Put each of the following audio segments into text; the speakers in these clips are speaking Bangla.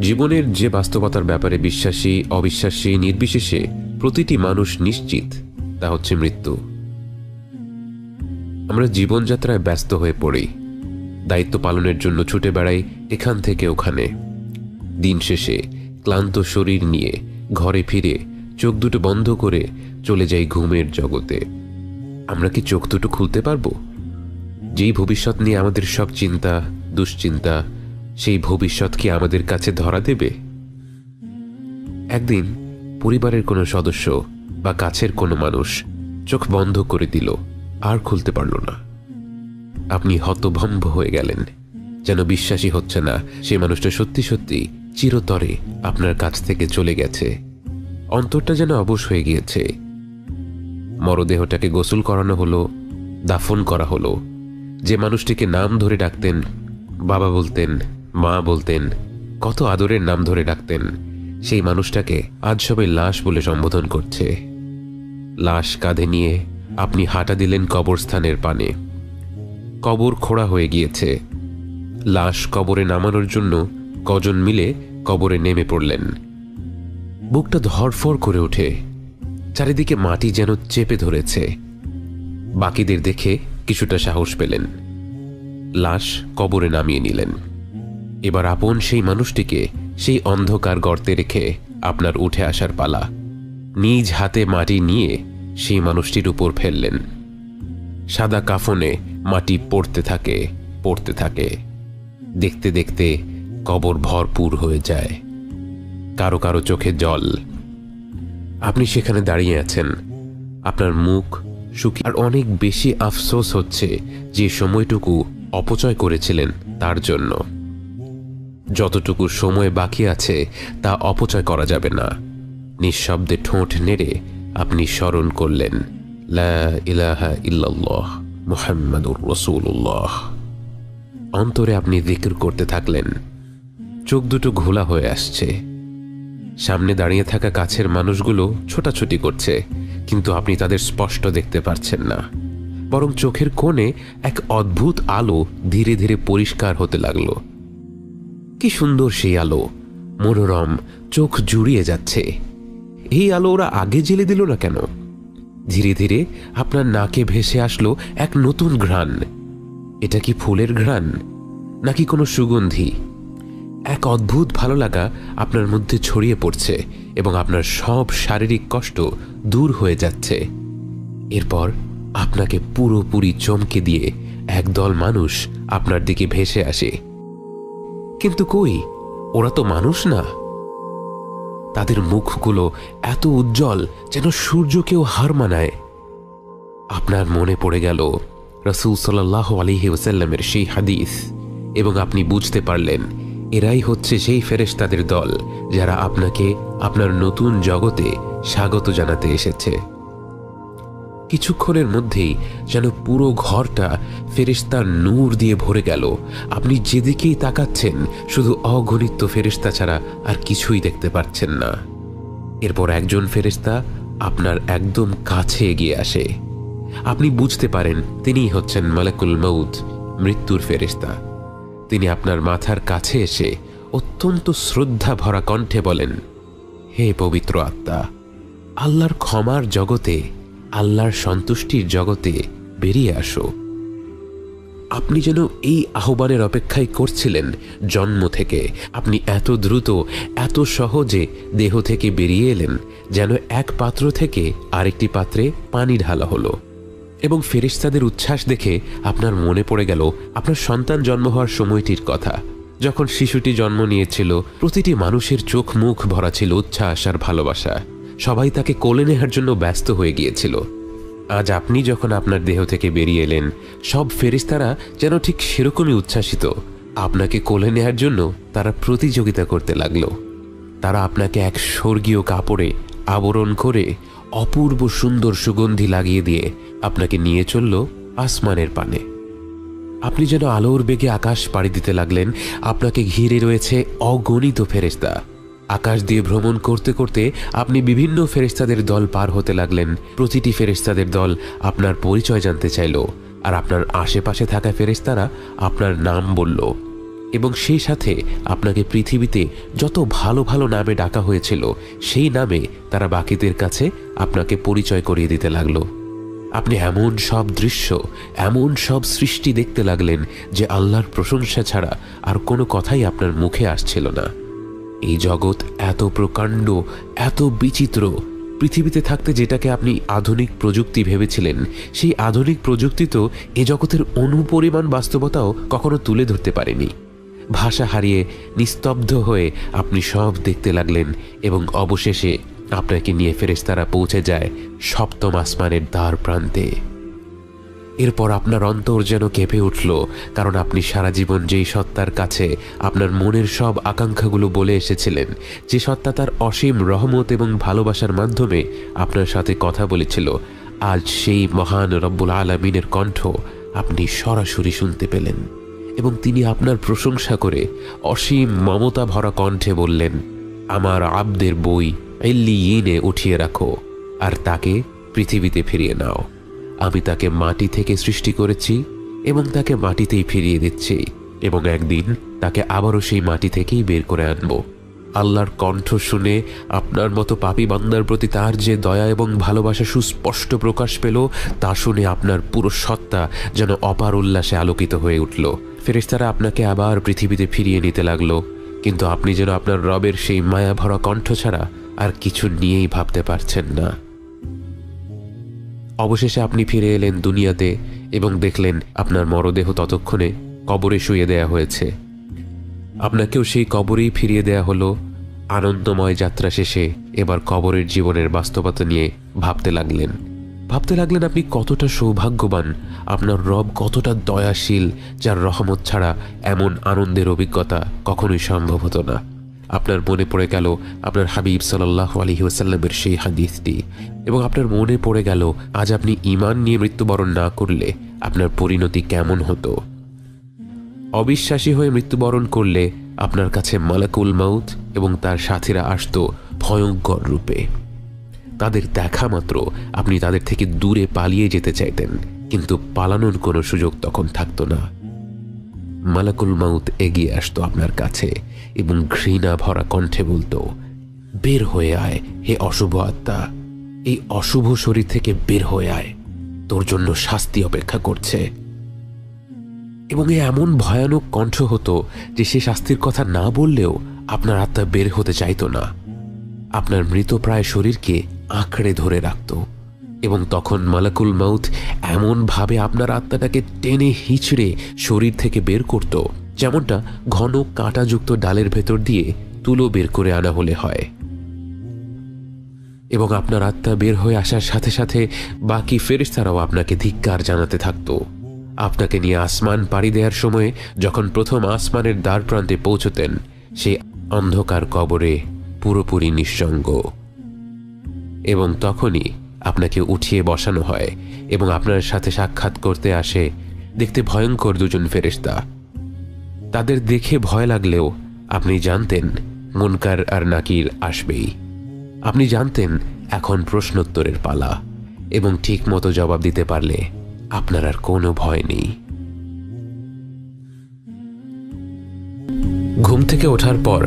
জীবনের যে বাস্তবতার ব্যাপারে বিশ্বাসী অবিশ্বাসী নির্বিশেষে প্রতিটি মানুষ নিশ্চিত, তা হচ্ছে মৃত্যু। আমরা জীবনযাত্রায় ব্যস্ত হয়ে পড়ি, দায়িত্ব পালনের জন্য ছুটে বেড়াই এখান থেকে ওখানে। দিন শেষে ক্লান্ত শরীর নিয়ে ঘরে ফিরে চোখ দুটো বন্ধ করে চলে যাই ঘুমের জগতে। আমরা কি চোখ দুটো খুলতে পারবো? যেই ভবিষ্যৎ নিয়ে আমাদের সব চিন্তা দুশ্চিন্তা, সেই ভবিষ্যৎ কি আমাদের কাছে ধরা দেবে? একদিন পরিবারের কোনো সদস্য বা কাছের কোনো মানুষ চোখ বন্ধ করে দিল, আর খুলতে পারল না। আপনি হতভম্ব হয়ে গেলেন, যেন বিশ্বাসই হচ্ছে না সে মানুষটা সত্যি সত্যি চিরতরে আপনার কাছ থেকে চলে গেছে। অন্তরটা যেন অবশ হয়ে গিয়েছে। মরদেহটাকে গোসল করানো হলো, দাফন করা হলো। যে মানুষটিকে নাম ধরে ডাকতেন, বাবা বলতেন, মা বলতেন, কত আদরের নাম ধরে ডাকতেন, সেই মানুষটাকে আজ সবাই লাশ বলে সম্বোধন করছে। লাশ কাঁধে নিয়ে আপনি হাঁটা দিলেন কবরস্থানের পানে। কবর খোঁড়া হয়ে গিয়েছে। লাশ কবরে নামানোর জন্য কজন মিলে কবরে নেমে পড়লেন। বুকটা ধড়ফড় করে ওঠে, চারিদিকে মাটি যেন চেপে ধরেছে। বাকিদের দেখে কিছুটা সাহস পেলেন, লাশ কবরে নামিয়ে নিলেন। এবার আপন সেই মানুষটিকে সেই অন্ধকার গর্তে রেখে আপনার উঠে আসার পালা। নিজ হাতে মাটি নিয়ে সেই মানুষটির উপর ফেললেন। সাদা কাফনে মাটি পড়তে থাকে পড়তে থাকে। দেখতে দেখতে কবর ভরপুর হয়ে যায়। কারো কারো চোখে জল। আপনি সেখানে দাঁড়িয়ে আছেন, আপনার মুখ শুকিয়ে। আর অনেক বেশি আফসোস হচ্ছে যে সময়টুকু অপচয় করেছিলেন তার জন্য। যতটুকু সময় বাকি আছে তা অপচয় করা যাবে না। নিঃশব্দে ঠোঁট নেড়ে আপনি স্মরণ করলেন, লা ইলাহা ইল্লাল্লাহ মুহাম্মাদুর রাসূলুল্লাহ। অন্তরে আপনি জিকির করতে থাকলেন। চোখ দুটো ঘোলা হয়ে আসছে। সামনে দাঁড়িয়ে থাকা কাছের মানুষগুলো ছোটাছুটি করছে, কিন্তু আপনি তাদের স্পষ্ট দেখতে পাচ্ছেন না। বরং চোখের কোণে এক অদ্ভুত আলো ধীরে ধীরে পরিষ্কার হতে লাগলো। কি সুন্দর সেই আলো, মনোরম, চোখ জুড়িয়ে যাচ্ছে। এই আলো ওরা আগে জ্বেলে দিল না কেন? ধীরে ধীরে আপনার নাকে ভেসে আসলো এক নতুন ঘ্রাণ। এটা কি ফুলের ঘ্রাণ নাকি কোনো সুগন্ধি? এক অদ্ভুত ভালো লাগা আপনার মধ্যে ছড়িয়ে পড়ছে এবং আপনার সব শারীরিক কষ্ট দূর হয়ে যাচ্ছে। এরপর আপনাকে পুরোপুরি চমকে দিয়ে একদল মানুষ আপনার দিকে ভেসে আসে। কিন্তু কই, ওরা তো মানুষ না। তাদের মুখগুলো এত উজ্জ্বল যেন সূর্যকেও হার মানায়। আপনার মনে পড়ে গেল রাসূল সাল্লাল্লাহু আলাইহি ওয়াসাল্লামের সেই হাদিস, এবং আপনি বুঝতে পারলেন এরাই হচ্ছে সেই ফেরেশতাদের দল যারা আপনাকে আপনার নতুন জগতে স্বাগত জানাতে এসেছে। কিছুক্ষণের মধ্যেই যেন পুরো ঘরটা ফেরেশতার নূর দিয়ে ভরে গেল। আপনি যেদিকেই তাকাচ্ছেন শুধু অগণিত ফেরেশতা ছাড়া আর কিছুই দেখতে পাচ্ছেন না। এরপর একজন ফেরেশতা আপনার একদম কাছে এগিয়ে আসে। আপনি বুঝতে পারেন তিনিই হচ্ছেন মালাকুল মউত, মৃত্যুর ফেরেশতা। তিনি আপনার মাথার কাছে এসে অত্যন্ত শ্রদ্ধা ভরা কণ্ঠে বলেন, হে পবিত্র আত্মা, আল্লাহর ক্ষমার জগতে, আল্লাহর সন্তুষ্টির জগতে বেরিয়ে আসো। আপনি যেন এই আহ্বানের অপেক্ষাই করছিলেন জন্ম থেকে। আপনি এত দ্রুত, এত সহজে দেহ থেকে বেরিয়ে এলেন যেন এক পাত্র থেকে আরেকটি পাত্রে পানি ঢালা হলো। এবং ফেরেশতাদের উচ্ছ্বাস দেখে আপনার মনে পড়ে গেল আপনার সন্তান জন্ম হওয়ার সময়টির কথা। যখন শিশুটি জন্ম নিয়েছিল, প্রতিটি মানুষের চোখ মুখ ভরা ছিল উচ্ছ্বাস আর ভালোবাসা। সবাই তাকে কোলে নেওয়ার জন্য ব্যস্ত হয়ে গিয়েছিল। আজ আপনি যখন আপনার দেহ থেকে বেরিয়ে এলেন, সব ফেরেশতারা যেন ঠিক সেরকমই উচ্ছ্বাসিত। আপনাকে কোলে নেওয়ার জন্য তারা প্রতিযোগিতা করতে লাগলো। তারা আপনাকে এক স্বর্গীয় কাপড়ে আবরণ করে অপূর্ব সুন্দর সুগন্ধি লাগিয়ে দিয়ে আপনাকে নিয়ে চলল আসমানের পানে। আপনি যেন আলোর বেগে আকাশ পাড়ি দিতে লাগলেন। আপনাকে ঘিরে রয়েছে অগণিত ফেরেশতা। আকাশ দিয়ে ভ্রমণ করতে করতে আপনি বিভিন্ন ফেরেশতাদের দল পার হতে লাগলেন। প্রতিটি ফেরেশতাদের দল আপনার পরিচয় জানতে চাইল, আর আপনার আশেপাশে থাকা ফেরেশতারা আপনার নাম বলল। এবং সেই সাথে আপনাকে পৃথিবীতে যত ভালো ভালো নামে ডাকা হয়েছিল সেই নামে তারা বাকিদের কাছে আপনাকে পরিচয় করিয়ে দিতে লাগলো। আপনি এমন সব দৃশ্য, এমন সব সৃষ্টি দেখতে লাগলেন যে আল্লাহর প্রশংসা ছাড়া আর কোনো কথাই আপনার মুখে আসছিল না। এই জগৎ এত প্রকাণ্ড, এত বিচিত্র। পৃথিবীতে থাকতে যেটাকে আপনি আধুনিক প্রযুক্তি ভেবেছিলেন, সেই আধুনিক প্রযুক্তি তো এ জগতের অনুপরিমাণ বাস্তবতাও কখনো তুলে ধরতে পারেনি। ভাষা হারিয়ে নিস্তব্ধ হয়ে আপনি সব দেখতে লাগলেন এবং অবশেষে আপনাকে নিয়ে ফেরেশতারা পৌঁছে যায় সপ্তম আসমানের দ্বার প্রান্তে। এরপর আপনার অন্তর যেন কেঁপে উঠল, কারণ আপনি সারা জীবন যেই সত্তার কাছে আপনার মনের সব আকাঙ্ক্ষাগুলো বলে এসেছিলেন, যে সত্তা তার অসীম রহমত এবং ভালোবাসার মাধ্যমে আপনার সাথে কথা বলেছিল, আজ সেই মহান রব্বুল আলামিনের কণ্ঠ আপনি সরাসরি শুনতে পেলেন এবং তিনি আপনার প্রশংসা করে অসীম মমতা ভরা কণ্ঠে বললেন, আমার আব্দের বই ইল্লিয়িনে উঠিয়ে রাখো আর তাকে পৃথিবীতে ফিরিয়ে নাও। আমি তাকে মাটি থেকে সৃষ্টি করেছি এবং তাকে মাটিতেই ফিরিয়ে দিচ্ছি এবং একদিন তাকে আবারও সেই মাটি থেকেই বের করে আনব। আল্লাহর কণ্ঠ শুনে আপনার মতো পাপী বান্দার প্রতি তার যে দয়া এবং ভালোবাসা সুস্পষ্ট প্রকাশ পেল, তা শুনে আপনার পুরো সত্তা যেন অপার উল্লাসে আলোকিত হয়ে উঠল। ফেরেশতারা আপনাকে আবার পৃথিবীতে ফিরিয়ে নিতে লাগলো, কিন্তু আপনি যেন আপনার রবের সেই মায়া ভরা কণ্ঠ ছাড়া আর কিছু নিয়েই ভাবতে পারছেন না। অবশেষে আপনি ফিরে এলেন দুনিয়াতে এবং দেখলেন আপনার মরদেহ ততক্ষণে কবরে শুয়ে দেয়া হয়েছে। আপনাকেও সেই কবরেই ফিরিয়ে দেয়া হলো। আনন্দময় যাত্রা শেষে এবার কবরের জীবনের বাস্তবতা নিয়ে ভাবতে লাগলেন আপনি কতটা সৌভাগ্যবান, আপনার রব কতটা দয়াশীল, যার রহমত ছাড়া এমন আনন্দের অভিজ্ঞতা কখনোই সম্ভব হতো না। আপনার মনে পড়ে গেল আপনার হাবিব সাল্লাল্লাহু আলাইহি ওয়াসাল্লামের সেই হাদিসটি এবং আপনার মনে পড়ে গেল আজ আপনি ঈমান নিয়ে মৃত্যুবরণ না করলে আপনার পরিণতি কেমন হতো। অবিশ্বাসী হয়ে মৃত্যুবরণ করলে আপনার কাছে মালাকুল মাউত এবং তার সাথীরা আসতো ভয়ঙ্কর রূপে। তাদের দেখা মাত্র আপনি তাদের থেকে দূরে পালিয়ে যেতে চাইতেন, কিন্তু পালানোর কোনো সুযোগ তখন থাকতো না। মালাকুল মাউত এগিয়ে আসতো আপনার কাছে এবং ঘৃণা ভরা কণ্ঠে বলতো, বের হয়ে আয় হে অশুভ আত্মা, এই অশুভ শরীর থেকে বের হয়ে আয়, তোর জন্য শাস্তি অপেক্ষা করছে। এবং এমন ভয়ানক কণ্ঠ হতো যে সে শাস্তির কথা না বললেও আপনার আত্মা বের হতে চাইতো না। আপনার মৃতপ্রায় শরীরকে আঁকড়ে ধরে রাখত এবং তখন মালাকুল মাউত এমন ভাবে আপনার আত্মাটাকে টেনে হিঁচড়ে শরীর থেকে বের করত, যেমনটা ঘন কাঁটাযুক্ত ডালের ভেতর দিয়ে তুলো বের করে আনা হলে হয়। এবং আপনার আত্মা বের হয়ে আসার সাথে সাথে বাকি ফেরেশতারাও আপনাকে ধিক্কার জানাতে থাকত। আপনাকে নিয়ে আসমান পাড়ি দেওয়ার সময় যখন প্রথম আসমানের দ্বার প্রান্তে পৌঁছতেন, সেই অন্ধকার কবরে পুরোপুরি নিঃসঙ্গ, এবং তখনই আপনাকে উঠিয়ে বসানো হয় এবং আপনার সাথে সাক্ষাৎ করতে আসে দেখতে ভয়ঙ্কর দুজন ফেরেশতা। তাদের দেখে ভয় লাগলেও আপনি জানতেন মুনকার আর নাকির আসবেই। আপনি জানতেন এখন প্রশ্নোত্তরের পালা, এবং ঠিক মতো জবাব দিতে পারলে আপনার আর কোনো ভয় নেই। ঘুম থেকে ওঠার পর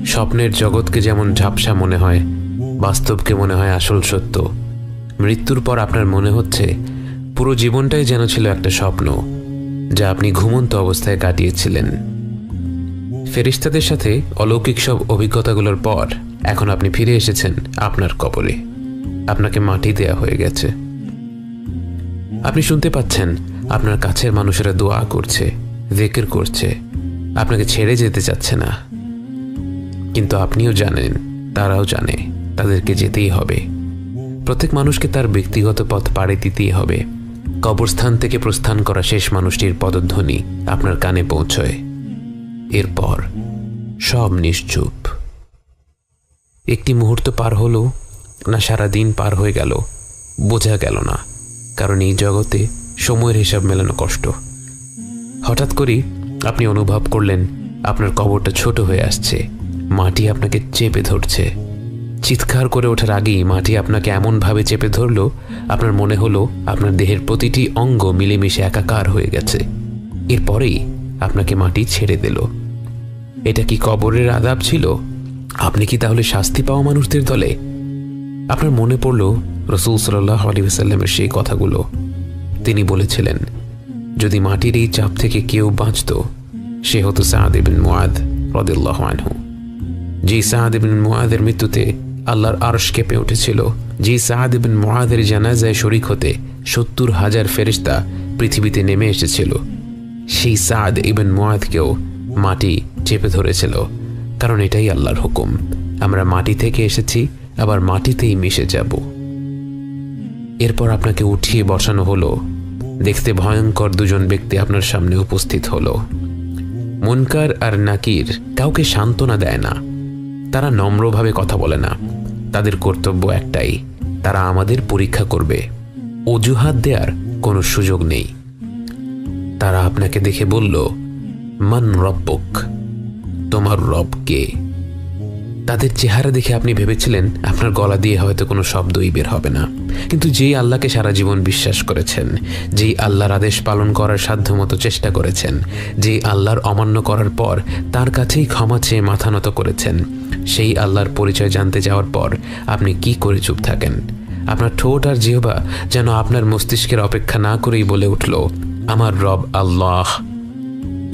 স্বপ্নের জগৎকে যেমন ঝাপসা মনে হয়, বাস্তবকে মনে হয় আসল সত্য। মৃত্যুর পর আপনার মনে হচ্ছে পুরো জীবনটাই যেন ছিল একটা স্বপ্ন, যা আপনি ঘুমন্ত অবস্থায় কাটিয়েছিলেন। ফেরেশতাদের সাথে অলৌকিক সব অভিজ্ঞতাগুলোর পর এখন আপনি ফিরে এসেছেন আপনার কবরে। আপনাকে মাটি দেয়া হয়ে গেছে। আপনি শুনতে পাচ্ছেন আপনার কাছের মানুষেরা দোয়া করছে, জিকির করছে, আপনাকে ছেড়ে যেতে চাচ্ছে না। কিন্তু আপনিও জানেন, তারাও জানে, তাদেরকে যেতেই হবে। প্রত্যেক মানুষকে তার ব্যক্তিগত পথ পাড়ি দিতেই হবে। কবরস্থান থেকে প্রস্থান করা শেষ মানুষটির পদধ্বনি আপনার কানে পৌঁছয়। এরপর সব নিশ্চুপ। একটি মুহূর্ত পার হলো না সারা দিন পার হয়ে গেল বোঝা গেল না, কারণ এই জগতে সময়ের হিসাব মেলানো কষ্ট। হঠাৎ করেই আপনি অনুভব করলেন আপনার কবরটা ছোট হয়ে আসছে, মাটি আপনাকে চেপে ধরছে। চিৎকার করে ওঠার আগেই মাটি আপনাকে এমনভাবে চেপে ধরল, আপনার মনে হলো আপনার দেহের প্রতিটি অঙ্গ মিলেমিশে একাকার হয়ে গেছে। এরপরেই আপনাকে মাটি ছেড়ে দিল। এটা কি কবরের আযাব ছিল? আপনি কি তাহলে শাস্তি পাওয়া মানুষদের দলে? আপনার মনে পড়ল রাসূল সাল্লাল্লাহু আলাইহি ওয়াসাল্লামের সেই কথাগুলো। তিনি বলেছিলেন, যদি মাটির এই চাপ থেকে কেউ বাঁচত, সে হতো সাদ ইবনে মুআদ রাদিয়াল্লাহু আনহু। যে সাদ ইবনে মুআদের মৃত্যুতে আল্লাহর আরশ কেঁপে উঠেছিল, যে সাদ ইবনে মুআদের জানাজায় শরীক হতে 70,000 ফেরেশতা পৃথিবীতে নেমে এসেছিল, সেই সাদ ইবনে মুআদকেও মাটি চেপে ধরেছিল। কারণ এটাই আল্লাহর হুকুম, আমরা মাটি থেকে এসেছি, আবার মাটিতেই মিশে যাব। এরপর আপনাকে উঠিয়ে বসানো হলো। দেখতে ভয়ঙ্কর দুজন ব্যক্তি আপনার সামনে উপস্থিত হলো। মুনকার আর নাকির কাউকে সান্ত্বনা দেয় না, তারা নম্রভাবে কথা বলে না। তাদের কর্তব্য একটাই, তারা আমাদের পরীক্ষা করবে। অজুহাত দেওয়ার কোনো সুযোগ নেই। তারা আপনাকে দেখে বলল, মান রব্বুক, তোমার রব কে? তাদের চেহারা দেখে আপনি ভেবেছিলেন আপনার গলা দিয়ে হয়তো কোনো শব্দই বের হবে না। কিন্তু যেই আল্লাহকে সারা জীবন বিশ্বাস করেছেন, যেই আল্লাহর আদেশ পালন করার সাধ্যমতো চেষ্টা করেছেন, যেই আল্লাহর অমান্য করার পর তার কাছেই ক্ষমা চেয়ে মাথা নত করেছেন, সেই আল্লাহর পরিচয় জানতে যাওয়ার পর আপনি কি করে চুপ থাকেন? আপনার ঠোঁট আর জিহ্বা যেন আপনার মস্তিষ্কের অপেক্ষা না করেই বলে উঠল, আমার রব আল্লাহ।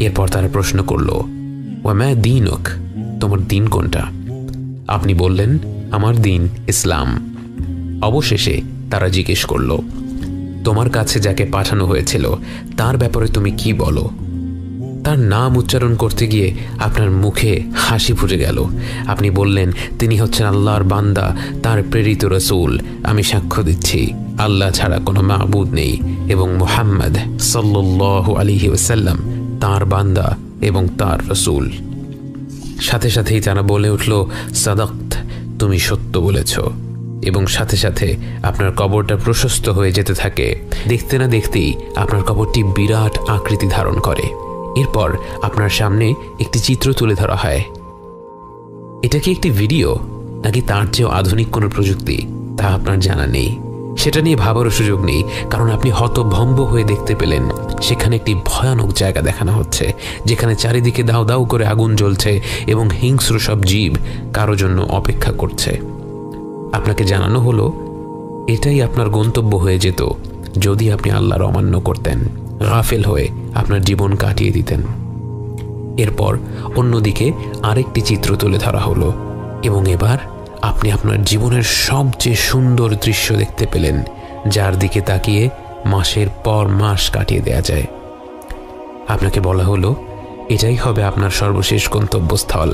এরপর তারা প্রশ্ন করল, ওয়া মা দীনুক, তোমার দিন কোনটা? আপনি বললেন, আমার দিন ইসলাম। অবশেষে তারা জিজ্ঞেস করল, তোমার কাছে যাকে পাঠানো হয়েছিল তার ব্যাপারে তুমি কি বলো? তার নাম উচ্চারণ করতে গিয়ে আপনার মুখে হাসি ফুটে গেল। আপনি বললেন, তিনি হচ্ছেন আল্লাহর বান্দা, তার প্রেরিত রাসূল। আমি সাক্ষ্য দিচ্ছি আল্লাহ ছাড়া কোনো মাবুদ নেই এবং মুহাম্মদ সাল্লাল্লাহু আলাইহি ওয়াসাল্লাম তার বান্দা এবং তার রাসূল। সাথে সাথেই তারা বলে উঠল, সাদাক্ত, তুমি সত্য বলেছ। এবং সাথে সাথে আপনার কবরটা প্রশস্ত হয়ে যেতে থাকে। দেখতে না দেখতেই আপনার কবরটি বিরাট আকৃতি ধারণ করে। এরপর আপনার সামনে একটি চিত্র তুলে ধরা হয়। এটা কি একটি ভিডিও নাকি তার চেয়েও আধুনিক কোনো প্রযুক্তি, তা আপনার জানা নেই। সেটা নিয়ে ভাবারও সুযোগ নেই, কারণ আপনি হতভম্ব হয়ে দেখতে পেলেন সেখানে একটি ভয়ানক জায়গা দেখানো হচ্ছে, যেখানে চারিদিকে দাউ দাউ করে আগুন জ্বলছে এবং হিংস্র সব জীব কারো জন্য অপেক্ষা করছে। আপনাকে জানানো হলো এটাই আপনার গন্তব্য হয়ে যেত যদি আপনি আল্লাহর অমান্য করতেন, গাফেল হয়ে আপনার জীবন কাটিয়ে দিতেন। এরপর অন্যদিকে আরেকটি চিত্র তুলে ধরা হলো এবং এবার আপনি আপনার জীবনের সবচেয়ে সুন্দর দৃশ্য দেখতে পেলেন, যার দিকে তাকিয়ে মাসের পর মাস কাটিয়ে দেয়া যায়। আপনাকে বলা হলো এটাই হবে আপনার সর্বশেষ গন্তব্যস্থল,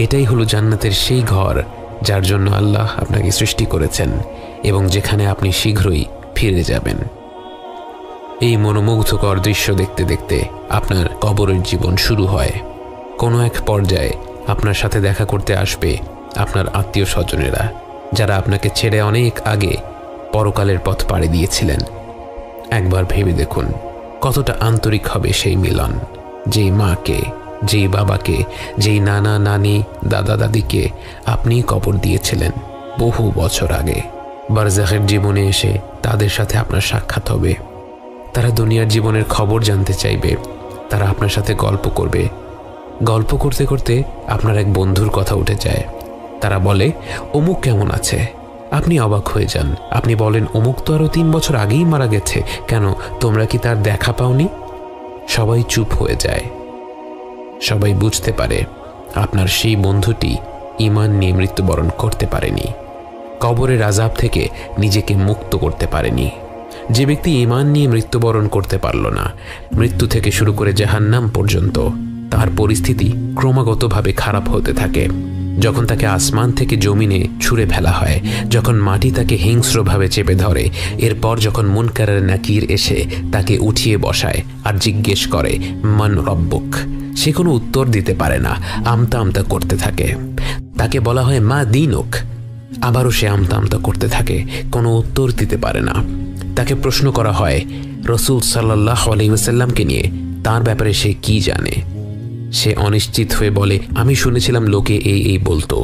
এটাই হলো জান্নাতের সেই ঘর যার জন্য আল্লাহ আপনাকে সৃষ্টি করেছেন এবং যেখানে আপনি শীঘ্রই ফিরে যাবেন। এই মনোমুগ্ধকর দৃশ্য দেখতে দেখতে আপনার কবরের জীবন শুরু হয়। কোনো এক পর্যায়ে আপনার সাথে দেখা করতে আসবে আপনার আত্মীয় স্বজনেরা, যারা আপনাকে ছেড়ে অনেক আগে পরকালের পথ পাড়ি দিয়েছিলেন। একবার ভেবে দেখুন কতটা আন্তরিক হবে সেই মিলন। যেই মাকে, যেই বাবাকে, যেই নানা নানি, দাদা দাদিকে আপনি কবর দিয়েছিলেন বহু বছর আগে, বারজাখের জীবনে এসে তাদের সাথে আপনার সাক্ষাৎ হবে। তারা দুনিয়ার জীবনের খবর জানতে চাইবে, তারা আপনার সাথে গল্প করবে। গল্প করতে করতে আপনার এক বন্ধুর কথা উঠে যায়। তারা বলে, অমুক কেমন আছে? আপনি অবাক হয়ে যান। আপনি বলেন, অমুক তো আরও 3 বছর আগেই মারা গেছে, কেন তোমরা কি তার দেখা পাওনি? সবাই চুপ হয়ে যায়। সবাই বুঝতে পারে আপনার সেই বন্ধুটি ঈমান নিয়ে মৃত্যুবরণ করতে পারেনি, কবরের আযাব থেকে নিজেকে মুক্ত করতে পারেনি। যে ব্যক্তি ঈমান নিয়ে মৃত্যুবরণ করতে পারল না, মৃত্যু থেকে শুরু করে জাহান্নাম পর্যন্ত তার পরিস্থিতি ক্রমাগতভাবে খারাপ হতে থাকে। যখন তাকে আসমান থেকে জমিনে ছুঁড়ে ফেলা হয়, যখন মাটি তাকে হিংস্রভাবে চেপে ধরে, এরপর যখন মুনকার আর নাকির এসে তাকে উঠিয়ে বসায় আর জিজ্ঞেস করে, মান রব্বুক, সে কোনো উত্তর দিতে পারে না, আমতা আমতা করতে থাকে। তাকে বলা হয় মা দীনুক, আবারও সে আমতা আমতা করতে থাকে, কোনো উত্তর দিতে পারে না। তাকে প্রশ্ন করা হয় রাসূল সাল্লাল্লাহু আলাইহি ওয়াসাল্লামকে নিয়ে, তার ব্যাপারে সে কি জানে। সে অনিশ্চিত হয়ে বলে, আমি শুনেছিলাম লোকে এই এই বলতো।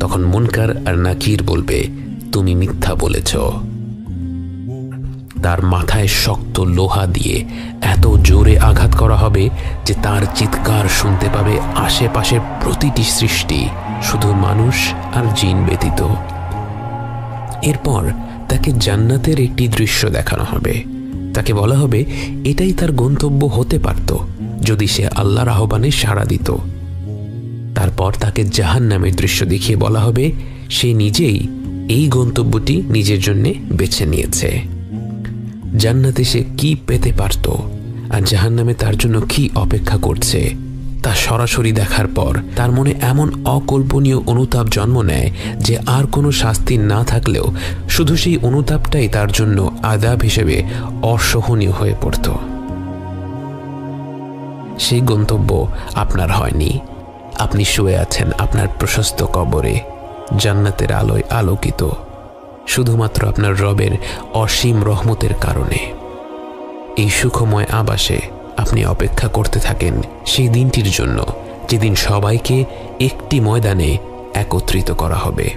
তখন মুনকার আর নাকির বলবে, তুমি মিথ্যা বলেছ। তার মাথায় শক্ত লোহা দিয়ে এত জোরে আঘাত করা হবে যে তার চিৎকার শুনতে পাবে আশেপাশের প্রতিটি সৃষ্টি, শুধু মানুষ আর জিন ব্যতীত। এরপর তাকে জান্নাতের একটি দৃশ্য দেখানো হবে। তাকে বলা হবে এটাই তার গন্তব্য হতে পারত যদি সে আল্লাহর আহ্বানে সাড়া দিত। তারপর তাকে জাহান্নামের দৃশ্য দেখিয়ে বলা হবে সে নিজেই এই গন্তব্যটি নিজের জন্য বেছে নিয়েছে। জান্নাতে সে কি পেতে পারত আর জাহান্নামে তার জন্য কি অপেক্ষা করছে তা সরাসরি দেখার পর তার মনে এমন অকল্পনীয় অনুতাপ জন্ম নেয় যে আর কোনো শাস্তি না থাকলেও শুধু সেই অনুতাপটাই তার জন্য আযাব হিসেবে অসহনীয় হয়ে পড়ত। সেই গন্তব্য আপনার হয়নি। আপনি শুয়ে আছেন আপনার প্রশস্ত কবরে, জান্নাতের আলোয় আলোকিত, শুধুমাত্র আপনার রবের অসীম রহমতের কারণে। এই সুখময় আবাসে আপনি অপেক্ষা করতে থাকেন সেই দিনটির জন্য যেদিন সবাইকে একটি ময়দানে একত্রিত করা হবে।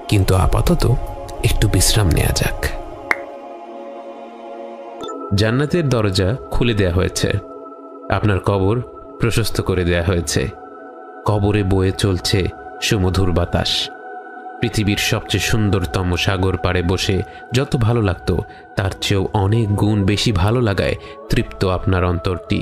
কিন্তু আপাতত একটু বিশ্রাম নেওয়া যাক। জান্নাতের দরজা খুলে দেয়া হয়েছে, আপনার কবর প্রশস্ত করে দেয়া হয়েছে। কবরে বয়ে চলছে সুমধুর বাতাস। পৃথিবীর সবচেয়ে সুন্দরতম সাগর পাড়ে বসে যত ভালো লাগতো তার চেয়েও অনেক গুণ বেশি ভালো লাগায় তৃপ্ত আপনার অন্তরটি।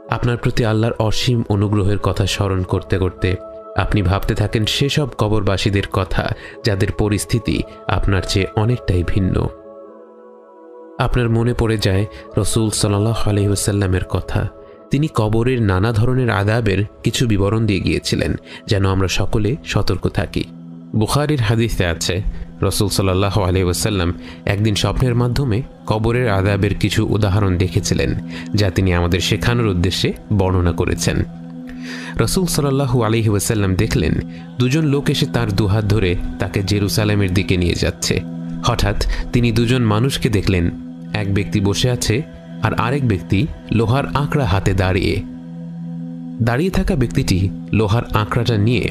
আপনার প্রতি আল্লাহর অসীম অনুগ্রহের কথা স্মরণ করতে করতে আপনি ভাবতে থাকেন সেসব কবরবাসীদের কথা যাদের পরিস্থিতি আপনার চেয়ে অনেকটাই ভিন্ন। আপনার মনে পড়ে যায় রাসূল সাল্লাল্লাহু আলাইহি ওয়াসাল্লামের কথা। তিনি কবরের নানা ধরনের আযাবের কিছু বিবরণ দিয়ে গিয়েছিলেন যেন আমরা সকলে সতর্ক থাকি। বুখারীর হাদিসে আছে রাসূল সাল্লাল্লাহু আলাইহি ওয়াসাল্লাম একদিন স্বপ্নের মাধ্যমে কবরের আযাবের কিছু উদাহরণ দেখেছিলেন যা তিনি আমাদের শেখানোর উদ্দেশ্যে বর্ণনা করেছেন। রাসূল সাল্লাল্লাহু আলাইহি ওয়াসাল্লাম দেখলেন দুজন লোক এসে তার দুহাত ধরে তাকে জেরুসালেমের দিকে নিয়ে যাচ্ছে। হঠাৎ তিনি দুজন মানুষকে দেখলেন, এক ব্যক্তি বসে আছে আর আরেক ব্যক্তি লোহার আঁকড়া হাতে দাঁড়িয়ে থাকা ব্যক্তিটি লোহার আঁকড়াটা নিয়ে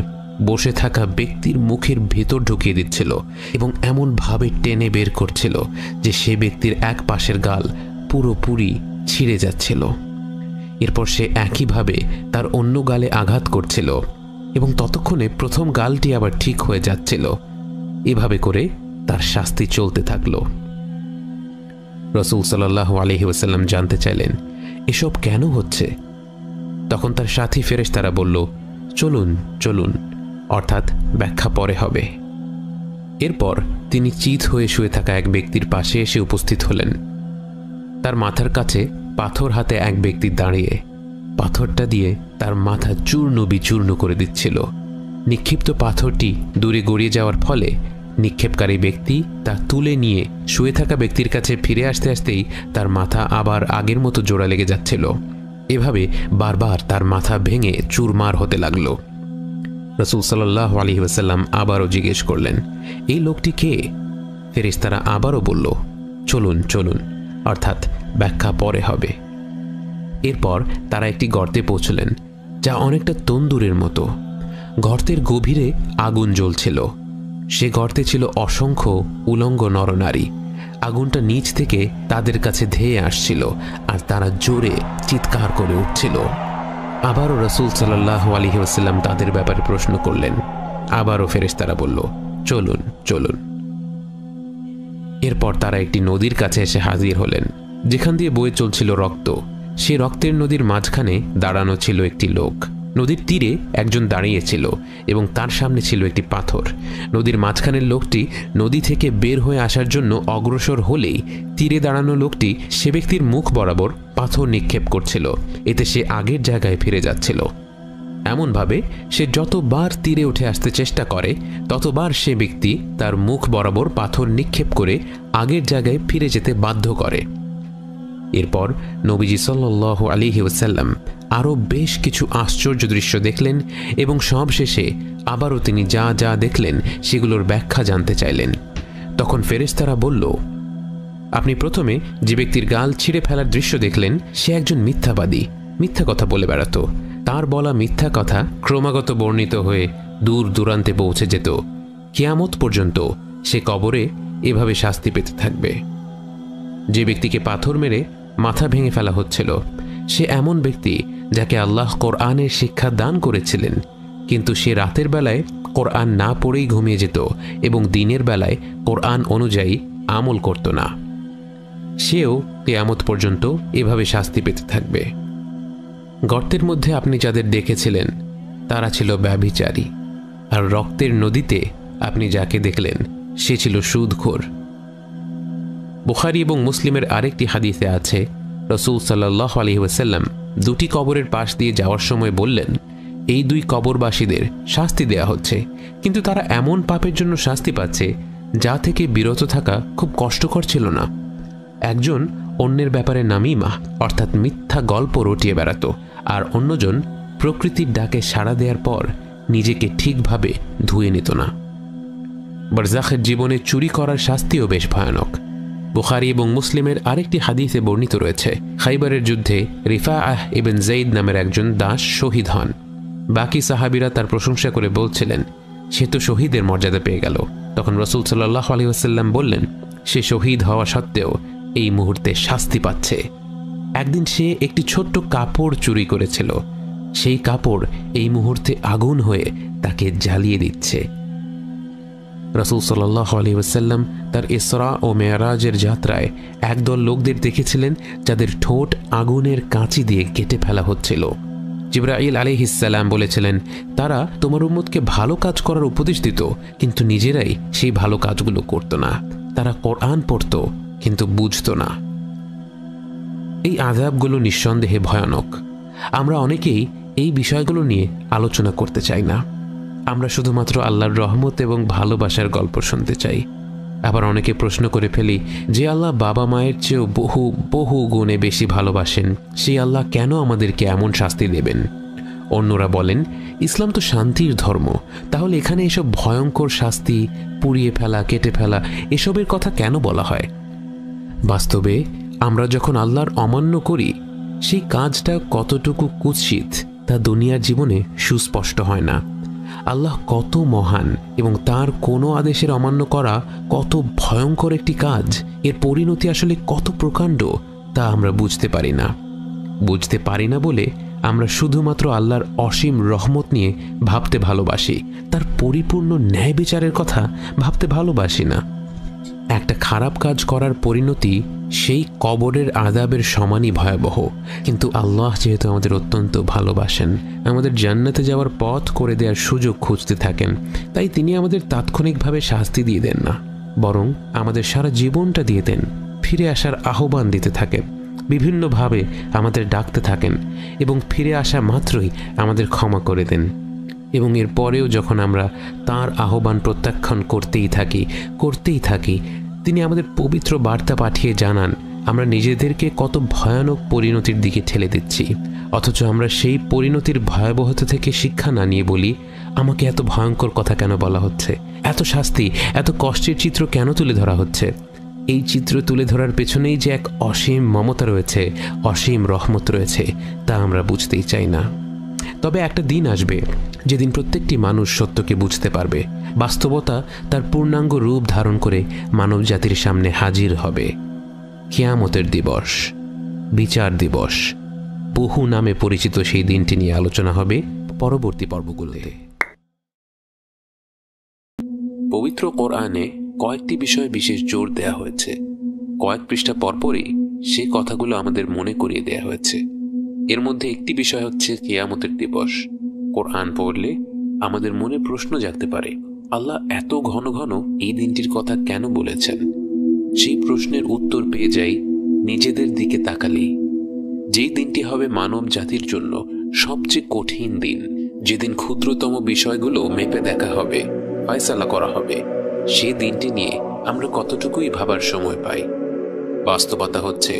বসে থাকা ব্যক্তির মুখের ভেতর ঢুকিয়ে দিচ্ছিল এবং এমনভাবে টেনে বের করছিল যে সে ব্যক্তির এক পাশের গাল পুরোপুরি ছিঁড়ে যাচ্ছিল। এরপর সে একইভাবে তার অন্য গালে আঘাত করছিল এবং ততক্ষণে প্রথম গালটি আবার ঠিক হয়ে যাচ্ছিল। এভাবে করে তার শাস্তি চলতে থাকলো। রাসূল সাল্লাল্লাহু আলাইহি ওয়াসাল্লাম জানতে চাইলেন এসব কেন হচ্ছে। তখন তার সাথী ফেরেশতারা বলল, চলুন চলুন, অর্থাৎ ব্যাখ্যা পরে হবে। এরপর তিনি চিত হয়ে শুয়ে থাকা এক ব্যক্তির পাশে এসে উপস্থিত হলেন। তার মাথার কাছে পাথর হাতে এক ব্যক্তি দাঁড়িয়ে পাথরটা দিয়ে তার মাথা চূর্ণ বিচূর্ণ করে দিচ্ছিল। নিক্ষিপ্ত পাথরটি দূরে গড়িয়ে যাওয়ার ফলে নিক্ষেপকারী ব্যক্তি তা তুলে নিয়ে শুয়ে থাকা ব্যক্তির কাছে ফিরে আসতে আসতেই তার মাথা আবার আগের মতো জোড়া লেগে যাচ্ছিল। এভাবে বারবার তার মাথা ভেঙে চুরমার হতে লাগলো। রাসূল সাল্লাল্লাহু আলাইহি ওয়াসাল্লাম আবারও জিজ্ঞেস করলেন, এই লোকটি কে? ফেরেশতারা আবারও বলল, চলুন চলুন, অর্থাৎ ব্যাখ্যা পরে হবে। এরপর তারা একটি গর্তে পৌঁছলেন যা অনেকটা তন্দুরের মতো। গর্তের গভীরে আগুন জ্বলছিল। সে গর্তে ছিল অসংখ্য উলঙ্গ নরনারী। আগুনটা নিচ থেকে তাদের কাছে ধেয়ে আসছিল আর তারা জোরে চিৎকার করে উঠছিল। আবারও রাসূল সাল্লাল্লাহু আলাইহি ওয়াসাল্লাম তাদের ব্যাপারে প্রশ্ন করলেন। আবারও ফেরেশতারা বলল, চলুন চলুন। এরপর তারা একটি নদীর কাছে এসে হাজির হলেন যেখান দিয়ে বয়ে চলছিল রক্ত। সে রক্তের নদীর মাঝখানে দাঁড়ানো ছিল একটি লোক। নদীর তীরে একজন দাঁড়িয়েছিল এবং তার সামনে ছিল একটি পাথর। নদীর মাঝখানের লোকটি নদী থেকে বের হয়ে আসার জন্য অগ্রসর হলেই তীরে দাঁড়ানো লোকটি সে ব্যক্তির মুখ বরাবর পাথর নিক্ষেপ করছিল। এতে সে আগের জায়গায় ফিরে যাচ্ছিল। এমনভাবে সে যতবার তীরে উঠে আসতে চেষ্টা করে ততবার সে ব্যক্তি তার মুখ বরাবর পাথর নিক্ষেপ করে আগের জায়গায় ফিরে যেতে বাধ্য করে। এরপর নবীজি সাল্লাল্লাহু আলাইহি ওয়াসাল্লাম আরও বেশ কিছু আশ্চর্য দৃশ্য দেখলেন এবং সবশেষে আবারও তিনি যা যা দেখলেন সেগুলোর ব্যাখ্যা জানতে চাইলেন। তখন ফেরেশতারা বলল, আপনি প্রথমে যে ব্যক্তির গাল ছিঁড়ে ফেলার দৃশ্য দেখলেন সে একজন মিথ্যাবাদী, মিথ্যা কথা বলে বেড়াতো। তার বলা মিথ্যা কথা ক্রমাগত বর্ণিত হয়ে দূর দূরান্তে পৌঁছে যেত। কিয়ামত পর্যন্ত সে কবরে এভাবে শাস্তি পেতে থাকবে। যে ব্যক্তিকে পাথর মেরে মাথা ভেঙে ফেলা হচ্ছিল, সে এমন ব্যক্তি যাকে আল্লাহ কোরআনের শিক্ষা দান করেছিলেন, কিন্তু সে রাতের বেলায় কোরআন না পড়েই ঘুমিয়ে যেত এবং দিনের বেলায় কোরআন অনুযায়ী আমল করত না। সেও কিয়ামত পর্যন্ত এভাবে শাস্তি পেতে থাকবে। গর্তের মধ্যে আপনি যাদের দেখেছিলেন তারা ছিল ব্যভিচারী, আর রক্তের নদীতে আপনি যাকে দেখলেন সে ছিল সুদখোর। বুখারী এবং মুসলিমের আরেকটি হাদিসে আছে, রাসূল সাল্লাল্লাহু আলাইহি ওয়াসাল্লাম দুটি কবরের পাশ দিয়ে যাওয়ার সময় বললেন, এই দুই কবরবাসীদের শাস্তি দেয়া হচ্ছে, কিন্তু তারা এমন পাপের জন্য শাস্তি পাচ্ছে যা থেকে বিরত থাকা খুব কষ্টকর ছিল না। একজন অন্যের ব্যাপারে নামিমা অর্থাৎ মিথ্যা গল্প রটিয়ে বেড়াত, আর অন্যজন প্রকৃতির ডাকে সাড়া দেওয়ার পর নিজেকে ঠিকভাবে ধুয়ে নিত না। বারজাখের জীবনে চুরি করার শাস্তিও বেশ ভয়ানক। বুখারী এবং মুসলিমের আরেকটি হাদিসে বর্ণিত রয়েছে, খাইবারের যুদ্ধে রিফাআহ ইবন যায়েদ নামের একজন দাস শহীদ হন। বাকি সাহাবীরা তার প্রশংসা করে বলছিলেন, সে তো শহীদের মর্যাদা পেয়ে গেল। তখন রাসূল সাল্লাল্লাহু আলাইহি ওয়াসাল্লাম বললেন, সে শহীদ হওয়া সত্ত্বেও এই মুহূর্তে শাস্তি পাচ্ছে। একদিন সে একটি ছোট্ট কাপড় চুরি করেছিল, সেই কাপড় এই মুহূর্তে আগুন হয়ে তাকে জ্বালিয়ে দিচ্ছে। রাসূল সাল্লাল্লাহু আলাইহি ওয়াসাল্লাম তার ইসরা ও মেরাজের যাত্রায় একদল লোকদের দেখেছিলেন যাদের ঠোঁট আগুনের কাঁচি দিয়ে কেটে ফেলা হচ্ছিল। জিবরাইল আলাইহিস সালাম বলেছিলেন, তারা তোমার উম্মতকে ভালো কাজ করার উপদেশ দিত, কিন্তু নিজেরাই সেই ভালো কাজগুলো করত না। তারা কোরআন পড়ত কিন্তু বুঝত না। এই আযাবগুলো নিঃসন্দেহে ভয়ানক। আমরা অনেকেই এই বিষয়গুলো নিয়ে আলোচনা করতে চাই না। আমরা শুধুমাত্র আল্লাহর রহমত এবং ভালোবাসার গল্প শুনতে চাই। আবার অনেকে প্রশ্ন করে ফেলি, যে আল্লাহ বাবা মায়ের চেয়েও বহু বহু গুণে বেশি ভালোবাসেন, সেই আল্লাহ কেন আমাদেরকে এমন শাস্তি দেবেন? অন্যরা বলেন, ইসলাম তো শান্তির ধর্ম, তাহলে এখানে এসব ভয়ঙ্কর শাস্তি, পুড়িয়ে ফেলা, কেটে ফেলা, এসবের কথা কেন বলা হয়? বাস্তবে আমরা যখন আল্লাহর অমান্য করি, সেই কাজটা কতটুকু কুৎসিত তা দুনিয়ার জীবনে সুস্পষ্ট হয় না। আল্লাহ কত মহান এবং তার কোনো আদেশের অমান্য করা কত ভয়ঙ্কর একটি কাজ, এর পরিণতি আসলে কত প্রকাণ্ড তা আমরা বুঝতে পারি না। বুঝতে পারি না বলে আমরা শুধুমাত্র আল্লাহর অসীম রহমত নিয়ে ভাবতে ভালোবাসি, তার পরিপূর্ণ ন্যায় বিচারের কথা ভাবতে ভালোবাসি না। একটা খারাপ কাজ করার পরিণতি সেই কবরের আযাবের সমানই ভয়াবহ। কিন্তু আল্লাহ যেহেতু আমাদের অত্যন্ত ভালোবাসেন, আমাদের জান্নাতে যাওয়ার পথ করে দেওয়ার সুযোগ খুঁজতে থাকেন, তাই তিনি আমাদের তাৎক্ষণিকভাবে শাস্তি দিয়ে দেন না, বরং আমাদের সারা জীবনটা দিয়ে দেন, ফিরে আসার আহ্বান দিতে থাকেন, বিভিন্নভাবে আমাদের ডাকতে থাকেন এবং ফিরে আসা মাত্রই আমাদের ক্ষমা করে দেন। এবং এর পরেও যখন আমরা তার আহ্বান প্রত্যাখ্যান করতেই থাকি, তিনি আমাদের পবিত্র বার্তা পাঠিয়ে জানান আমরা নিজেদেরকে কত ভয়ানক পরিণতির দিকে ঠেলে দিচ্ছি, অথচ আমরা সেই পরিণতির ভয়াবহতা থেকে শিক্ষা না নিয়ে বলি, আমাকে এত ভয়ঙ্কর কথা কেন বলা হচ্ছে, এত শাস্তি, এত কষ্টের চিত্র কেন তুলে ধরা হচ্ছে? এই চিত্র তুলে ধরার পেছনেই যে এক অসীম মমতা রয়েছে, অসীম রহমত রয়েছে, তা আমরা বুঝতেই চাই না। তবে একটা দিন আসবে যেদিন প্রত্যেকটি মানুষ সত্যকে বুঝতে পারবে, বাস্তবতা তার পূর্ণাঙ্গ রূপ ধারণ করে মানব জাতির সামনে হাজির হবে। কিয়ামতের দিবস, বিচার দিবস, বহু নামে পরিচিত সেই দিনটি নিয়ে আলোচনা হবে পরবর্তী পর্বগুলোতে। পবিত্র কোরআনে কয়েকটি বিষয়ে বিশেষ জোর দেয়া হয়েছে। কয়েক পৃষ্ঠা পরপরই সে কথাগুলো আমাদের মনে করিয়ে দেয়া হয়েছে। এর মধ্যে একটি বিষয় হচ্ছে কিয়ামতের দিবস। কোরআন পড়লে আমাদের মনে প্রশ্ন জাগতে পারে, আল্লাহ এত ঘন ঘন এই দিনটির কথা কেন বলেছেন? সেই প্রশ্নের উত্তর পেয়ে যাই নিজেদের দিকে তাকালেই। যেই দিনটি হবে মানব জাতির জন্য সবচেয়ে কঠিন দিন, যেদিন ক্ষুদ্রতম বিষয়গুলো মেপে দেখা হবে, ফয়সালা করা হবে, সে দিনটি নিয়ে আমরা কতটুকুই ভাবার সময় পাই। বাস্তবতা হচ্ছে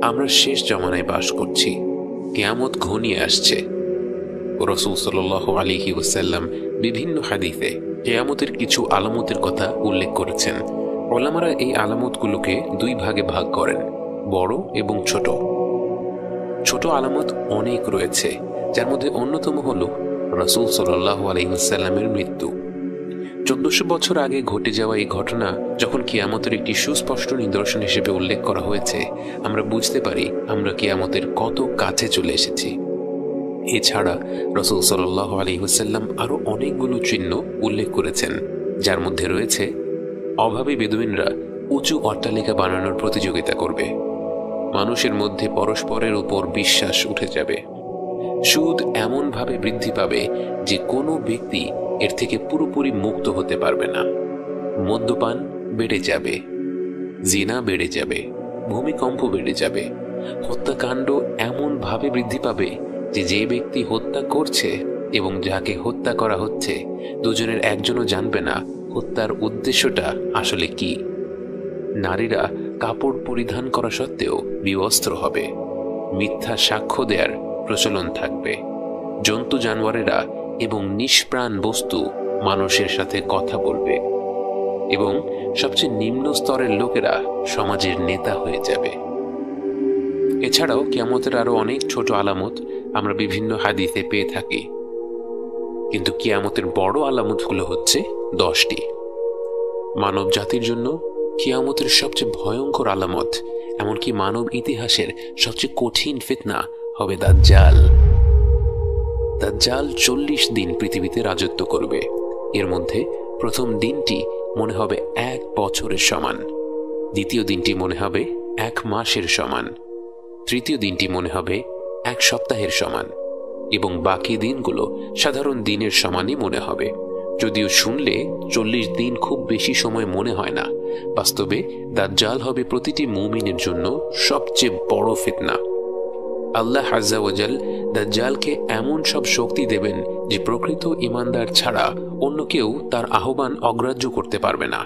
আমরা শেষ জমানায় বাস করছি, কিয়ামত ঘনিয়ে আসছে। রাসূল সাল্লাল্লাহু আলাইহি ওয়াসাল্লাম বিভিন্ন হাদিসে কিয়ামতের কিছু আলামতের কথা উল্লেখ করেছেন। উলামারা এই আলামতগুলোকে দুই ভাগে ভাগ করেন, বড় এবং ছোট। ছোট আলামত অনেক রয়েছে, যার মধ্যে অন্যতম হল রাসূল সাল্লাল্লাহু আলাইহি ওয়াসাল্লামের মৃত্যু। 1400 বছর আগে ঘটে যাওয়া এই ঘটনা যখন কিয়ামতের একটি সুস্পষ্ট নিদর্শন হিসেবে উল্লেখ করা হয়েছে, আমরা বুঝতে পারি আমরা কিয়ামতের কত কাছে চলে এসেছি। এছাড়া রাসূল সাল্লাল্লাহু আলাইহি ওয়াসাল্লাম আরো অনেকগুলো চিহ্ন উল্লেখ করেছেন, যার মধ্যে রয়েছে অভাবী বেদুইনরা উঁচু অট্টালিকা বানানোর প্রতিযোগিতা করবে, মানুষের মধ্যে পরস্পরের উপর বিশ্বাস উঠে যাবে, সুদ এমনভাবে বৃদ্ধি পাবে যে কোনো ব্যক্তি এর থেকে পুরোপুরি মুক্ত হতে পারবে না, মদ্যপান বেড়ে যাবে, জিনা বেড়ে যাবে, ভূমিকম্প বেড়ে যাবে, হত্যাকাণ্ড এমনভাবে বৃদ্ধি পাবে যে যে ব্যক্তি হত্যা করছে এবং যাকে হত্যা করা হচ্ছে দুজনের একজনও জানবে না হত্যার উদ্দেশ্যটা আসলে কি। নারীরা কাপড় পরিধান করা সত্ত্বেও বিবস্ত্র হবে, মিথ্যা সাক্ষ্য দেওয়ার প্রচলন থাকবে, জন্তু জানোয়ারেরা এবং নিষ্প্রাণ বস্তু মানুষের সাথে কথা বলবে এবং সবচেয়ে নিম্ন স্তরের লোকেরা সমাজের নেতা হয়ে যাবে। এছাড়াও কিয়ামতের আরো অনেক ছোট আলামত আমরা বিভিন্ন হাদিসে পেয়ে থাকি, কিন্তু কিয়ামতের বড় আলামতগুলো হচ্ছে 10টি। মানব জাতির জন্য কিয়ামতের সবচেয়ে ভয়ঙ্কর আলামত, এমনকি মানব ইতিহাসের সবচেয়ে কঠিন ফিতনা হবে দাজ্জাল। দাজ্জাল 40 দিন পৃথিবীতে রাজত্ব করবে। এর মধ্যে প্রথম দিনটি মনে হবে 1 বছরের সমান, দ্বিতীয় দিনটি মনে হবে 1 মাসের সমান, তৃতীয় দিনটি মনে হবে 1 সপ্তাহের সমান এবং বাকি দিনগুলো সাধারণ দিনের সমানই মনে হবে। যদিও শুনলে 40 দিন খুব বেশি সময় মনে হয় না, বাস্তবে দাজ্জাল হবে প্রতিটি মুমিনের জন্য সবচেয়ে বড় ফিতনা। আল্লাহ আযজা ওয়া জাল দাজ্জালকে এমন সব শক্তি দেবেন যে প্রকৃত ঈমানদার ছাড়া অন্য কেউ তার আহ্বান অগ্রাহ্য করতে পারবে না।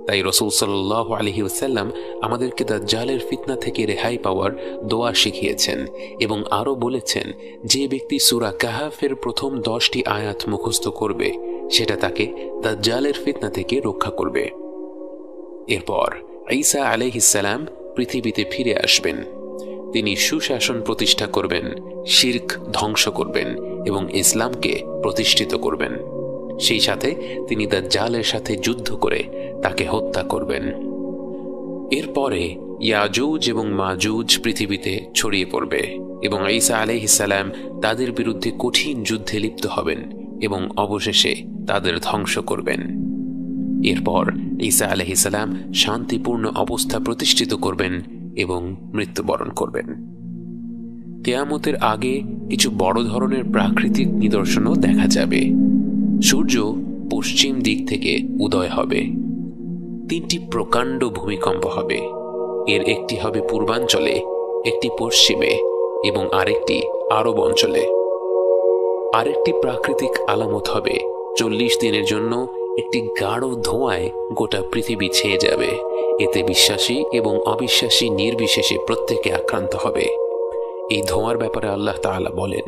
তাই রাসূল সাল্লাল্লাহু আলাইহি ওয়াসাল্লাম আমাদেরকে দাজ্জালের ফিতনা থেকে রেহাই পাওয়ার দোয়া শিখিয়েছেন এবং আরো বলেছেন, যে ব্যক্তি সূরা কাহাফের প্রথম 10টি আয়াত মুখস্থ করবে সেটা তাকে দাজ্জালের ফিতনা থেকে রক্ষা করবে। এরপর ঈসা আলাইহিস সালাম পৃথিবীতে ফিরে আসবেন। তিনি সুশাসন প্রতিষ্ঠা করবেন, শিরক ধ্বংস করবেন এবং ইসলামকে প্রতিষ্ঠিত করবেন। সেই সাথে তিনি দাজ্জালের সাথে যুদ্ধ করে তাকে হত্যা করবেন। এরপরে ইয়াজুজ এবং মাজুজ পৃথিবীতে ছড়িয়ে পড়বে এবং ঈসা আলাইহিস সালাম তাদের বিরুদ্ধে কঠিন যুদ্ধে লিপ্ত হবেন এবং অবশেষে তাদের ধ্বংস করবেন। এরপর ঈসা আলাইহিস সালাম শান্তিপূর্ণ অবস্থা প্রতিষ্ঠিত করবেন এবং মৃত্যুবরণ করবেন। কিয়ামতের আগে কিছু বড় ধরনের প্রাকৃতিক নিদর্শনও দেখা যাবে। সূর্য পশ্চিম দিক থেকে উদয় হবে, 3টি প্রকাণ্ড ভূমিকম্প হবে। এর একটি হবে পূর্বাঞ্চলে, একটি পশ্চিমে এবং আরেকটি আরব অঞ্চলে। আরেকটি প্রাকৃতিক আলামত হবে 40 দিনের জন্য একটি গাঢ় ধোঁয়ায় গোটা পৃথিবী ছেয়ে যাবে। এতে বিশ্বাসী এবং অবিশ্বাসী নির্বিশেষে প্রত্যেকে আক্রান্ত হবে। এই ধোঁয়ার ব্যাপারে আল্লাহ তাআলা বলেন,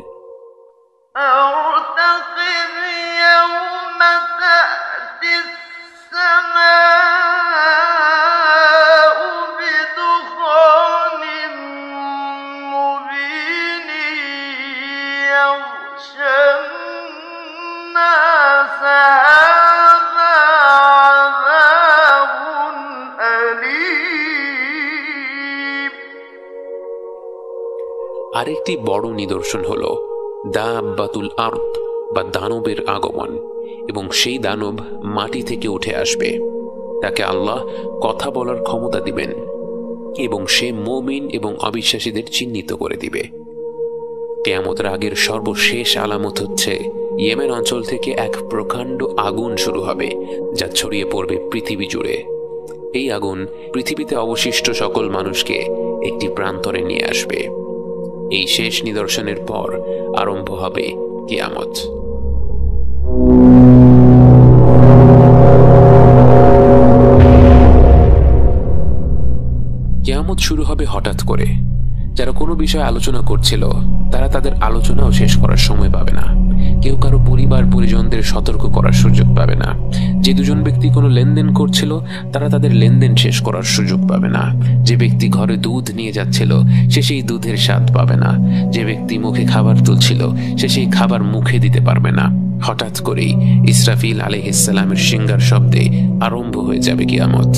আরেকটি বড় নিদর্শন হল দাব্বাতুল আরদ বা দানবের আগমন, এবং সেই দানব মাটি থেকে উঠে আসবে। তাকে আল্লাহ কথা বলার ক্ষমতা দিবেন এবং সে মুমিন এবং অবিশ্বাসীদের চিহ্নিত করে দিবে। কিয়ামতের আগের সর্বশেষ আলামত হচ্ছে ইয়েমেন অঞ্চল থেকে এক প্রকাণ্ড আগুন শুরু হবে, যা ছড়িয়ে পড়বে পৃথিবী জুড়ে। এই আগুন পৃথিবীতে অবশিষ্ট সকল মানুষকে একটি প্রান্তরে নিয়ে আসবে। এই শেষ নিদর্শনের পর আরম্ভ হবে কিয়ামত। কিয়ামত শুরু হবে হঠাৎ করে। যারা কোনো বিষয়ে আলোচনা করছিল তারা তাদের আলোচনাও শেষ করার সময় পাবে না। কেউ কারো পরিবার পরিজনদের সতর্ক করার সুযোগ পাবে না। যে দুজন ব্যক্তি কোনো লেনদেন করছিল তারা তাদের লেনদেন শেষ করার সুযোগ পাবে না। যে ব্যক্তি ঘরে দুধ নিয়ে যাচ্ছিল সে সেই দুধের স্বাদ পাবে না। যে ব্যক্তি মুখে খাবার তুলছিল সে সেই খাবার মুখে দিতে পারবে না। হঠাৎ করেই ইসরাফিল আলাইহিসসালামের সিংগার শব্দে আরম্ভ হয়ে যাবে কিয়ামত।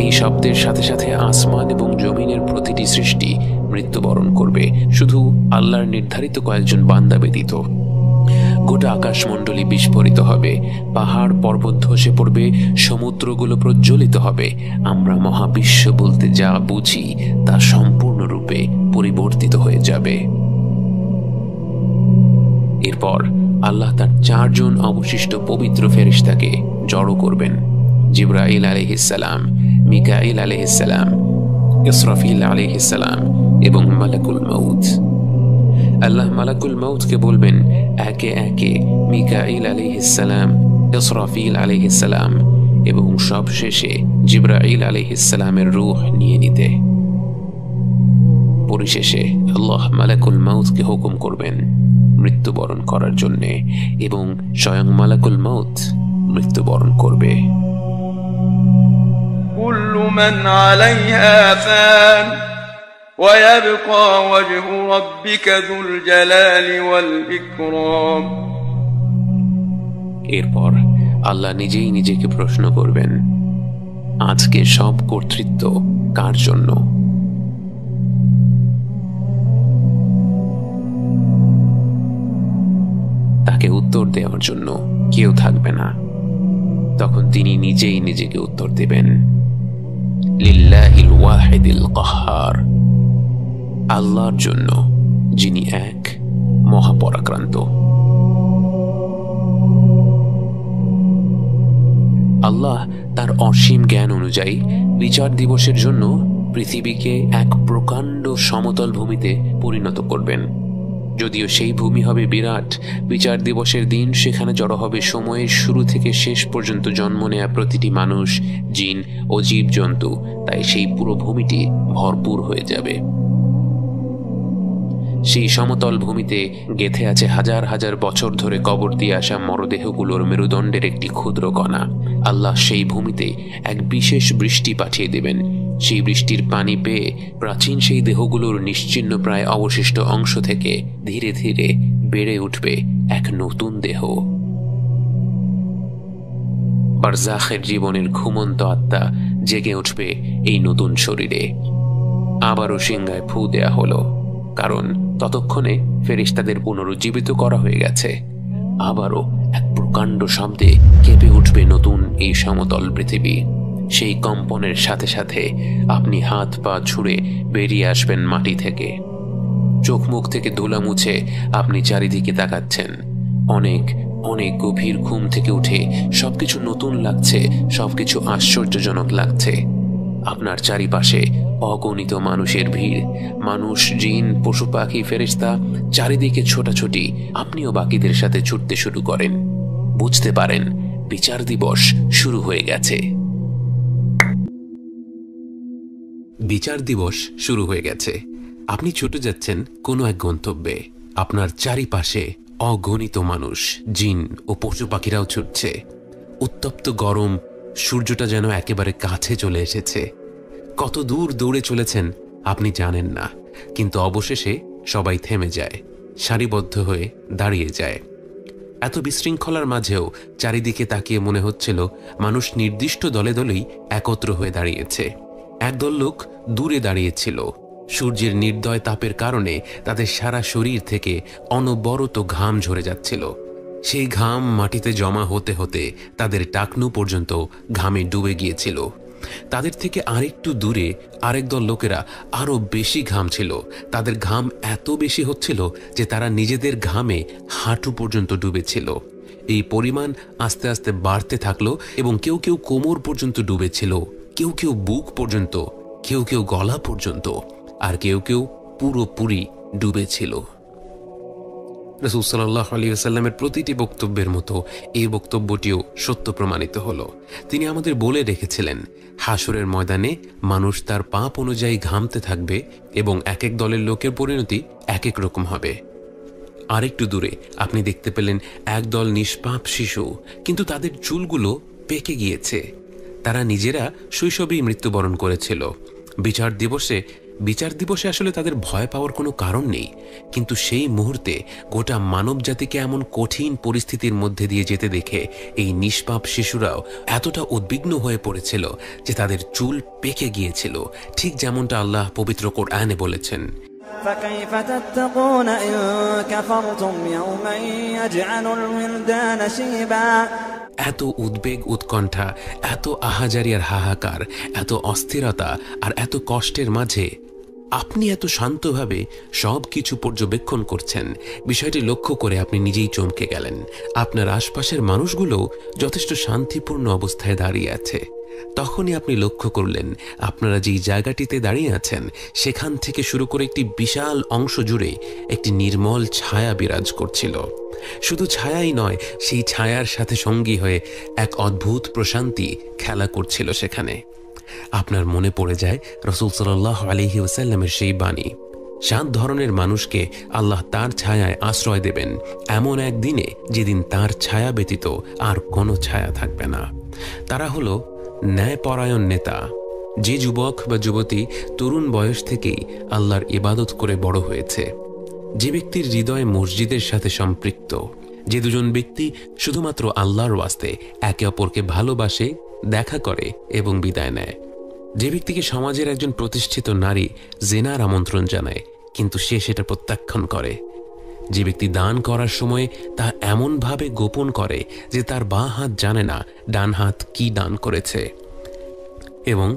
এই শব্দের সাথে সাথে আসমান এবং জমিনের প্রতিটি সৃষ্টি মৃত্যুবরণ করবে, শুধু আল্লাহর নির্ধারিত কয়েকজন বান্দা ব্যতীত। গোটা আকাশমণ্ডলী বিস্ফোরিত হবে, পাহাড় পর্বত ধসে পড়বে, সমুদ্রগুলো প্রজ্বলিত হবে। আমরা মহাবিশ্ব বলতে যা বুঝি তা সম্পূর্ণরূপে পরিবর্তিত হয়ে যাবে। এরপর আল্লাহ তার 4 জন অবশিষ্ট পবিত্র ফেরেশতাকে জড়ো করবেন। জিবরাইল আলাইহিসসালাম, মিকাইল আলাইহিসসালাম, ইসরাফিল আলাইহিসসালাম এবং মালাকুল মউত। আল্লাহ মালাকুল মউতকে বলবেন একে একে মিকাইল আলাইহিসসালাম, ইসরাফিল আলাইহিসসালাম এবং সবশেষে জিবরাইল আলাইহিসসালামের রূহ নিয়ে নিতে। পরিশেষে আল্লাহ মালাকুল মউতকে হুকুম করবেন মৃত্যুবরণ করার জন্যে এবং স্বয়ং মালাকুল মউত মৃত্যুবরণ করবে। কুল্লু মান আলাইহা ফান ওয়া ইয়াবকা ওয়াজহু রাব্বিকা যুল জালালি ওয়াল ইকরাম। এরপর আল্লাহ নিজেই নিজেকে প্রশ্ন করবেন, আজকে সব কর্তৃত্ব কার জন্য? তাকে উত্তর দেওয়ার জন্য কেউ থাকবে না। তখন তিনি নিজেই নিজেকে উত্তর দেবেন, লিল্লাহিল ওয়াহিদিল কাহ্হার, আল্লাহর জন্য যিনি এক মহাপরাক্রান্ত। আল্লাহ তার অসীম জ্ঞান অনুযায়ী বিচার দিবসের জন্য পৃথিবীকে এক প্রকাণ্ড সমতল ভূমিতে পরিণত করবেন। যদিও সেই ভূমি হবে বিরাট, বিচার দিবসের দিন সেখানে জড়ো হবে সময়ের শুরু থেকে শেষ পর্যন্ত জন্ম নেয়া প্রতিটি মানুষ, জিন ও জীবজন্তু। তাই সেই পুরো ভূমিটি ভরপুর হয়ে যাবে। সেই সমতল ভূমিতে গেথে আছে হাজার হাজার বছর ধরে কবর দিয়ে আসা মরদেহগুলোর মেরুদণ্ডের একটি ক্ষুদ্র কণা। আল্লাহ সেই ভূমিতে এক বিশেষ বৃষ্টি পাঠিয়ে দেবেন। সেই বৃষ্টির পানি পেয়ে প্রাচীন সেই দেহগুলোর নিশ্চিহ্ন প্রায় অবশিষ্ট অংশ থেকে ধীরে ধীরে বেড়ে উঠবে এক নতুন দেহ। বারজাখের জীবনের ঘুমন্ত আত্মা জেগে উঠবে এই নতুন শরীরে। আবারও সিংহায় ফু দেয়া হলো, কারণ ততক্ষণে ফেরেশতাদের পুনরুজ্জীবিত করা হয়ে গেছে। আবারও এক প্রকাণ্ড শব্দে কেঁপে উঠবে নতুন এই সমতল পৃথিবী। সেই কম্পনের সাথে সাথে আপনি হাত পা ছুঁড়ে বেরিয়ে আসবেন মাটি থেকে। চোখ মুখ থেকে ধুলা মুছে আপনি চারিদিকে তাকাচ্ছেন। অনেক অনেক গভীর ঘুম থেকে উঠে সবকিছু নতুন লাগছে, সবকিছু আশ্চর্যজনক লাগছে। আপনার চারিপাশে অগণিত মানুষের ভিড়, মানুষ, জিন, পশু পাখি, ফেরেশতা চারিদিকে ছোটাছুটি। আপনিও বাকিদের সাথে ছুটতে শুরু করেন। বুঝতে পারেন বিচার দিবস শুরু হয়ে গেছে। বিচার দিবস শুরু হয়ে গেছে। আপনি ছুটে যাচ্ছেন কোনো এক গন্তব্যে। আপনার চারিপাশে অগণিত মানুষ, জিন ও পশু পাখিরাও ছুটছে। উত্তপ্ত গরম, সূর্যটা যেন একেবারে কাছে চলে এসেছে। কত দূর দৌড়ে চলেছেন আপনি জানেন না, কিন্তু অবশেষে সবাই থেমে যায়, সারিবদ্ধ হয়ে দাঁড়িয়ে যায়। এত বিশৃঙ্খলার মাঝেও চারিদিকে তাকিয়ে মনে হচ্ছিল মানুষ নির্দিষ্ট দলে দলেই একত্র হয়ে দাঁড়িয়েছে। একদল লোক দূরে দাঁড়িয়েছিল। সূর্যের নির্দয় তাপের কারণে তাদের সারা শরীর থেকে অনবরত ঘাম ঝরে যাচ্ছিল। সেই ঘাম মাটিতে জমা হতে হতে তাদের টাকনু পর্যন্ত ঘামে ডুবে গিয়েছিল। তাদের থেকে আরেকটু দূরে আরেক দল লোকেরা আরো বেশি ঘামছিল। তাদের ঘাম এত বেশি হচ্ছিল যে তারা নিজেদের ঘামে হাঁটু পর্যন্ত ডুবেছিল। এই পরিমাণ আস্তে আস্তে বাড়তে থাকলো এবং কেউ কেউ কোমর পর্যন্ত ডুবেছিল, কেউ কেউ বুক পর্যন্ত, কেউ কেউ গলা পর্যন্ত, আর কেউ কেউ পুরোপুরি ডুবেছিল। রাসূল সাল্লাল্লাহু আলাইহি ওয়াসাল্লামের প্রতিটি বক্তব্যের মতো এই বক্তব্যটিও সত্য প্রমাণিত হলো। তিনি আমাদের বলে রেখেছিলেন, হাসরের ময়দানে মানুষ তার পাপ অনুযায়ী ঘামতে থাকবে এবং এক এক দলের লোকের পরিণতি এক এক রকম হবে। আরেকটু দূরে আপনি দেখতে পেলেন একদল নিষ্পাপ শিশু, কিন্তু তাদের চুলগুলো পেকে গিয়েছে। তারা নিজেরা শৈশবেই মৃত্যুবরণ করেছিল। বিচার দিবসে আসলে তাদের ভয় পাওয়ার কোনো কারণ নেই, কিন্তু সেই মুহূর্তে গোটা মানব জাতিকে এমন কঠিন পরিস্থিতির মধ্যে দিয়ে যেতে দেখে এই নিষ্পাপ শিশুরাও এতটা উদ্বিগ্ন হয়ে পড়েছিল যে তাদের চুল পেকে গিয়েছিল, ঠিক যেমনটা আল্লাহ পবিত্র কোরআনে বলেছেন, فكيف تتقون إن كفرتم يوما يجعل الولدان شيبا। এত উদ্বেগ, উৎকণ্ঠা, এত আহাজারি আর হাহাকার, এত অস্থিরতা আর এত কষ্টের মাঝে আপনি এত শান্তভাবে সব কিছু পর্যবেক্ষণ করছেন। বিষয়টি লক্ষ্য করে আপনি নিজেই চমকে গেলেন। আপনার আশপাশের মানুষগুলো যথেষ্ট শান্তিপূর্ণ অবস্থায় দাঁড়িয়ে আছে। তখনই আপনি লক্ষ্য করলেন আপনারা যেই জায়গাটিতে দাঁড়িয়ে আছেন সেখান থেকে শুরু করে একটি বিশাল অংশ জুড়ে একটি নির্মল ছায়া বিরাজ করছিল। শুধু ছায়াই নয়, সেই ছায়ার সাথে সঙ্গী হয়ে এক অদ্ভুত প্রশান্তি খেলা করছিল সেখানে। আপনার মনে পড়ে যায় রাসূল সাল্লাল্লাহু আলাইহি ওয়াসাল্লামের সেই বাণী, 7 ধরনের মানুষকে আল্লাহ তার ছায়ায় আশ্রয় দেবেন এমন এক দিনে যেদিন তার ছায়া ব্যতীত আর কোনো ছায়া থাকবে না। তারা হলো ন্যায়পরায়ণ নেতা, যে যুবক বা যুবতী তরুণ বয়স থেকেই আল্লাহর ইবাদত করে বড় হয়েছে, যে ব্যক্তির হৃদয় মসজিদের সাথে সম্পৃক্ত, যে দুজন ব্যক্তি শুধুমাত্র আল্লাহর ওয়াস্তে একে অপরকে ভালোবাসে, দেখা করে এবং বিদায় নেয়, যে ব্যক্তিকে সমাজের একজন প্রতিষ্ঠিত নারী জেনার আমন্ত্রণ জানায় কিন্তু সে সেটা প্রত্যাখ্যান করে, যে ব্যক্তি দান করার সময় তা এমনভাবে গোপন করে যে তার বাঁ হাত জানে না ডান হাত কি দান করেছে, এবং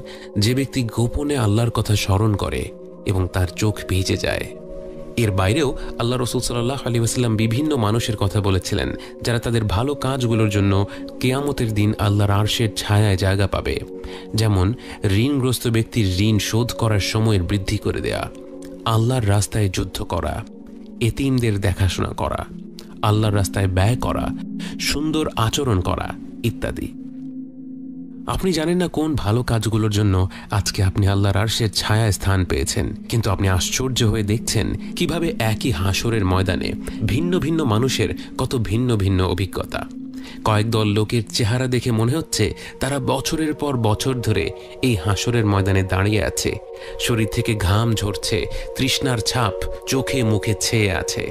যে ব্যক্তি গোপনে আল্লাহর কথা স্মরণ করে এবং তার চোখ ভিজে যায়। এর বাইরেও আল্লাহ রাসূল সাল্লাল্লাহু আলাইহি ওয়াসাল্লাম বিভিন্ন মানুষের কথা বলেছিলেন যারা তাদের ভালো কাজগুলোর জন্য কিয়ামতের দিন আল্লাহর আরশের ছায়ায় জায়গা পাবে, যেমন ঋণগ্রস্ত ব্যক্তির ঋণ শোধ করার সময়ের বৃদ্ধি করে দেয়া, আল্লাহর রাস্তায় যুদ্ধ করা, এতিমদের দেখাশোনা করা, আল্লাহর রাস্তায় ব্যয় করা, সুন্দর আচরণ করা ইত্যাদি। আপনি জানেন না কোন ভালো কাজগুলোর জন্য আজকে আপনি আল্লাহর আরশের ছায়ায় স্থান পেয়েছেন, কিন্তু আপনি আশ্চর্য হয়ে দেখছেন কিভাবে একই হাসরের ময়দানে ভিন্ন ভিন্ন মানুষের কত ভিন্ন ভিন্ন অভিজ্ঞতা। কয়েক দল লোকের চেহারা দেখে মনে হচ্ছে তারা বছরের পর বছর ধরে এই হাসরের ময়দানে দাঁড়িয়ে আছে, শরীর থেকে ঘাম ঝরছে, তৃষ্ণার ছাপ চোখে মুখে ছেয়ে আছে।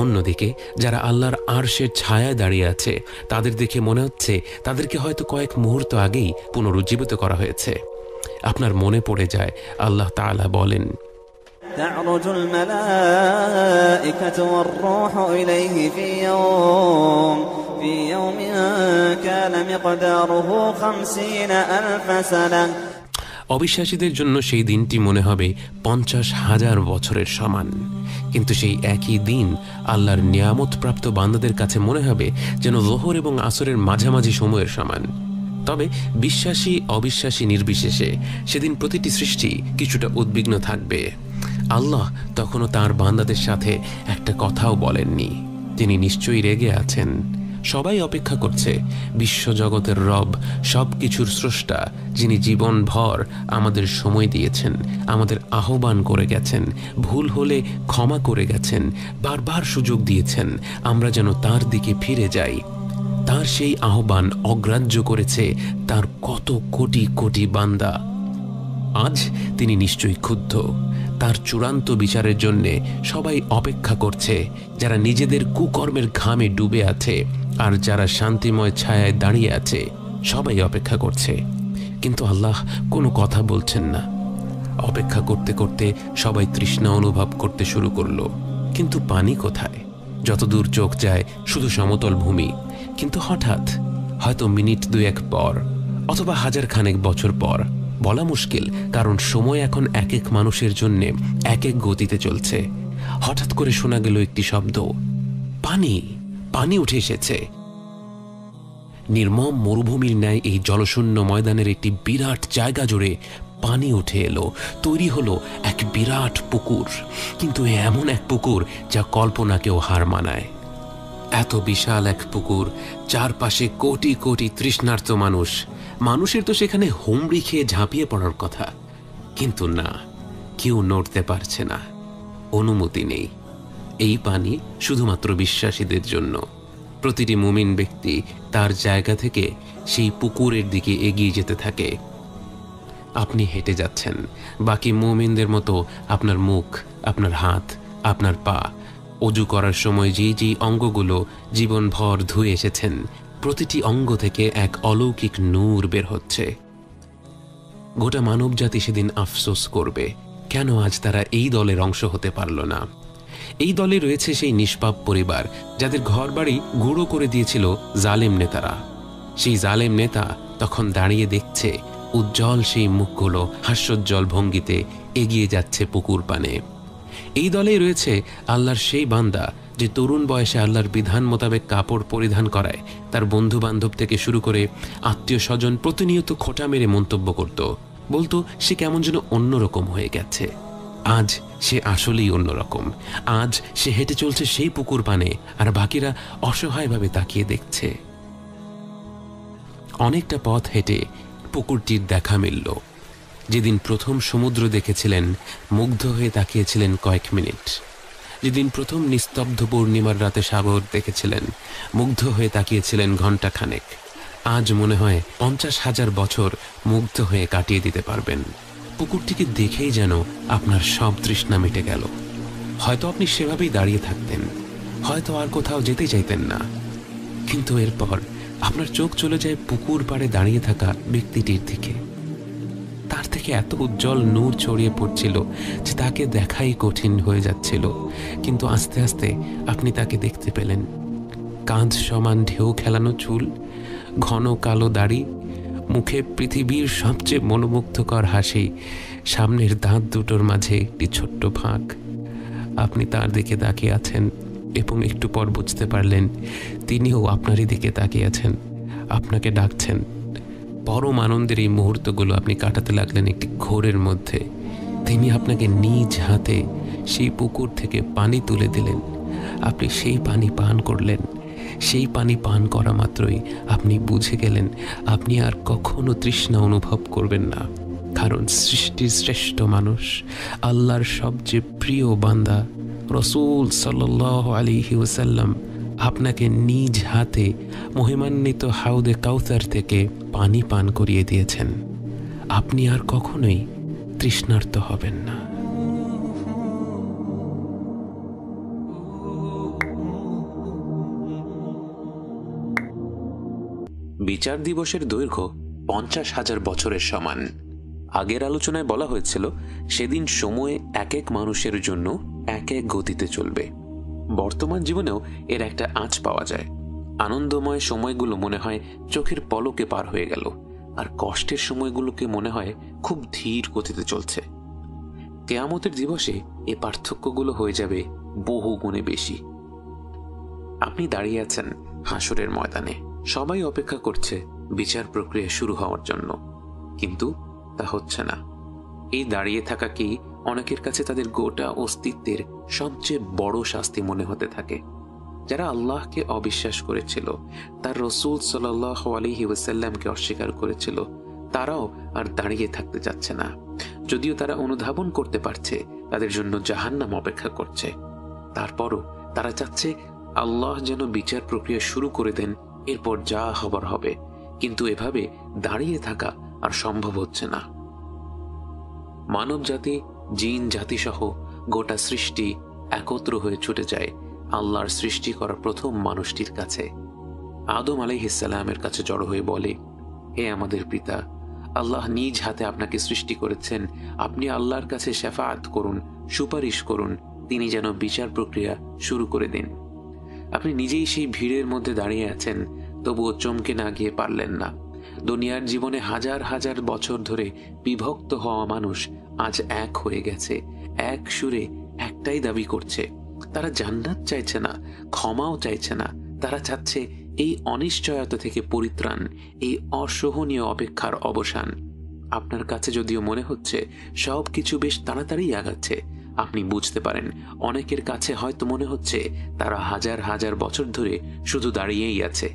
অন্যদিকে যারা আল্লাহর আরশের ছায়ায় দাঁড়িয়ে আছে তাদের দেখে মনে হচ্ছে তাদেরকে হয়তো কয়েক মুহূর্ত আগেই পুনরুজ্জীবিত করা হয়েছে। আপনার মনে পড়ে যায় আল্লাহ তাআলা বলেন, তা'রুজুল মালাইকাতু ওয়ার রূহু ইলাইহি ফি ইয়াওমিন কানা মিকদারুহু 50,000 সানাহ। অবিশ্বাসীদের জন্য সেই দিনটি মনে হবে 50,000 বছরের সমান, কিন্তু সেই একই দিন আল্লাহর নিয়ামতপ্রাপ্ত বান্দাদের কাছে মনে হবে যেন যোহর এবং আসরের মাঝামাঝি সময়ের সমান। তবে বিশ্বাসী অবিশ্বাসী নির্বিশেষে সেদিন প্রতিটি সৃষ্টি কিছুটা উদ্বিগ্ন থাকবে। আল্লাহ তখনও তার বান্দাদের সাথে একটা কথাও বলেননি, তিনি নিশ্চয়ই রেগে আছেন। সবাই অপেক্ষা করছে বিশ্বজগতের রব, সব কিছুর স্রষ্টা, যিনি জীবনভর আমাদের সময় দিয়েছেন, আমাদের আহ্বান করে গেছেন, ভুল হলে ক্ষমা করে গেছেন, বারবার সুযোগ দিয়েছেন আমরা যেন তার দিকে ফিরে যাই। তার সেই আহ্বান অগ্রাহ্য করেছে তার কত কোটি কোটি বান্দা। আজ তিনি নিশ্চয়ই ক্ষুব্ধ। তার চূড়ান্ত বিচারের জন্যে সবাই অপেক্ষা করছে, যারা নিজেদের কুকর্মের ঘামে ডুবে আছে আর যারা শান্তিময় ছায়ায় দাঁড়িয়ে আছে সবাই অপেক্ষা করছে, কিন্তু আল্লাহ কোনো কথা বলছেন না। অপেক্ষা করতে করতে সবাই তৃষ্ণা অনুভব করতে শুরু করলো, কিন্তু পানি কোথায়? যতদূর চোখ যায় শুধু সমতল ভূমি। কিন্তু হঠাৎ, হয়তো মিনিট 2-1 পর অথবা 1000 বছর পর, বলা মুশকিল, কারণ সময় এখন এক এক মানুষের জন্য এক এক গতিতে চলছে, হঠাৎ করে শোনা গেল একটি শব্দ, পানি পানি উঠে এসেছে। নির্মম মরুভূমির ন্যায় এই জলশূন্য ময়দানের একটি বিরাট জায়গা জুড়ে পানি উঠে এলো, তৈরি হলো এক বিরাট পুকুর, কিন্তু এমন এক পুকুর যা কল্পনাকেও হার মানায়। এত বিশাল এক পুকুর, চারপাশে কোটি কোটি তৃষ্ণার্ত মানুষ। মানুষের তো সেখানে হুমড়ি খেয়ে ঝাঁপিয়ে পড়ার কথা, কিন্তু না, কেউ নড়তে পারছে না, অনুমতি নেই। এই পানি শুধুমাত্র বিশ্বাসীদের জন্য। প্রতিটি মুমিন ব্যক্তি তার জায়গা থেকে সেই পুকুরের দিকে এগিয়ে যেতে থাকে। আপনি হেঁটে যাচ্ছেন, বাকি মুমিনদের মতো আপনার মুখ, আপনার হাত, আপনার পা, অজু করার সময় যেই অঙ্গগুলো জীবনভর ধুয়ে এসেছেন, প্রতিটি অঙ্গ থেকে এক অলৌকিক নূর বের হচ্ছে। গোটা মানব জাতি সেদিন আফসোস করবে, কেন আজ তারা এই দলের অংশ হতে পারল না। এই দলে রয়েছে সেই নিষ্পাপ পরিবার যাদের ঘরবাড়ি গুঁড়ো করে দিয়েছিল জালেম নেতারা। সেই জালেম নেতা তখন দাঁড়িয়ে দেখছে উজ্জ্বল সেই মুখগুলো হাস্যোজ্জ্বল ভঙ্গিতে এগিয়ে যাচ্ছে পুকুর পানে। এই দলেই রয়েছে আল্লাহর সেই বান্দা যে তরুণ বয়সে আল্লাহর বিধান মোতাবেক কাপড় পরিধান করায় তার বন্ধু বান্ধব থেকে শুরু করে আত্মীয় স্বজন প্রতিনিয়ত খোঁটা মেরে মন্তব্য করত, বলতো সে কেমন যেন অন্যরকম হয়ে গেছে। আজ সে আসলেই অন্যরকম। আজ সে হেঁটে চলছে সেই পুকুর পানে, আর বাকিরা অসহায়ভাবে তাকিয়ে দেখছে। অনেকটা পথ হেঁটে পুকুরটির দেখা মিলল। যেদিন প্রথম সমুদ্র দেখেছিলেন, মুগ্ধ হয়ে তাকিয়েছিলেন কয়েক মিনিট। যেদিন প্রথম নিস্তব্ধ পূর্ণিমার রাতে সাগর দেখেছিলেন, মুগ্ধ হয়ে তাকিয়েছিলেন ঘণ্টাখানেক। আজ মনে হয় 50,000 বছর মুগ্ধ হয়ে কাটিয়ে দিতে পারবেন। পুকুরটিকে দেখেই যেন আপনার সব তৃষ্ণা মিটে গেল। হয়তো আপনি সেভাবেই দাঁড়িয়ে থাকতেন, হয়তো আর কোথাও যেতে চাইতেন না, কিন্তু এরপর আপনার চোখ চলে যায় পুকুর পাড়ে দাঁড়িয়ে থাকা ব্যক্তিটির দিকে। তার থেকে এত উজ্জ্বল নূর ছড়িয়ে পড়ছিল যে তাকে দেখাই কঠিন হয়ে যাচ্ছিল, কিন্তু আস্তে আস্তে আপনি তাকে দেখতে পেলেন। কাঁধ সমান ঢেউ খেলানো চুল, ঘন কালো দাড়ি, মুখে পৃথিবীর সবচেয়ে মনোমুগ্ধকর হাসি, সামনের দাঁত দুটোর মাঝে একটি ছোট্ট ফাঁক। আপনি তার দিকে তাকিয়ে আছেন এবং একটু পর বুঝতে পারলেন তিনিও আপনারই দিকে তাকিয়ে আছেন, আপনাকে ডাকছেন। পরম আনন্দের এই মুহূর্তগুলো আপনি কাটাতে লাগলেন একটি ঘোরের মধ্যে। তিনি আপনাকে নিজ হাতে সেই পুকুর থেকে পানি তুলে দিলেন। আপনি সেই পানি পান করলেন। সেই পানি পান করা মাত্রই আপনি বুঝে গেলেন আপনি আর কখনো তৃষ্ণা অনুভব করবেন না, কারণ সৃষ্টির শ্রেষ্ঠ মানুষ, আল্লাহর সবচেয়ে প্রিয় বান্দা রাসূল সাল্লাল্লাহু আলাইহি ওয়াসাল্লাম আপনাকে নিজ হাতে মহিমান্বিত হাউদে কাউসার থেকে পানি পান করিয়ে দিয়েছেন। আপনি আর কখনোই তৃষ্ণার্ত হবেন না। বিচার দিবসের দৈর্ঘ্য 50,000 বছরের সমান। আগের আলোচনায় বলা হয়েছিল সেদিন সময় এক এক মানুষের জন্য এক এক গতিতে চলবে। বর্তমান জীবনেও এর একটা আঁচ পাওয়া যায়। আনন্দময় সময়গুলো মনে হয় চোখের পলকে পার হয়ে গেল, আর কষ্টের সময়গুলোকে মনে হয় খুব ধীর গতিতে চলছে। কিয়ামতের দিবসে এই পার্থক্যগুলো হয়ে যাবে বহু গুণে বেশি। আপনি দাঁড়িয়ে আছেন হাসরের ময়দানে, সবাই অপেক্ষা করছে বিচার প্রক্রিয়া শুরু হওয়ার জন্য, কিন্তু তা হচ্ছে না। এই দাঁড়িয়ে থাকা কি অনেকের কাছে তাদের গোটা অস্তিত্বের সবচেয়ে বড় শাস্তি মনে হতে থাকে। যারা আল্লাহকে অবিশ্বাস করেছিল, তার রাসূল সাল্লাল্লাহু আলাইহি ওয়াসাল্লামকে অস্বীকার করেছিল, তারাও আর দাঁড়িয়ে থাকতে চাচ্ছে না। যদিও তারা অনুধাবন করতে পারছে তাদের জন্য জাহান্নাম অপেক্ষা করছে, তারপরও তারা চাচ্ছে আল্লাহ যেন বিচার প্রক্রিয়া শুরু করে দেন, এরপর যা হবার হবে। কিন্তু এভাবে দাঁড়িয়ে থাকা আর সম্ভব হচ্ছে না। মানব জাতি, জিন জাতি সহ গোটা সৃষ্টি একত্র হয়ে ছুটে যায় আল্লাহর সৃষ্টি করা প্রথম মানুষটির কাছে। আদম আলাইহিস সালামের কাছে জড়ো হয়ে বলে, হে আমাদের পিতা, আল্লাহ নিজ হাতে আপনাকে সৃষ্টি করেছেন, আপনি আল্লাহর কাছে শাফাআত করুন, সুপারিশ করুন, তিনি যেন বিচার প্রক্রিয়া শুরু করে দিন। আপনি নিজেই সেই ভিড়ের মধ্যে দাঁড়িয়ে আছেন, তবুও চমকে না গিয়ে পারলেন না। দুনিয়ার জীবনে হাজার হাজার বছর ধরে বিভক্ত হওয়া মানুষ আজ এক হয়ে গেছে, এক সুরে একটাই দাবি করছে। তারা জান্নাত চাইছে না, ক্ষমাও চাইছে না, তারা চাচ্ছে এই অনিশ্চয়তা থেকে পরিত্রাণ, এই অসহনীয় অপেক্ষার অবসান। আপনার কাছে যদিও মনে হচ্ছে সবকিছু বেশ তাড়াতাড়ি আগাচ্ছে, আপনি বুঝতে পারেন অনেকের কাছে হয়তো মনে হচ্ছে তারা হাজার হাজার বছর ধরে শুধু দাঁড়িয়েই আছে।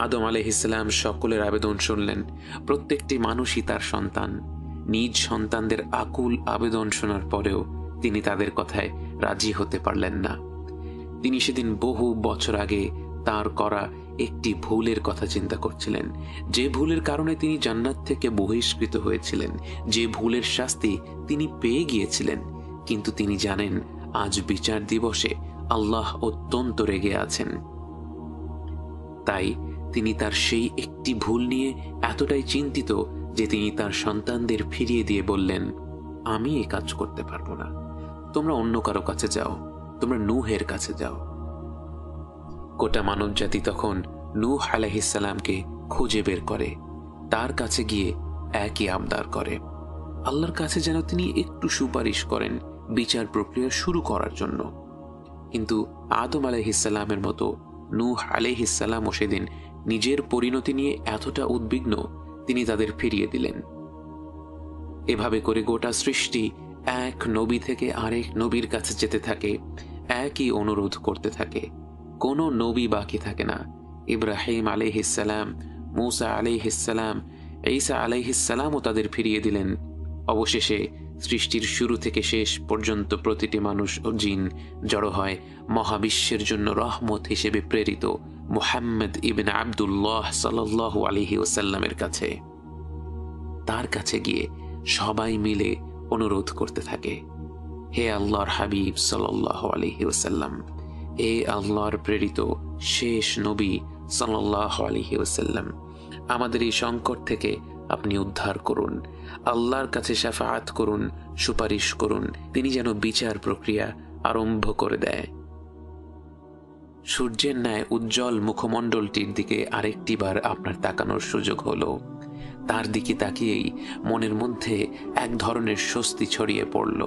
আদম আলাইহিস সালাম সকলের আবেদন শুনলেন। প্রত্যেকটি মানুষই তার সন্তান। নিজ সন্তানদের আকুল আবেদন শোনার পরেও তিনি তাদের কথায় রাজি হতে পারলেন না। তিনি সেদিন বহু বছর আগে তার করা একটি ভুলের কথা চিন্তা করছিলেন, যে ভুলের কারণে তিনি জান্নাত থেকে বহিষ্কৃত হয়েছিলেন, যে ভুলের শাস্তি তিনি পেয়ে গিয়েছিলেন। কিন্তু তিনি জানেন আজ বিচার দিবসে আল্লাহ অত্যন্ত রেগে আছেন। তাই তিনি তার সেই একটি ভুল নিয়ে এতটাই চিন্তিত যে তিনি তার সন্তানদের ফিরিয়ে দিয়ে বললেন, আমি এই কাজ করতে পারবো না, তোমরা অন্য কারো কাছে যাও, তোমরা নূহের কাছে যাও। গোটা মানব জাতি তখন নূহ আলাইহিস সালামকে খুঁজে বের করে, তার কাছে গিয়ে একই আবদার করে, আল্লাহর কাছে যেন তিনি একটু সুপারিশ করেন বিচার প্রক্রিয়া শুরু করার জন্য। কিন্তু আদম আলাইহিস সালামের মতো নূহ আলাইহিস সালামও সেদিন নিজের পরিণতি নিয়ে এতটা উদ্বিগ্ন, তিনি তাদের ফিরিয়ে দিলেন। এভাবে করে গোটা সৃষ্টি এক নবী থেকে আরেক নবীর কাছে যেতে থাকে, একই অনুরোধ করতে থাকে। কোনো নবী বাকি থাকে না। ইব্রাহিম আলাইহিস সালাম, মূসা আলাইহিস সালাম, ঈসা আলাইহিস সালামও তাদের ফিরিয়ে দিলেন। অবশেষে সৃষ্টির শুরু থেকে শেষ পর্যন্ত প্রতিটি মানুষ ও জিন জড়ো হয় মহাবিশ্বের জন্য রহমত হিসেবে প্রেরিত মুহাম্মদ ইবনে আব্দুল্লাহ সাল্লাল্লাহু আলাইহি ওয়াসাল্লামের কাছে। তার কাছে গিয়ে সবাই মিলে অনুরোধ করতে থাকে, হে আল্লাহর হাবিব সাল্লাল্লাহু আলাইহি ওয়াসাল্লাম, হে আল্লাহর প্রেরিত শেষ নবী সাল্লাল্লাহু আলাইহি ওয়াসাল্লাম, আমাদের এই সংকট থেকে আপনি উদ্ধার করুন, আল্লাহর কাছে শাফাআত করুন, সুপারিশ করুন, তিনি যেন বিচার প্রক্রিয়া আরম্ভ করে দেয়। সূর্যের ন্যায় উজ্জ্বল মুখমণ্ডলটির দিকে আরেকটি বার আপনার তাকানোর সুযোগ হলো। তার দিকে তাকিয়েই মনের মধ্যে এক ধরনের স্বস্তি ছড়িয়ে পড়ল।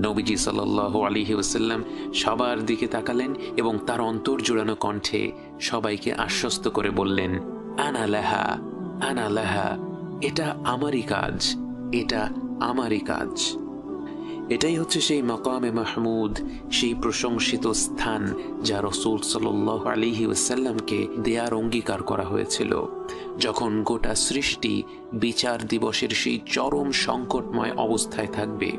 নবীজি সাল্লাল্লাহু আলাইহি ওয়াসাল্লাম সবার দিকে তাকালেন এবং তার অন্তর জোড়ানো কণ্ঠে সবাইকে আশ্বস্ত করে বললেন, আনা লাহা, আনা লাহা, এটা আমারই কাজ, এটা আমারই কাজ। এটাই হচ্ছে সেই মাকামে মাহমুদ, সেই প্রশংসিত স্থান যা রাসূল সাল্লাল্লাহু আলাইহি ওয়াসাল্লামকে দেয়ার অঙ্গীকার করা হয়েছিল। যখন গোটা সৃষ্টি বিচার দিবসের সেই চরম সংকটময় অবস্থায় থাকবে,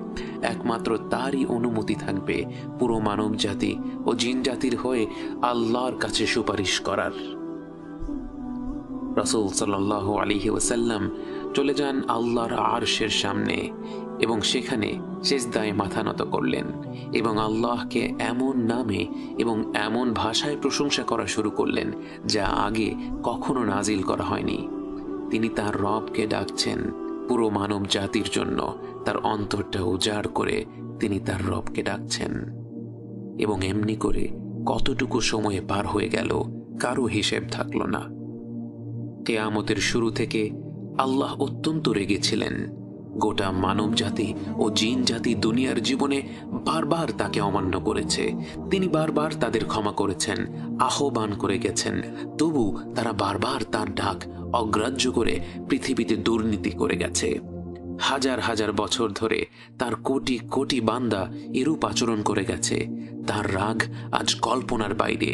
একমাত্র তারই অনুমতি থাকবে পুরো মানব জাতি ও জিন জাতির হয়ে আল্লাহর কাছে সুপারিশ করার। রাসূল সাল্লাল্লাহু আলাইহি ওয়াসাল্লাম চলে যান আল্লাহর আরশের সামনে এবং সেখানে সিজদায় মাথা নত করলেন এবং আল্লাহকে এমন নামে এবং এমন ভাষায় প্রশংসা করা শুরু করলেন যা আগে কখনো নাজিল করা হয়নি। তিনি তার রবকে ডাকছেন পুরো মানব জাতির জন্য, তার অন্তরটা উজাড় করে তিনি তার রবকে ডাকছেন। এবং এমনি করে কতটুকু সময়ে পার হয়ে গেল কারো হিসেব থাকল না। কিয়ামতের শুরু থেকে আল্লাহ অত্যন্ত রেগেছিলেন। গোটা মানব জাতি ও জিন জাতি দুনিয়ার জীবনে বারবার তাকে অমান্য করেছে, তিনি বারবার তাদের ক্ষমা করেছেন, আহ্বান করে গেছেন, তবু তারা বারবার তার ডাক অগ্রাহ্য করে পৃথিবীতে দুর্নীতি করে গেছে। হাজার হাজার বছর ধরে তার কোটি কোটি বান্দা এরূপ আচরণ করে গেছে। তার রাগ আজ কল্পনার বাইরে।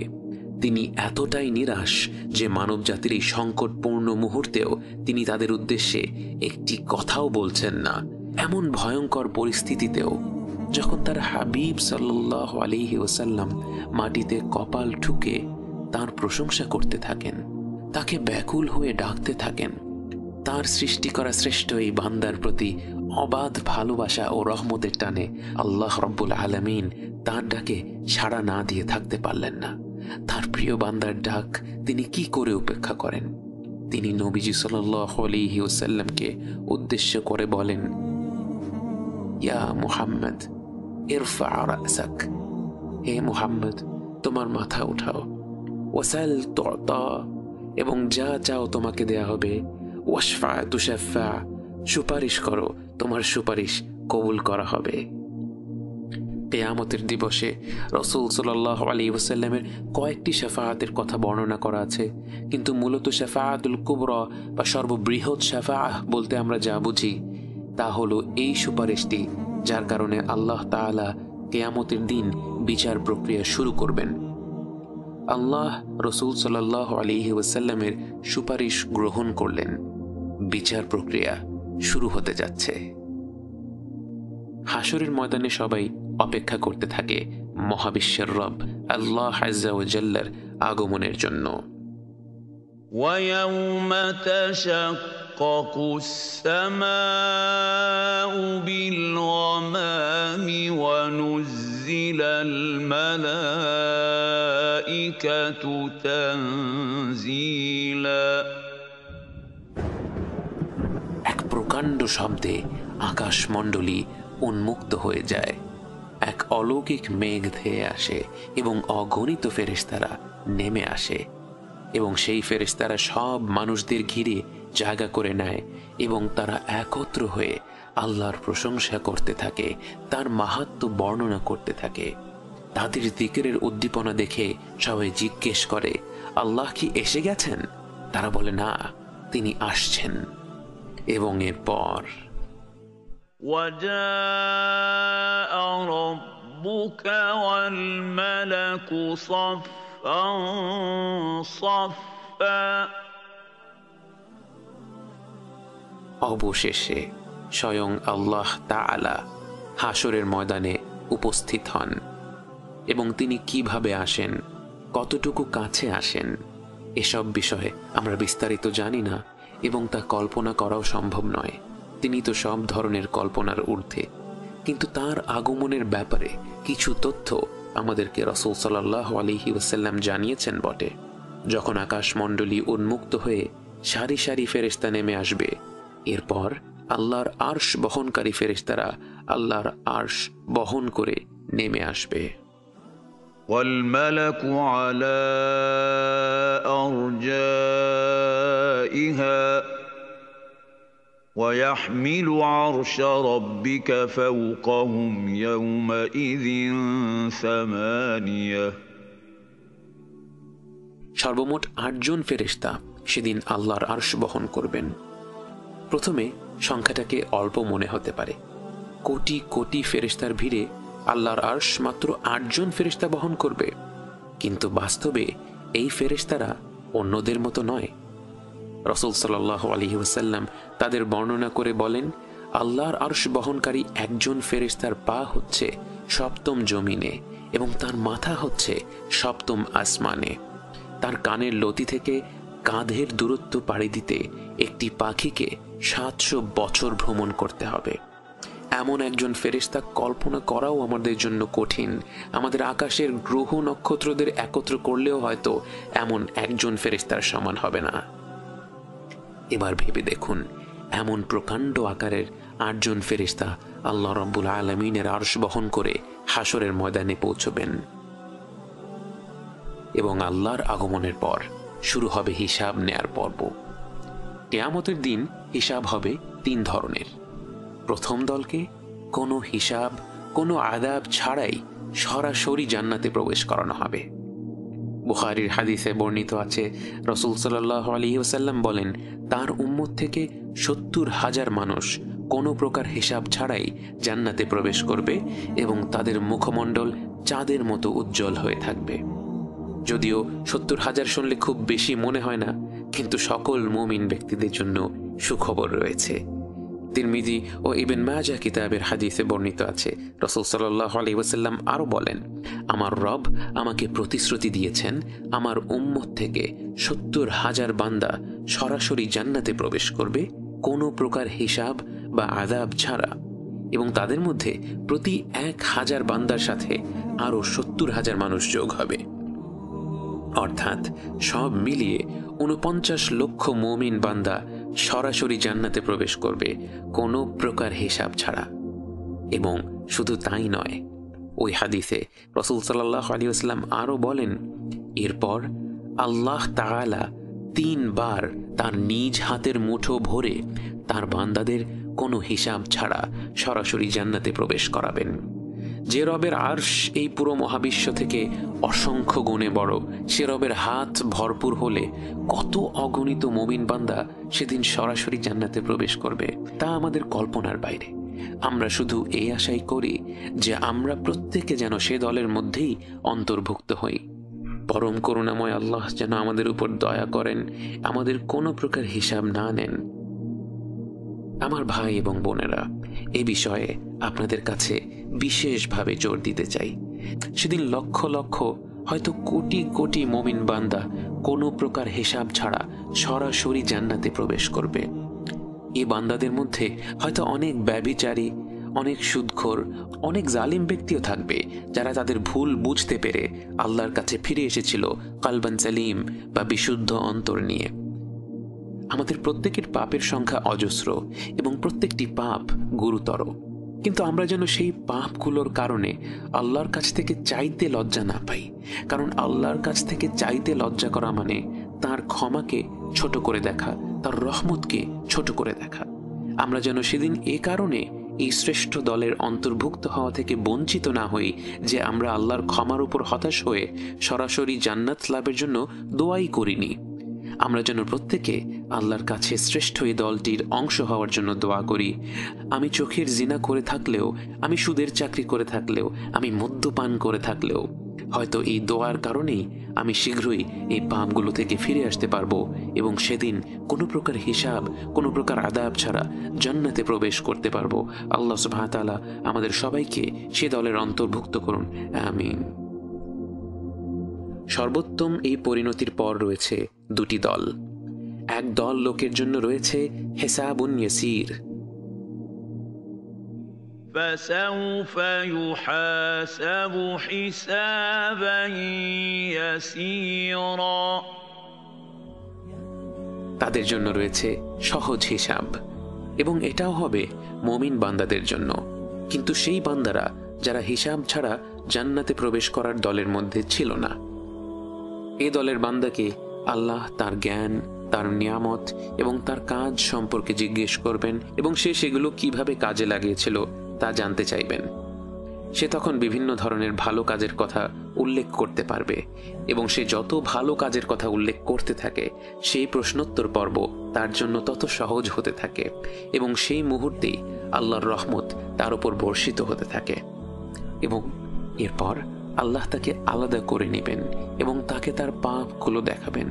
তিনি এতটাই নিরাশ যে মানব জাতির এই সংকটপূর্ণ মুহূর্তেও তিনি তাদের উদ্দেশ্যে একটি কথাও বলছেন না। এমন ভয়ঙ্কর পরিস্থিতিতেও যখন তার হাবিব সাল্লাল্লাহু আলাইহি ওয়াসাল্লাম মাটিতে কপাল ঠুকে তার প্রশংসা করতে থাকেন, তাকে ব্যাকুল হয়ে ডাকতে থাকেন, তার সৃষ্টি করা শ্রেষ্ঠ এই বান্দার প্রতি অবাধ ভালোবাসা ও রহমতের টানে আল্লাহ রাব্বুল আলামিন তার ডাকে সাড়া না দিয়ে থাকতে পারলেন না। তার প্রিয় বান্দার ডাক তিনি কি করে উপেক্ষা করেন? তিনি নবীজি সাল্লাল্লাহু আলাইহি ওয়াসাল্লামকে উদ্দেশ্য করে বলেন, ইয়া মুহাম্মদ ইরফা রাসাক, হে মুহাম্মদ তোমার মাথা উঠাও, ওয়াসাল তুতা, এবং যা চাও তোমাকে দেয়া হবে, ওয়াশফা তুশাফা, সুপারিশ করো তোমার সুপারিশ কবুল করা হবে। কিয়ামতের দিবসে রাসূল সাল্লাল্লাহু আলাইহি ওয়াসাল্লামের কয়েকটি শাফাআতের কথা বর্ণনা করা আছে, কিন্তু মূলত শাফাআতুল কুবরা বা সর্ববৃহৎ শাফাআহ বলতে আমরা যা বুঝি তা হলো এই সুপারিশটি যার কারণে আল্লাহ তাআলা কিয়ামতের দিন বিচার প্রক্রিয়া শুরু করবেন। আল্লাহ রাসূল সাল্লাল্লাহু আলাইহি ওয়াসাল্লামের সুপারিশ গ্রহণ করলেন, বিচার প্রক্রিয়া শুরু হতে যাচ্ছে। হাসরের ময়দানে সবাই অপেক্ষা করতে থাকে মহাবিশ্বের রব আল্লাহ আযজা ওয়া জাল্লার আগমনের জন্য। ويوم تشقق السماء بالغمام ونزل الملائكة تنزيلا এক প্রকাণ্ড শব্দে আকাশমণ্ডলী উন্মুক্ত হয়ে যায়। এক অলৌকিক মেঘ ধেয়ে আসে এবং অগণিত ফেরেশতারা নেমে আসে, এবং সেই ফেরেশতারা সব মানুষদের ঘিরে জায়গা করে নেয় এবং তারা একত্র হয়ে আল্লাহর প্রশংসা করতে থাকে, তার মাহাত্ম্য বর্ণনা করতে থাকে। তাদের জিকিরের উদ্দীপনা দেখে সবাই জিজ্ঞেস করে, আল্লাহ কি এসে গেছেন? তারা বলে, না, তিনি আসছেন। এবং এরপর وجاء ربك والملك صفا صفا অবশেষে স্বয়ং আল্লাহ তাআলা হাসরের ময়দানে উপস্থিত হন, এবং তিনি কিভাবে আসেন, কতটুকু কাছে আসেন, এসব বিষয়ে আমরা বিস্তারিত জানি না এবং তা কল্পনা করাও সম্ভব নয়। তিনি তো সব ধরনের কল্পনার ঊর্ধ্বে। কিন্তু তার আগমনের ব্যাপারে কিছু তথ্য আমাদেরকে রাসূল সাল্লাল্লাহু আলাইহি ওয়াসাল্লাম জানিয়েছেন বটে। যখন আকাশমণ্ডলী উন্মুক্ত হয়ে সারি সারি ফেরেশতা নেমে আসবে, এরপর আল্লাহর আরশ বহনকারী ফেরেশতারা আল্লাহর আরশ বহন করে নেমে আসবে। والملك على أرجائها ويحمل عرش ربك فوقهم يومئذ ثمانية সর্বমোট ৮ জন ফেরেশতা সেদিন আল্লাহর আরশ বহন করবেন। প্রথমে সংখ্যাটাকে অল্প মনে হতে পারে। কোটি কোটি ফেরেশতার ভিড়ে আল্লাহর আরশ মাত্র ৮ জন ফেরেশতা বহন করবে, কিন্তু বাস্তবে এই ফেরেশতারা অন্যদের মতো নয়। রাসূল সাল্লাল্লাহু আলাইহি ওয়াসাল্লাম তাদের বর্ণনা করে বলেন, আল্লাহর আরশ বহনকারী একজন ফেরেশতার পা হচ্ছে ৭ম জমিনে এবং তার মাথা হচ্ছে ৭ম আসমানে। তার কানের লতি থেকে কাঁধের দূরত্ব পাড়ি দিতে একটি পাখিকে ৭০০ বছর ভ্রমণ করতে হবে। এমন একজন ফেরেশতা কল্পনা করাও আমাদের জন্য কঠিন। আমাদের আকাশের গ্রহ নক্ষত্রদের একত্র করলেও হয়তো এমন একজন ফেরেশতার সমান হবে না। এবার ভেবে দেখুন, এমন প্রকাণ্ড আকারের ৮ জন ফেরেশতা আল্লাহ রাব্বুল আলামিনের আরশ বহন করে হাসরের ময়দানে পৌঁছবেন, এবং আল্লাহর আগমনের পর শুরু হবে হিসাব নেয়ার পর্ব। কিয়ামতের দিন হিসাব হবে ৩ ধরনের। প্রথম দলকে কোনো হিসাব, কোনো আযাব ছাড়াই সরাসরি জান্নাতে প্রবেশ করানো হবে। বুখারীর হাদিসে বর্ণিত আছে, রাসূল সাল্লাল্লাহু আলাইহি ওয়াসাল্লাম বলেন, তার উম্মত থেকে ৭০,০০০ মানুষ কোনো প্রকার হিসাব ছাড়াই জান্নাতে প্রবেশ করবে এবং তাদের মুখমণ্ডল চাঁদের মতো উজ্জ্বল হয়ে থাকবে। যদিও ৭০,০০০ শুনলে খুব বেশি মনে হয় না, কিন্তু সকল মুমিন ব্যক্তিদের জন্য সুখবর রয়েছে। তিরমিজি ও ইবনে মাজাহ কিতাবের হাদিসে বর্ণিত আছে, রাসূল সাল্লাল্লাহু আলাইহি ওয়াসাল্লাম আরো বলেন, আমার রব আমাকে প্রতিশ্রুতি দিয়েছেন, আমার উম্মত থেকে ৭০,০০০ বান্দা সরাসরি জান্নাতে প্রবেশ করবে কোনো প্রকার হিসাব বা আযাব ছাড়া, এবং তাদের মধ্যে প্রতি ১,০০০ বান্দার সাথে আরো ৭০,০০০ মানুষ যোগ হবে। অর্থাৎ সব মিলিয়ে ৪৯ লক্ষ মুমিন বান্দা সরাসরি জান্নাতে প্রবেশ করবে কোনো প্রকার হিসাব ছাড়া। এবং শুধু তাই নয়, ওই হাদিসে রাসূল সাল্লাল্লাহু আলাইহি ওয়াসাল্লাম আরো বলেন, এরপর আল্লাহ তাআলা ৩ বার তার নিজ হাতের মুঠো ভরে তার বান্দাদের কোনো হিসাব ছাড়া সরাসরি জান্নাতে প্রবেশ করাবেন। যে রবের আরশ এই পুরো মহাবিশ্ব থেকে অসংখ্য গুণে বড়, সে রবের হাত ভরপুর হলে কত অগণিত মুমিন বান্দা সেদিন সরাসরি জান্নাতে প্রবেশ করবে তা আমাদের কল্পনার বাইরে। আমরা শুধু এই আশাই করি যে আমরা প্রত্যেকে যেন সে দলের মধ্যেই অন্তর্ভুক্ত হই। পরম করুণাময় আল্লাহ যেন আমাদের উপর দয়া করেন, আমাদের কোনো প্রকার হিসাব না নেন। আমার ভাই এবং বোনেরা, এই বিষয়ে আপনাদের কাছে বিশেষভাবে জোর দিতে চাই। সেদিন লক্ষ লক্ষ হয়তো কোটি কোটি মুমিন বান্দা কোনো প্রকার হিসাব ছাড়া সরাসরি জান্নাতে প্রবেশ করবে। এই বান্দাদের মধ্যে হয়তো অনেক ব্যভিচারী, অনেক সুদখোর, অনেক জালিম ব্যক্তিও থাকবে যারা তাদের ভুল বুঝতে পেরে আল্লাহর কাছে ফিরে এসেছিল কালবান সালিম বা বিশুদ্ধ অন্তর নিয়ে। আমাদের প্রত্যেকের পাপের সংখ্যা অজস্র এবং প্রত্যেকটি পাপ গুরুতর, কিন্তু আমরা যেন সেই পাপগুলোর কারণে আল্লাহর কাছ থেকে চাইতে লজ্জা না পাই। কারণ আল্লাহর কাছ থেকে চাইতে লজ্জা করা মানে তার ক্ষমাকে ছোট করে দেখা, তার রহমতকে ছোট করে দেখা। আমরা যেন সেদিন এ কারণে এই শ্রেষ্ঠ দলের অন্তর্ভুক্ত হওয়া থেকে বঞ্চিত না হই যে আমরা আল্লাহর ক্ষমার উপর হতাশ হয়ে সরাসরি জান্নাত লাভের জন্য দোয়াই করিনি। আমরা যেন প্রত্যেকে আল্লাহর কাছে শ্রেষ্ঠ এই দলটির অংশ হওয়ার জন্য দোয়া করি। আমি চোখের জিনা করে থাকলেও, আমি সুদের চাকরি করে থাকলেও, আমি মদ্যপান করে থাকলেও, হয়তো এই দোয়ার কারণেই আমি শীঘ্রই এই পাপগুলো থেকে ফিরে আসতে পারবো এবং সেদিন কোনো প্রকার হিসাব, কোনো প্রকার আদাব ছাড়া জান্নাতে প্রবেশ করতে পারবো। আল্লাহ সুবহানাহু ওয়া তাআলা আমাদের সবাইকে সে দলের অন্তর্ভুক্ত করুন, আমিন। সর্বোত্তম এই পরিণতির পর রয়েছে দুটি দল। এক দল লোকের জন্য রয়েছে হিসাবুন ইয়াসীর, فسوف يحاسب حسابا يسيرا, তাদের জন্য রয়েছে সহজ হিসাব, এবং এটাও হবে মুমিন বান্দাদের জন্য। কিন্তু সেই বান্দারা যারা হিসাব ছাড়া জান্নাতে প্রবেশ করার দলের মধ্যে ছিল না, এই দলের বান্দাকে আল্লাহ তার জ্ঞান, তার নিয়ামত এবং তার কাজ সম্পর্কে জিজ্ঞেস করবেন এবং সে সেগুলো কিভাবে কাজে লাগিয়েছিল তা জানতে চাইবেন। সে তখন বিভিন্ন ধরনের ভালো কাজের কথা উল্লেখ করতে পারবে এবং সে যত ভালো কাজের কথা উল্লেখ করতে থাকে সেই প্রশ্নোত্তর পর্ব তার জন্য তত সহজ হতে থাকে এবং সেই মুহূর্তেই আল্লাহর রহমত তার উপর বর্ষিত হতে থাকে। এবং এরপর আল্লাহ তাকে আলাদা করে নেবেন এবং তাকে তার পাপগুলো দেখাবেন,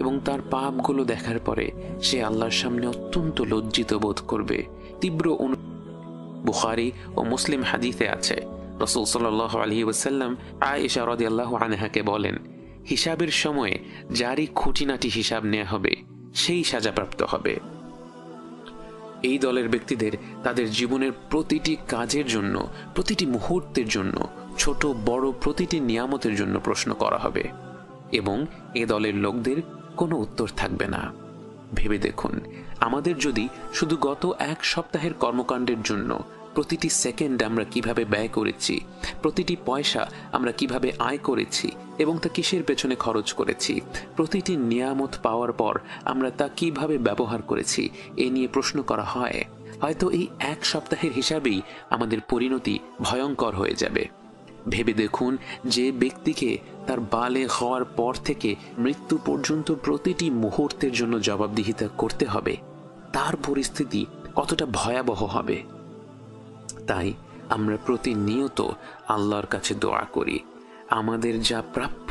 এবং তার পাপগুলো দেখার পরে সে আল্লাহর সামনে অত্যন্ত লজ্জিত বোধ করবে। তীব্র বুখারী ও মুসলিম হাদিসে আছে, রাসূল সাল্লাল্লাহু আলাইহি ওয়াসাল্লাম আয়েশা রাদিয়াল্লাহু আনহাকে বলেন, হিসাবের সময়ে যারই খুঁটিনাটি হিসাব নেওয়া হবে সেই সাজাপ্রাপ্ত হবে। এই দলের ব্যক্তিদের তাদের জীবনের প্রতিটি কাজের জন্য, প্রতিটি মুহূর্তের জন্য, ছোট বড় প্রতিটি নিয়ামতের জন্য প্রশ্ন করা হবে এবং এ দলের লোকদের কোনো উত্তর থাকবে না। ভেবে দেখুন, আমাদের যদি শুধু গত এক সপ্তাহের কর্মকাণ্ডের জন্য প্রতিটি সেকেন্ড আমরা কিভাবে ব্যয় করেছি, প্রতিটি পয়সা আমরা কিভাবে আয় করেছি এবং তা কিসের পেছনে খরচ করেছি, প্রতিটি নিয়ামত পাওয়ার পর আমরা তা কিভাবে ব্যবহার করেছি এ নিয়ে প্রশ্ন করা হয়, হয়তো এই এক সপ্তাহের হিসাবেই আমাদের পরিণতি ভয়ঙ্কর হয়ে যাবে। ভেবে দেখুন, যে ব্যক্তিকে তার বালেগ হওয়ার পর থেকে মৃত্যু পর্যন্ত প্রতিটি মুহূর্তের জন্য জবাবদিহিতা করতে হবে, তার পরিস্থিতি কতটা ভয়াবহ হবে। তাই আমরা প্রতিনিয়ত আল্লাহর কাছে দোয়া করি, আমাদের যা প্রাপ্য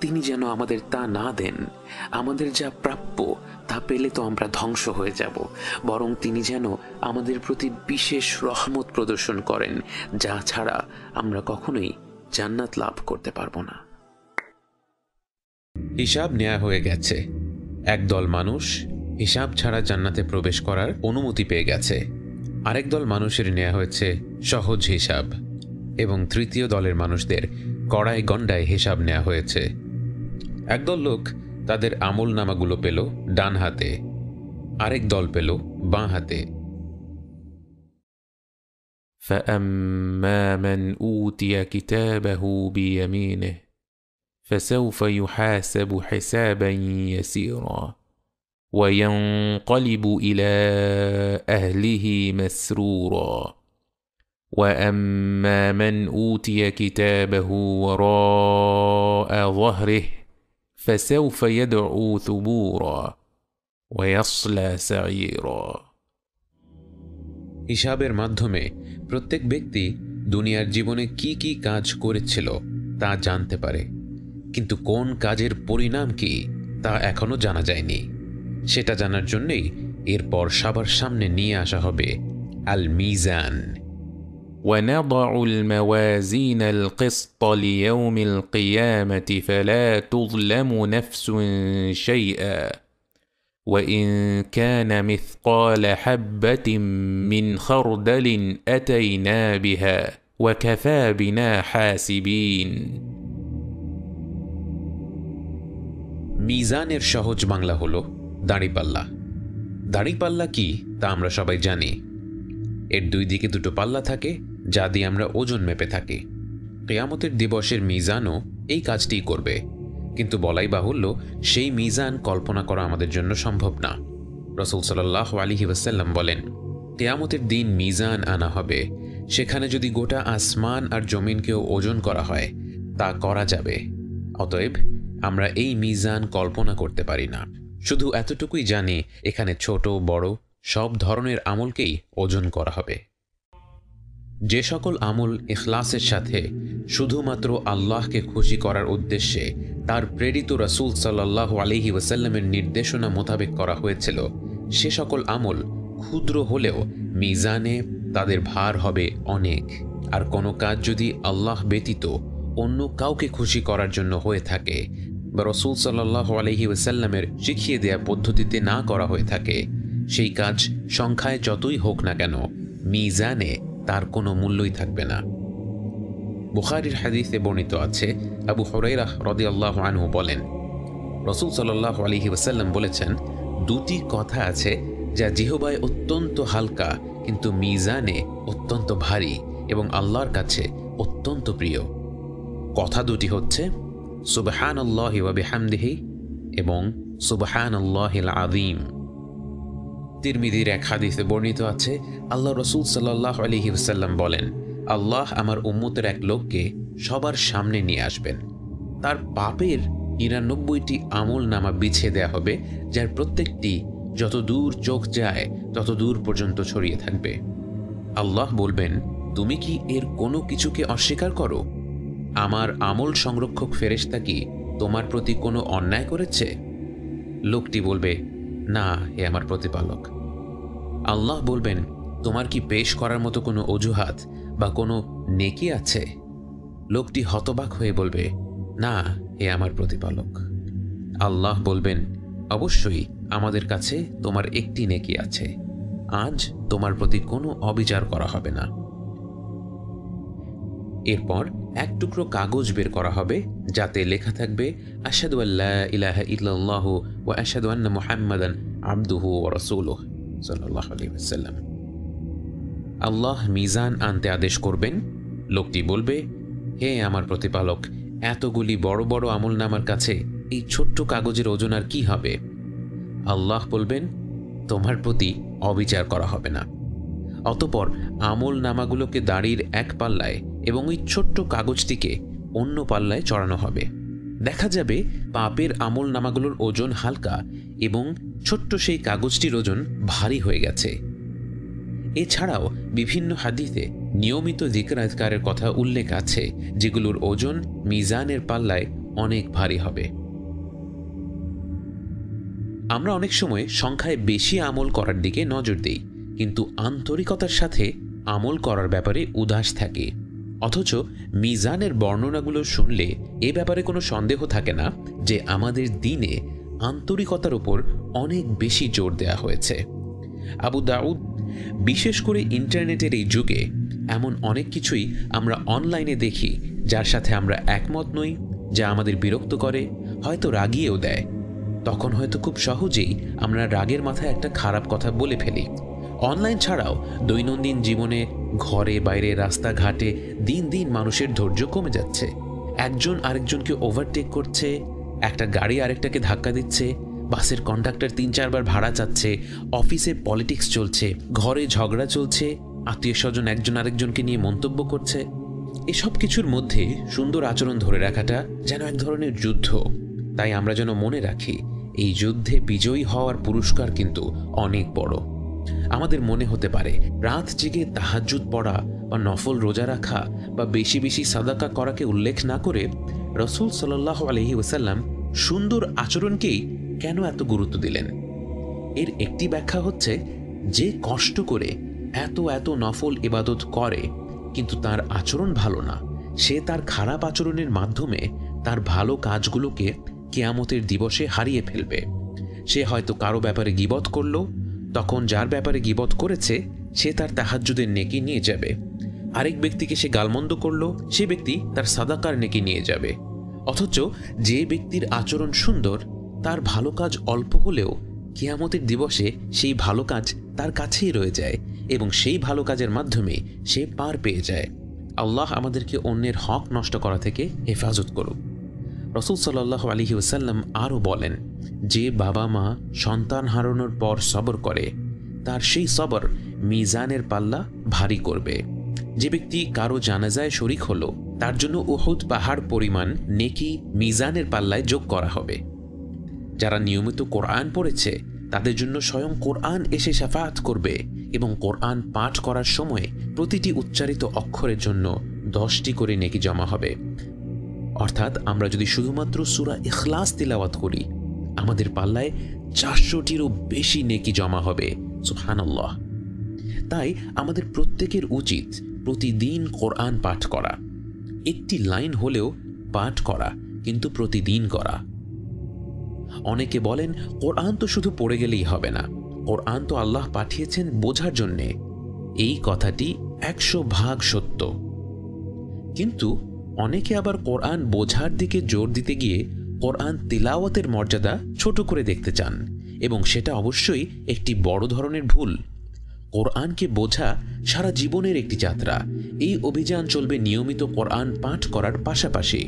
তিনি যেন আমাদের তা না দেন। আমাদের যা প্রাপ্য তা পেলে তো আমরা ধ্বংস হয়ে যাব, বরং তিনি যেন আমাদের প্রতি বিশেষ রহমত প্রদর্শন করেন, যা ছাড়া আমরা কখনোই জান্নাত লাভ করতে পারবো না। হিসাব নেওয়া হয়ে গেছে। একদল মানুষ হিসাব ছাড়া জান্নাতে প্রবেশ করার অনুমতি পেয়ে গেছে, আরেক দল মানুষের নেওয়া হয়েছে সহজ হিসাব, এবং তৃতীয় দলের মানুষদের কড়াই গণ্ডায় হিসাব নেওয়া হয়েছে। একদল লোক তাদের আমল নামাগুলো পেল ডান হাতে, আরেক দল পেল বাঁ হাতে। فأما من أوتي كتابه بيمينه فسوف يحاسب حسابا يسيرا وينقلب إلى أهله مسرورا وأما من أوتي كتابه وراء ظهره فسوف يدعو ثبورا ويصلى سعيرا। হিসাবের মাধ্যমে প্রত্যেক ব্যক্তি দুনিয়ার জীবনে কি কি কাজ করেছিল তা জানতে পারে, কিন্তু কোন কাজের পরিণাম কি তা এখনো জানা যায়নি। সেটা জানার জন্যই এরপর সবার সামনে নিয়ে আসা হবে আল মিজান, ونضع الموازين القسط ليوم القيامة فلا تظلم نفس شيئا وإن كان مثقال حبة من خردل أتينا بها وكفى بنا حاسبين মিজানের সহজ বাংলা হলো দাঁড়িপাল্লা। দাঁড়িপাল্লা কি তা আমরা সবাই জানি। এর দুই দিকে দুটো পাল্লা থাকে যা দিয়ে আমরা ওজন মেপে থাকি। কিয়ামতের দিবসের মিজানও এই কাজটিই করবে, কিন্তু বলাই বাহুল্য সেই মিজান কল্পনা করা আমাদের জন্য সম্ভব না। রাসূল সাল্লাল্লাহু আলাইহি ওয়াসাল্লাম বলেন, কিয়ামতের দিন মিজান আনা হবে, সেখানে যদি গোটা আসমান আর জমিনকেও ওজন করা হয় তা করা যাবে। অতএব আমরা এই মিজান কল্পনা করতে পারি না। শুধু এতটুকুই জানি এখানে ছোট বড় সব ধরনের আমলকেই ওজন করা হবে। যে সকল আমল ইখলাসের সাথে শুধুমাত্র আল্লাহকে খুশি করার উদ্দেশ্যে তার প্রেরিত রাসূল সাল্লাল্লাহু আলাইহি ওয়াসাল্লামের নির্দেশনা মোতাবেক করা হয়েছিল, সে সকল আমল ক্ষুদ্র হলেও মিজানে তাদের ভার হবে অনেক। আর কোনো কাজ যদি আল্লাহ ব্যতীত অন্য কাউকে খুশি করার জন্য হয়ে থাকে বা রাসূল সাল্লাল্লাহু আলাইহি ওয়াসাল্লামের শিখিয়ে দেয়া পদ্ধতিতে না করা হয়ে থাকে, সেই কাজ সংখ্যায় যতই হোক না কেন মিজানে তার কোনো মূল্যই থাকবে না। বুখারীর হাদিসে বর্ণিত আছে, আবু হুরায়রা রাদিয়াল্লাহু আনহু বলেন, রাসূল সাল্লাল্লাহু আলাইহি ওয়াসাল্লাম বলেছেন, দুটি কথা আছে যা জিহ্বায় অত্যন্ত হালকা কিন্তু মিজানে অত্যন্ত ভারী এবং আল্লাহর কাছে অত্যন্ত প্রিয়। কথা দুটি হচ্ছে সুবহানাল্লাহি ওয়া বিহামদিহি এবং সুবহানাল্লাহিল আযীম। তিরমিজির এক হাদিসে বর্ণিত আছে, আল্লাহ রাসূল সাল্লাল্লাহু আলাইহি ওয়াসাল্লাম বলেন, আল্লাহ আমার উম্মতের এক লোককে সবার সামনে নিয়ে আসবেন। তার পাপের ৯৯টি আমল নামা বিছিয়ে দেয়া হবে, যার প্রত্যেকটি যত দূর চোখ যায় তত দূর পর্যন্ত ছড়িয়ে থাকবে। আল্লাহ বলবেন, তুমি কি এর কোনো কিছুকে অস্বীকার করো? আমার আমল সংরক্ষক ফেরেশতা কি তোমার প্রতি কোনো অন্যায় করেছে? লোকটি বলবে, না হে আমার প্রতিপালক। আল্লাহ বলবেন, তোমার কি পেশ করার মতো কোনো অজুহাত বা কোনো নেকি আছে? লোকটি হতবাক হয়ে বলবে, না হে আমার প্রতিপালক। আল্লাহ বলবেন, অবশ্যই আমাদের কাছে তোমার একটি নেকি আছে, আজ তোমার প্রতি কোনো অবিচার করা হবে না। এরপর এক টুকরো কাগজ বের করা হবে যাতে লেখা থাকবে, আশহাদু আল্লা ইলাহা ইল্লাল্লাহু ওয়া আশহাদু আন্না মুহাম্মাদান আবদুহু ওয়া রাসূলুহু সাল্লাল্লাহু আলাইহি ওয়াসাল্লাম। আল্লাহ মিজান আনতে আদেশ করবেন। লোকটি বলবে, হে আমার প্রতিপালক, এতগুলি বড় বড় আমলনামার কাছে এই ছোট্ট কাগজের ওজন আর কি হবে? আল্লাহ বলবেন, তোমার প্রতি অবিচার করা হবে না। অতঃপর আমল নামাগুলোকে দাড়ির এক পাল্লায় এবং ওই ছোট্ট কাগজটিকে অন্য পাল্লায় চড়ানো হবে। দেখা যাবে পাপের আমল নামাগুলোর ওজন হালকা এবং ছোট্ট সেই কাগজটির ওজন ভারী হয়ে গেছে। এছাড়াও বিভিন্ন হাদিসে নিয়মিত যিকর আজকারের কথা উল্লেখ আছে, যেগুলোর ওজন মিজানের পাল্লায় অনেক ভারী হবে। আমরা অনেক সময় সংখ্যায় বেশি আমল করার দিকে নজর দেই, কিন্তু আন্তরিকতার সাথে আমল করার ব্যাপারে উদাস থাকি। অথচ মিজানের বর্ণনাগুলো শুনলে এ ব্যাপারে কোনো সন্দেহ থাকে না যে আমাদের দিনে আন্তরিকতার উপর অনেক বেশি জোর দেয়া হয়েছে। আবু দাউদ, বিশেষ করে ইন্টারনেটের এই যুগে এমন অনেক কিছুই আমরা অনলাইনে দেখি যার সাথে আমরা একমত নই, যা আমাদের বিরক্ত করে, হয়তো রাগিয়েও দেয়। তখন হয়তো খুব সহজেই আমরা রাগের মাথায় একটা খারাপ কথা বলে ফেলি। অনলাইন ছাড়াও দৈনন্দিন জীবনে ঘরে বাইরে রাস্তাঘাটে দিন দিন মানুষের ধৈর্য কমে যাচ্ছে। একজন আরেকজনকে ওভারটেক করছে, একটা গাড়ি আরেকটাকে ধাক্কা দিচ্ছে, বাসের কন্ডাক্টর ৩-৪ বার ভাড়া চাচ্ছে, অফিসে পলিটিক্স চলছে, ঘরে ঝগড়া চলছে, আত্মীয় স্বজন একজন আরেকজনকে নিয়ে মন্তব্য করছে। এসব কিছুর মধ্যে সুন্দর আচরণ ধরে রাখাটা যেন এক ধরনের যুদ্ধ। তাই আমরা যেন মনে রাখি, এই যুদ্ধে বিজয়ী হওয়ার পুরস্কার কিন্তু অনেক বড়। আমাদের মনে হতে পারে রাত জেগে তাহাজ্জুদ পড়া বা নফল রোজা রাখা বা বেশি বেশি সাদাকা করাকে উল্লেখ না করে রাসূল সাল্লাল্লাহু আলাইহি ওয়াসাল্লাম সুন্দর আচরণকেই কেন এত গুরুত্ব দিলেন? এর একটি ব্যাখ্যা হচ্ছে, যে কষ্ট করে এত এত নফল ইবাদত করে কিন্তু তার আচরণ ভালো না, সে তার খারাপ আচরণের মাধ্যমে তার ভালো কাজগুলোকে কিয়ামতের দিবসে হারিয়ে ফেলবে। সে হয়তো কারো ব্যাপারে গীবত করল, তখন যার ব্যাপারে গীবত করেছে সে তার তাহাজ্জুদের নেকি নিয়ে যাবে। আরেক ব্যক্তিকে সে গালমন্দ করল, সে ব্যক্তি তার সাদাকার নেকি নিয়ে যাবে। অথচ যে ব্যক্তির আচরণ সুন্দর, তার ভালো কাজ অল্প হলেও কিয়ামতের দিবসে সেই ভালো কাজ তার কাছেই রয়ে যায় এবং সেই ভালো কাজের মাধ্যমে সে পার পেয়ে যায়। আল্লাহ আমাদেরকে অন্যের হক নষ্ট করা থেকে হেফাজত করুক। রাসূল সাল্লাল্লাহু আলাইহি ওয়াসাল্লাম আরও বলেন, যে বাবা মা সন্তান হারানোর পর সবর করে তার সেই সবর মিজানের পাল্লা ভারী করবে। যে ব্যক্তি কারো জানাজায় শরিক হলো তার জন্য উহুদ পাহাড় পরিমাণ নেকি মিজানের পাল্লায় যোগ করা হবে। যারা নিয়মিত কোরআন পড়েছে তাদের জন্য স্বয়ং কোরআন এসে শাফাআত করবে এবং কোরআন পাঠ করার সময় প্রতিটি উচ্চারিত অক্ষরের জন্য 10টি করে নেকি জমা হবে। অর্থাৎ আমরা যদি শুধুমাত্র সূরা ইখলাস তিলাওয়াত করি আমাদের পাল্লায় 400টিরও বেশি নেকি জমা হবে। সুবহানাল্লাহ। তাই আমাদের প্রত্যেকের উচিত প্রতিদিন কোরআন পাঠ করা, একটি লাইন হলেও পাঠ করা, কিন্তু প্রতিদিন করা। অনেকে বলেন কোরআন তো শুধু পড়ে গেলেই হবে না, কোরআন তো আল্লাহ পাঠিয়েছেন বোঝার জন্যে। এই কথাটি 100% সত্য, কিন্তু অনেকে আবার কোরআন বোঝার দিকে জোর দিতে গিয়ে কোরআন তিলাওয়াতের মর্যাদা ছোট করে দেখতে চান এবং সেটা অবশ্যই একটি বড় ধরনের ভুল। কোরআনকে বোঝা সারা জীবনের একটি যাত্রা। এই অভিযান চলবে নিয়মিত কোরআন পাঠ করার পাশাপাশি।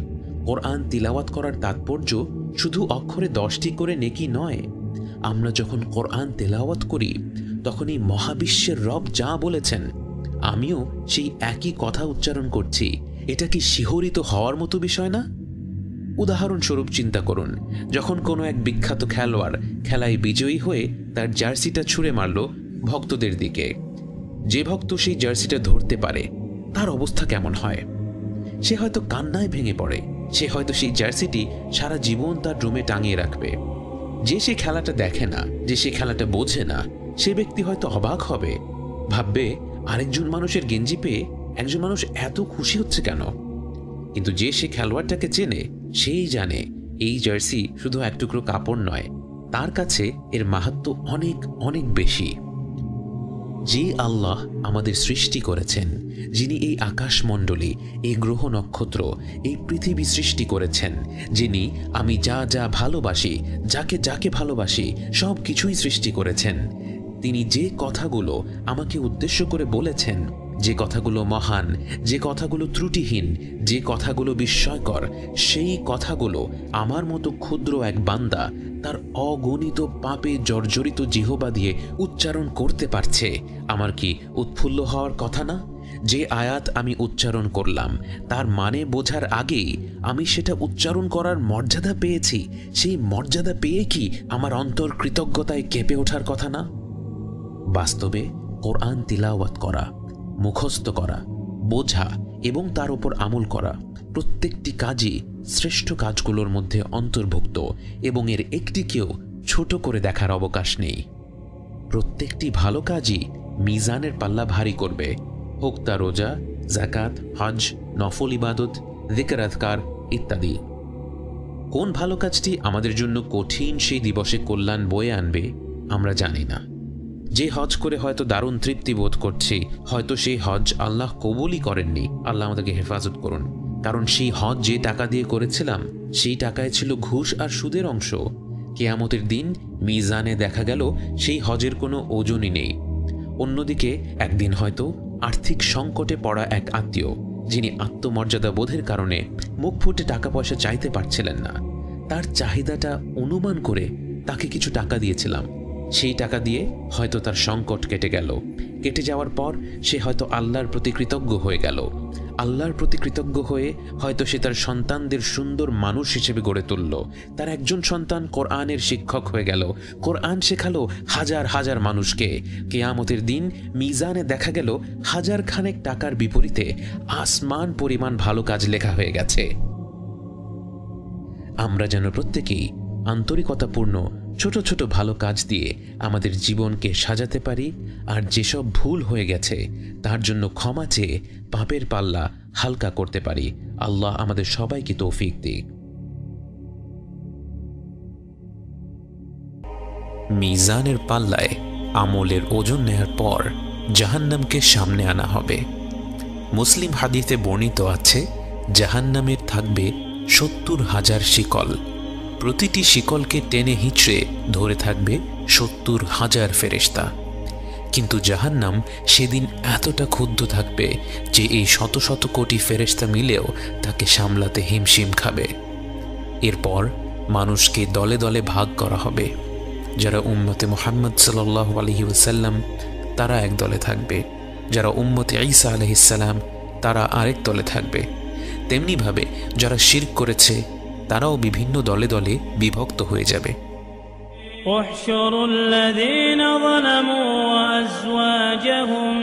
কোরআন তিলাওয়াত করার তাৎপর্য শুধু অক্ষরে 10টি করে নেকি নয়। আমরা যখন কোরআন তেলাওয়াত করি তখন এই মহাবিশ্বের রব যা বলেছেন আমিও সেই একই কথা উচ্চারণ করছি। এটা কি শিহরিত হওয়ার মতো বিষয় না? উদাহরণস্বরূপ চিন্তা করুন, যখন কোনো এক বিখ্যাত খেলোয়াড় খেলায় বিজয়ী হয়ে তার জার্সিটা ছুঁড়ে মারল ভক্তদের দিকে। যে ভক্ত সেই জার্সিটা ধরতে পারে তার অবস্থা কেমন হয়? সে হয়তো কান্নায় ভেঙে পড়ে, সে হয়তো সেই জার্সিটি সারা জীবন তার রুমে টাঙিয়ে রাখবে। যে সে খেলাটা দেখে না, যে সে খেলাটা বোঝে না, সে ব্যক্তি হয়তো অবাক হবে, ভাববে আরেকজন মানুষের গেঞ্জি পেয়ে একজন মানুষ এত খুশি হচ্ছে কেন? কিন্তু যে সে খেলোয়াড়টাকে চেনে সেই জানে এই জার্সি শুধু এক টুকরো কাপড় নয়, তার কাছে এর মাহাত্ম্য অনেক অনেক বেশি। যে আল্লাহ আমাদের সৃষ্টি করেছেন, যিনি এই আকাশমণ্ডলী, এই গ্রহ নক্ষত্র, এই পৃথিবী সৃষ্টি করেছেন, যিনি আমি যা যা ভালোবাসি, যাকে যাকে ভালোবাসি সব কিছুই সৃষ্টি করেছেন, তিনি যে কথাগুলো আমাকে উদ্দেশ্য করে বলেছেন, যে কথাগুলো মহান, যে কথাগুলো ত্রুটিহীন, যে কথাগুলো বিস্ময়কর, সেই কথাগুলো আমার মতো ক্ষুদ্র এক বান্দা তার অগণিত পাপে জর্জরিত জিহবা দিয়ে উচ্চারণ করতে পারছে, আমার কি উৎফুল্ল হওয়ার কথা না? যে আয়াত আমি উচ্চারণ করলাম তার মানে বোঝার আগেই আমি সেটা উচ্চারণ করার মর্যাদা পেয়েছি, সেই মর্যাদা পেয়ে কি আমার অন্তর কৃতজ্ঞতায় কেঁপে ওঠার কথা না? বাস্তবে কোরআন তিলাওয়াত করা, মুখস্থ করা, বোঝা এবং তার উপর আমল করা প্রত্যেকটি কাজই শ্রেষ্ঠ কাজগুলোর মধ্যে অন্তর্ভুক্ত এবং এর একটিকেও ছোট করে দেখার অবকাশ নেই। প্রত্যেকটি ভালো কাজই মিজানের পাল্লা ভারী করবে, হোক তা রোজা, যাকাত, হজ, নফল ইবাদত, যিকর আযকার ইত্যাদি। কোন ভালো কাজটি আমাদের জন্য কঠিন সেই দিবসে কল্যাণ বয়ে আনবে আমরা জানি না। যে হজ করে হয়তো দারুণ তৃপ্তি বোধ করছি, হয়তো সেই হজ আল্লাহ কবুলই করেননি, আল্লাহ আমাদেরকে হেফাজত করুন। কারণ সেই হজ যে টাকা দিয়ে করেছিলাম সেই টাকায় ছিল ঘুষ আর সুদের অংশ। কিয়ামতের দিন মিজানে দেখা গেল সেই হজের কোনো ওজনই নেই। অন্যদিকে একদিন হয়তো আর্থিক সংকটে পড়া এক আত্মীয়, যিনি আত্মমর্যাদা বোধের কারণে মুখ ফুটে টাকা পয়সা চাইতে পারছিলেন না, তার চাহিদাটা অনুমান করে তাকে কিছু টাকা দিয়েছিলাম। সেই টাকা দিয়ে হয়তো তার সংকট কেটে গেল। কেটে যাওয়ার পর সে হয়তো আল্লাহর প্রতি কৃতজ্ঞ হয়ে গেল। আল্লাহর প্রতি কৃতজ্ঞ হয়ে হয়তো সে তার সন্তানদের সুন্দর মানুষ হিসেবে গড়ে তুলল। তার একজন সন্তান কোরআনের শিক্ষক হয়ে গেল, কোরআন শেখালো হাজার হাজার মানুষকে। কিয়ামতের দিন মিজানে দেখা গেল হাজার খানেক টাকার বিপরীতে আসমান পরিমাণ ভালো কাজ লেখা হয়ে গেছে। আমরা যেন প্রত্যেকেই আন্তরিকতাপূর্ণ ছোট ছোট ভালো কাজ দিয়ে আমাদের জীবনকে সাজাতে পারি, আর যেসব ভুল হয়ে গেছে তার জন্য ক্ষমা চেয়ে পাপের পাল্লা হালকা করতে পারি। আল্লাহ আমাদের সবাইকে তৌফিক দিক। মিজানের পাল্লায় আমলের ওজন নেয়ার পর জাহান্নামকে সামনে আনা হবে। মুসলিম হাদিসে বর্ণিত আছে, জাহান্নামের থাকবে 70,000 শিকল। প্রতিটি শিকলকে টেনে হিঁচড়ে ধরে থাকবে 70,000 ফেরেশতা। কিন্তু জাহান্নাম সেদিন এতটা ক্ষুব্ধ থাকবে যে এই শত শত কোটি ফেরেশতা মিলেও তাকে সামলাতে হিমশিম খাবে। এরপর মানুষকে দলে দলে ভাগ করা হবে। যারা উম্মতে মুহাম্মদ সাল্লাল্লাহু আলাইহি ওয়াসাল্লাম তারা এক দলে থাকবে, যারা উম্মতে ঈসা আলাইহিস সালাম তারা আরেক দলে থাকবে। তেমনিভাবে যারা শিরক করেছে তারাও বিভিন্ন দলে দলে বিভক্ত হয়ে যাবে। احشروا الذين ظلموا وأزواجهم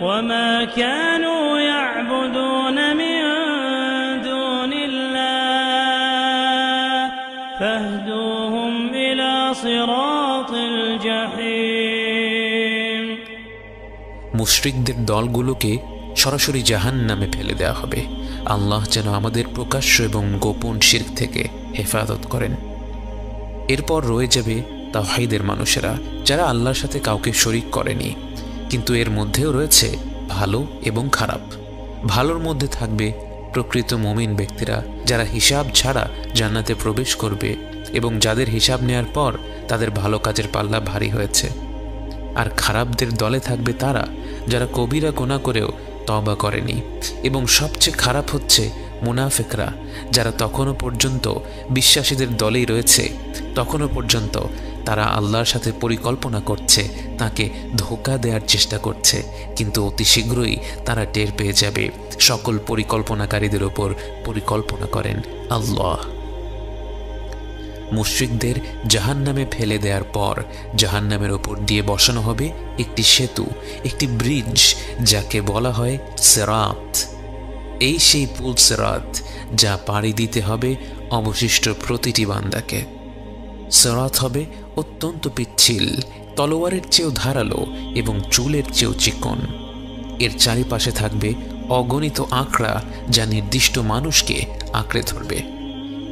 وما كانوا يعبدون من دون الله فاهدوهم إلى صراط الجحيم। মুশরিকদের দলগুলোকে সরাসরি জাহান্নামে ফেলে দেওয়া হবে। আল্লাহ যেন আমাদের প্রকাশ্য এবং গোপন শিরক থেকে হেফাজত করেন। এরপর রয়ে যাবে তাওহীদের মানুষেরা, যারা আল্লাহর সাথে কাউকে শরীক করেনি, কিন্তু এর মধ্যেও রয়েছে ভালো এবং খারাপ। ভালোর মধ্যে থাকবে প্রকৃত মুমিন ব্যক্তিরা, যারা হিসাব ছাড়া জান্নাতে প্রবেশ করবে এবং যাদের হিসাব নেয়ার পর তাদের ভালো কাজের পাল্লা ভারী হয়েছে। আর খারাপদের দলে থাকবে তারা যারা কবিরা গুনাহ করেও তওবা করেনি, এবং সবচেয়ে খারাপ হচ্ছে মুনাফিকরা, যারা তখনও পর্যন্ত বিশ্বাসীদের দলেই রয়েছে, তখনও পর্যন্ত তারা আল্লাহর সাথে পরিকল্পনা করছে, তাকে ধোঁকা দেওয়ার চেষ্টা করছে, কিন্তু অতি শীঘ্রই তারা টের পেয়ে যাবে সকল পরিকল্পনাকারীদের ওপর পরিকল্পনা করেন আল্লাহ। মুশরিকদের জাহান্নামে ফেলে দেওয়ার পর জাহান্নামের ওপর দিয়ে বসানো হবে একটি সেতু, একটি ব্রিজ, যাকে বলা হয় সিরাত। এই সেই পুল সিরাত যা পাড়ি দিতে হবে অবশিষ্ট প্রতিটি বান্দাকে। সিরাত হবে অত্যন্ত পিচ্ছিল, তলোয়ারের চেয়েও ধারালো এবং চুলের চেয়েও চিকন। এর চারিপাশে থাকবে অগণিত আঁকড়া যা নির্দিষ্ট মানুষকে আঁকড়ে ধরবে।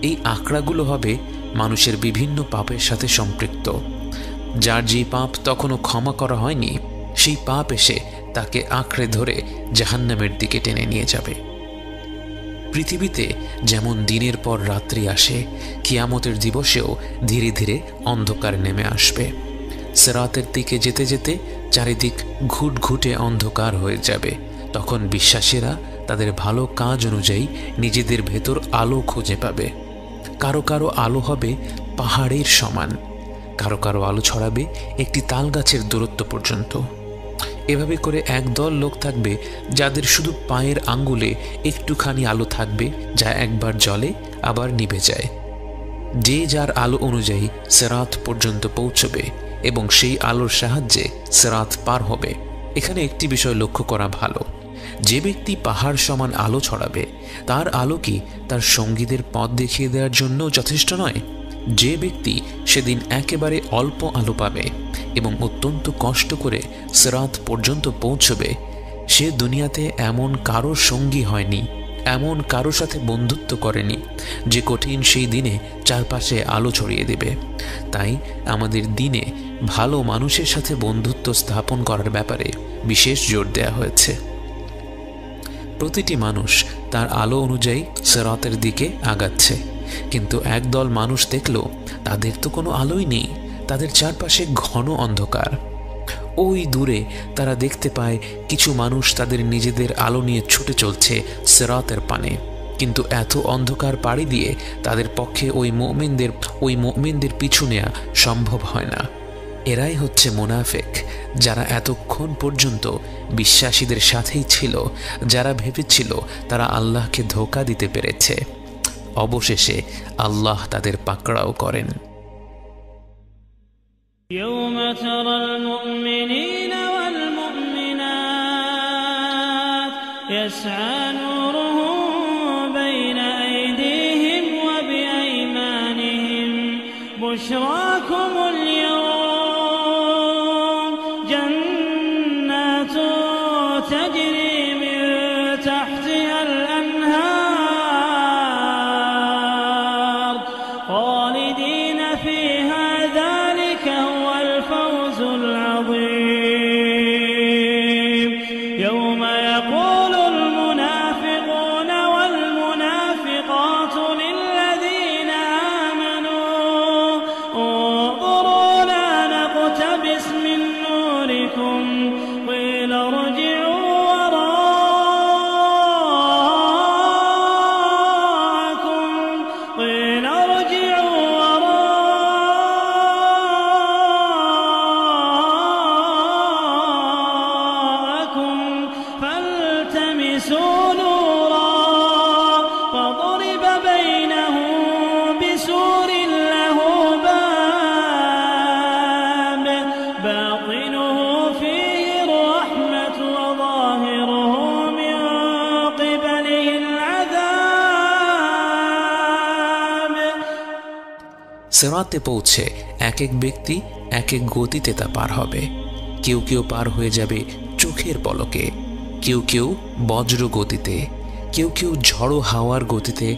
এই আঁকড়াগুলো হবে মানুষের বিভিন্ন পাপের সাথে সম্পৃক্ত। যার যে পাপ তখনও ক্ষমা করা হয়নি, সেই পাপ এসে তাকে আঁকড়ে ধরে জাহান্নামের দিকে টেনে নিয়ে যাবে। পৃথিবীতে যেমন দিনের পর রাত্রি আসে, কিয়ামতের দিবসেও ধীরে ধীরে অন্ধকার নেমে আসবে। সিরাতের দিকে যেতে যেতে চারিদিক ঘুটঘুটে অন্ধকার হয়ে যাবে। তখন বিশ্বাসীরা তাদের ভালো কাজ অনুযায়ী নিজেদের ভেতর আলো খুঁজে পাবে। কারো কারো আলো হবে পাহাড়ের সমান, কারো কারো আলো ছড়াবে একটি তাল গাছের দূরত্ব পর্যন্ত। এভাবে করে একদল লোক থাকবে যাদের শুধু পায়ের আঙ্গুলে একটুখানি আলো থাকবে, যা একবার জ্বলে আবার নিভে যায়। যে যার আলো অনুযায়ী সিরাত পর্যন্ত পৌঁছবে এবং সেই আলোর সাহায্যে সিরাত পার হবে। এখানে একটি বিষয় লক্ষ্য করা ভালো, যে ব্যক্তি পাহাড় সমান আলো ছড়াবে তার আলো কি তার সঙ্গীদের পথ দেখিয়ে দেওয়ার জন্য যথেষ্ট নয়? যে ব্যক্তি সেদিন একেবারে অল্প আলো পাবে এবং অত্যন্ত কষ্ট করে সিরাত পর্যন্ত পৌঁছবে, সে দুনিয়াতে এমন কারো সঙ্গী হয়নি, এমন কারো সাথে বন্ধুত্ব করেনি যে কঠিন সেই দিনে চারপাশে আলো ছড়িয়ে দেবে। তাই আমাদের দিনে ভালো মানুষের সাথে বন্ধুত্ব স্থাপন করার ব্যাপারে বিশেষ জোর দেওয়া হয়েছে। প্রতিটি মানুষ তার আলো অনুযায়ী সিরাতের দিকে আগাচ্ছে, কিন্তু একদল মানুষ দেখল তাদের তো কোনো আলোই নেই, তাদের চারপাশে ঘন অন্ধকার। ওই দূরে তারা দেখতে পায় কিছু মানুষ তাদের নিজেদের আলো নিয়ে ছুটে চলছে সিরাতের পানে, কিন্তু এত অন্ধকার পাড়ি দিয়ে তাদের পক্ষে ওই মুমিনদের পিছু নেওয়া সম্ভব হয় না। এরাই হচ্ছে মুনাফিক, যারা এতক্ষণ পর্যন্ত বিশ্বাসীদের সাথেই ছিল, যারা ভেবেছিল তারা আল্লাহকে ধোঁকা দিতে পেরেছে। অবশেষে আল্লাহ তাদের পাকড়াও করেন। يوم ترى المؤمنين والمؤمنات يسعى نورهم بين أيديهم وبأيمانهم بشراكم اليوم جنات تجري من تحتها الأنهار خالدين فيها ذلك هو الفوز العظيم يوم يقول المنافقون والمنافقات للذين آمنوا انظرونا نقتبس من نوركم قيل ارجعوا وراءكم فالتمسوا نورا فضرب بينهم بسور له باب باطنه فيه الرحمة وظاهره من قبله العذاب সিরাতে পৌঁছে এক এক ব্যক্তি এক এক গতিতে তা পার হবে। কেউ কেউ পার হয়ে যাবে চোখের পলকে, কেউ কেউ বজ্র গতিতে, কেউ কেউ ঝড়ো হাওয়ার গতিতে,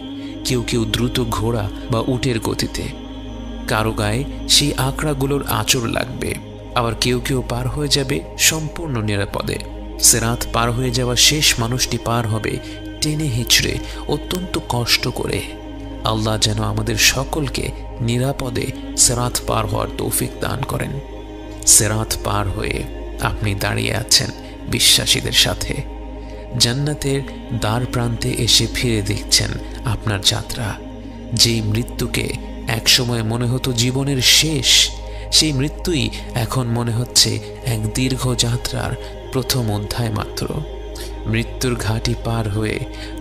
কেউ কেউ দ্রুত ঘোড়া বা উটের গতিতে। কারো গায়ে সেই আঁকড়াগুলোর আঁচড় লাগবে, আবার কেউ কেউ পার হয়ে যাবে সম্পূর্ণ নিরাপদে। সিরাত পার হয়ে যাওয়া শেষ মানুষটি পার হবে টেনে হিচড়ে, অত্যন্ত কষ্ট করে। আল্লাহ যেন আমাদের সকলকে নিরাপদে সিরাত পার হওয়ার তৌফিক দান করেন। সিরাত পার হয়ে আপনি দাঁড়িয়ে আছেন বিশ্বাসীদের সাথে, জান্নাতের দ্বার প্রান্তে এসে ফিরে দেখছেন আপনার যাত্রা। যেই মৃত্যুকে একসময় মনে হতো জীবনের শেষ, সেই মৃত্যুই এখন মনে হচ্ছে এক দীর্ঘ যাত্রার প্রথম অধ্যায় মাত্র। মৃত্যুর ঘাটি পার হয়ে,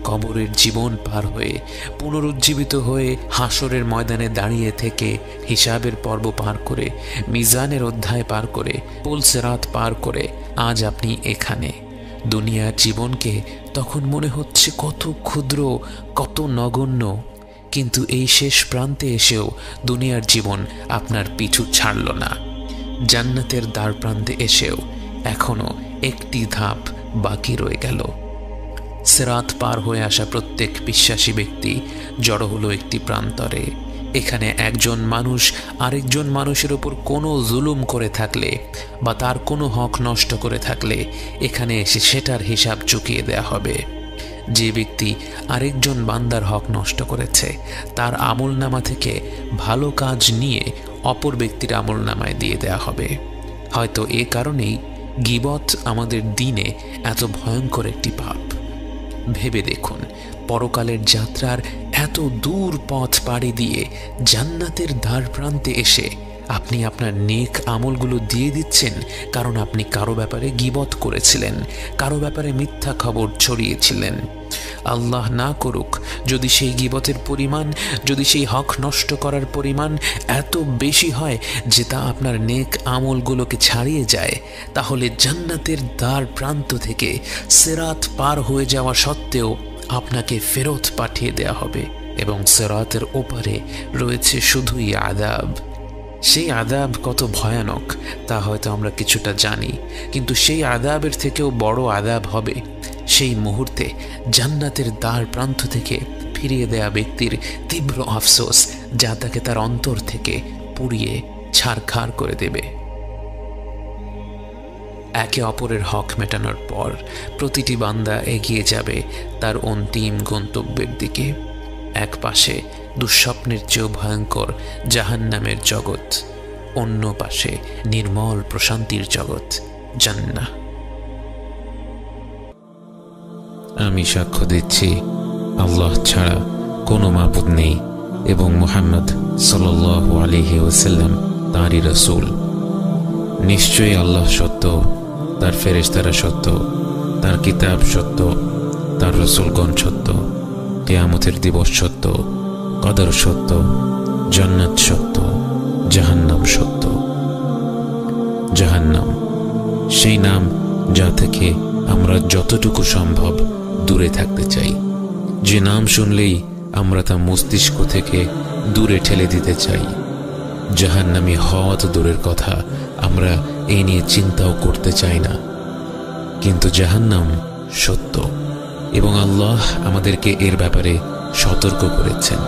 কবরের জীবন পার হয়ে, পুনরুজ্জীবিত হয়ে হাসরের ময়দানে দাঁড়িয়ে থেকে, হিসাবের পর্ব পার করে, মিজানের অধ্যায় পার করে, পুল সিরাত পার করে আজ আপনি এখানে। দুনিয়ার জীবনকে তখন মনে হচ্ছে কত ক্ষুদ্র, কত নগণ্য, কিন্তু এই শেষ প্রান্তে এসেও দুনিয়ার জীবন আপনার পিছু ছাড়ল না। জান্নাতের দ্বার প্রান্তে এসেও এখনো একটি ধাপ বাকি রয়ে গেল। সিরাত পার হয়ে আসা প্রত্যেক বিশ্বাসী ব্যক্তি জড়ো হলো একটি প্রান্তরে। এখানে একজন মানুষ আরেকজন মানুষের উপর কোনো জুলুম করে থাকলে বা তার কোনো হক নষ্ট করে থাকলে এখানে এসে সেটার হিসাব চুকিয়ে দেয়া হবে। যে ব্যক্তি আরেকজন বান্দার হক নষ্ট করেছে তার আমলনামা থেকে ভালো কাজ নিয়ে অপর ব্যক্তির আমলনামায় দিয়ে দেয়া হবে। হয়তো এ কারণেই গীবত আমাদের দিনে এত ভয়ঙ্কর একটি পাপ। ভেবে দেখুন, পরকালের যাত্রার এত দূর পথ পাড়ি দিয়ে জান্নাতের দ্বার প্রান্তে এসে আপনি আপনার নেক আমলগুলো দিয়ে দিচ্ছেন কারণ আপনি কারো ব্যাপারে গীবত করেছিলেন, কারো ব্যাপারে মিথ্যা খবর ছড়িয়েছিলেন। আল্লাহ না করুক যদি সেই গীবতের পরিমাণ, যদি সেই হক নষ্ট করার পরিমাণ এত বেশি হয় যে তা আপনার নেক আমলগুলোকে ছাড়িয়ে যায়, তাহলে জান্নাতের দ্বার প্রান্ত থেকে সিরাত পার হয়ে যাওয়া সত্ত্বেও আপনাকে ফেরত পাঠিয়ে দেয়া হবে এবং সিরাতের ওপারে রয়েছে শুধুই আযাব। সেই আযাব কত ভয়ানক তা হয়তো আমরা কিছুটা জানি, কিন্তু সেই আযাবের থেকেও বড় আযাব হবে সেই মুহূর্তে জান্নাতের দ্বার প্রান্ত থেকে ফিরিয়ে দেয়া ব্যক্তির তীব্র আফসোস, যা তাকে তার অন্তর থেকে পুড়িয়ে ছারখার করে দেবে। একে অপরের হক মেটানোর পর প্রতিটি বান্দা এগিয়ে যাবে তার অন্তিম গন্তব্যের দিকে। এক পাশে দুঃস্বপ্নের চেয়েও ভয়ঙ্কর জাহান্নামের জগৎ, অন্য পাশে নির্মল প্রশান্তির জগৎ জান্নাহ। আমি সাক্ষ্য দিচ্ছি আল্লাহ ছাড়া কোনো মাবুদ নেই এবং মুহাম্মদ সাল্লাল্লাহু আলাইহি ওয়াসাল্লাম তাঁরই রাসূল। নিশ্চয়ই আল্লাহ সত্য, তার ফেরেশতারা সত্য, তার কিতাব সত্য, তার রাসূলগণ সত্য, কিয়ামতের দিবস সত্য, কদর সত্য, জান্নাত সত্য, জাহান্নাম সত্য। জাহান্নাম সেই নাম যা থেকে আমরা যতটুকু সম্ভব দূরে থাকতে চাই, যে নাম শুনলেই আমরা তা মস্তিষ্ক থেকে দূরে ঠেলে দিতে চাই। জাহান্নামী হওয়া তো দূরের কথা, আমরা এই নিয়ে চিন্তাও করতে চাই না। কিন্তু জাহান্নাম সত্য এবং আল্লাহ আমাদেরকে এর ব্যাপারে সতর্ক করেছেন।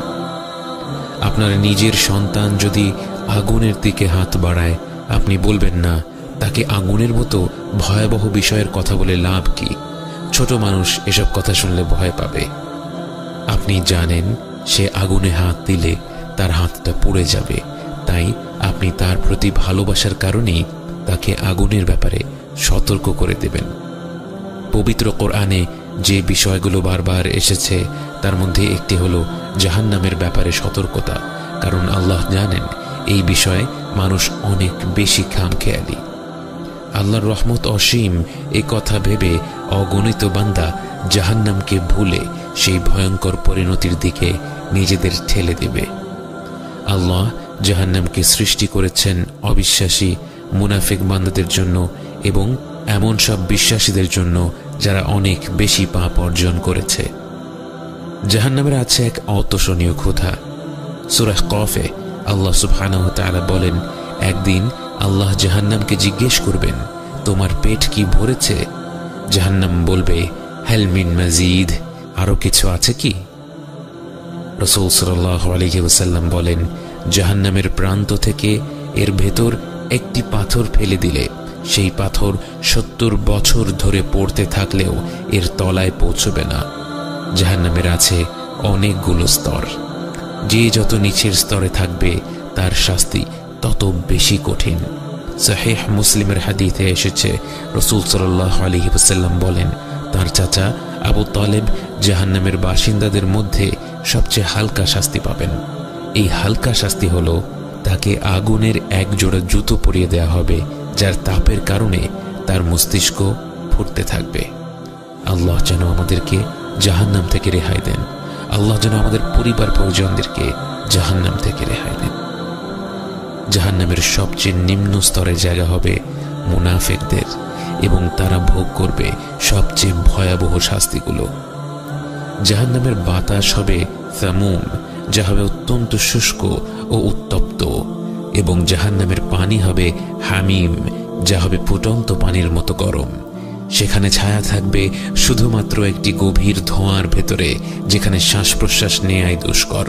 আপনার নিজের সন্তান যদি আগুনের দিকে হাত বাড়ায়, আপনি বলবেন না তাকে আগুনের মতো ভয়াবহ বিষয়ের কথা বলে লাভ কি? ছোট মানুষ এসব কথা শুনলে ভয় পাবে। আপনি জানেন সে আগুনে হাত দিলে তার হাতটা পুড়ে যাবে, তাই আপনি তার প্রতি ভালোবাসার কারণেই তাকে আগুনের ব্যাপারে সতর্ক করে দেবেন। পবিত্র কোরআনে যে বিষয়গুলো বারবার এসেছে তার মধ্যে একটি হলো জাহান্নামের ব্যাপারে সতর্কতা, কারণ আল্লাহ জানেন এই বিষয়ে মানুষ অনেক বেশি খামখেয়ালি। আল্লাহর রহমত অসীম এ কথা ভেবে অগণিত বান্দা জাহান্নামকে ভুলে সেই ভয়ঙ্কর পরিণতির দিকে নিজেদের ঠেলে দেবে। আল্লাহ জাহান্নামকে সৃষ্টি করেছেন অবিশ্বাসী মুনাফিক বান্দাদের জন্য এবং এমন সব বিশ্বাসীদের জন্য যারা অনেক বেশি পাপ অর্জন করেছে। জাহান্নামের আছে এক অতোষণীয় ক্ষুধা। সূরা কফে আল্লাহ সুবহানাহু ওয়া তাআলা বলেন, একদিন আল্লাহ জাহান্নামকে জিজ্ঞেস করবেন, তোমার পেট কি ভরেছে? জাহান্নাম বলবে, হাল মিন মাজিদ, আরো কিছু আছে কি? রাসূল সাল্লাল্লাহু আলাইহি ওয়াসাল্লাম বলেন, জাহান্নামের প্রান্ত থেকে এর ভেতর একটি পাথর ফেলে দিলে সেই পাথর 70 বছর ধরে পড়তে থাকলেও এর তলায় পৌঁছবে না। জাহান্নামের আছে অনেকগুলো স্তর, যে যত নিচের স্তরে থাকবে তার শাস্তি তত বেশি কঠিন। সহিহ মুসলিমের হাদিসে এসেছে, রাসূল সাল্লাল্লাহু আলাইহি ওয়াসাল্লাম বলেন, তার চাচা আবু তালেব জাহান্নামের বাসিন্দাদের মধ্যে সবচেয়ে হালকা শাস্তি পাবেন। এই হালকা শাস্তি হলো তাকে আগুনের এক জোড়া জুতো পরিয়ে দেওয়া হবে, যার তাপের কারণে তার মস্তিষ্ক ফুটতে থাকবে। আল্লাহ যেন আমাদেরকে জাহান্নাম থেকে রেহাই দেন। আল্লাহ যেন আমাদের পরিবার পরিজনদেরকে জাহান্নাম থেকে রেহাই দেন। জাহান্নামের সবচেয়ে নিম্ন স্তরের জায়গা হবে মুনাফিকদের, এবং তারা ভোগ করবে সবচেয়ে ভয়াবহ শাস্তিগুলো। জাহান্নামের বাতাস হবে সামুম, যা হবে অত্যন্ত শুষ্ক ও উত্তপ্ত, এবং জাহান্নামের পানি হবে হামিম, যা হবে ফুটন্ত পানির মতো গরম। সেখানে ছায়া থাকবে শুধুমাত্র একটি গভীর ধোঁয়ার ভেতরে, যেখানে শ্বাস প্রশ্বাস নেয়াই দুষ্কর।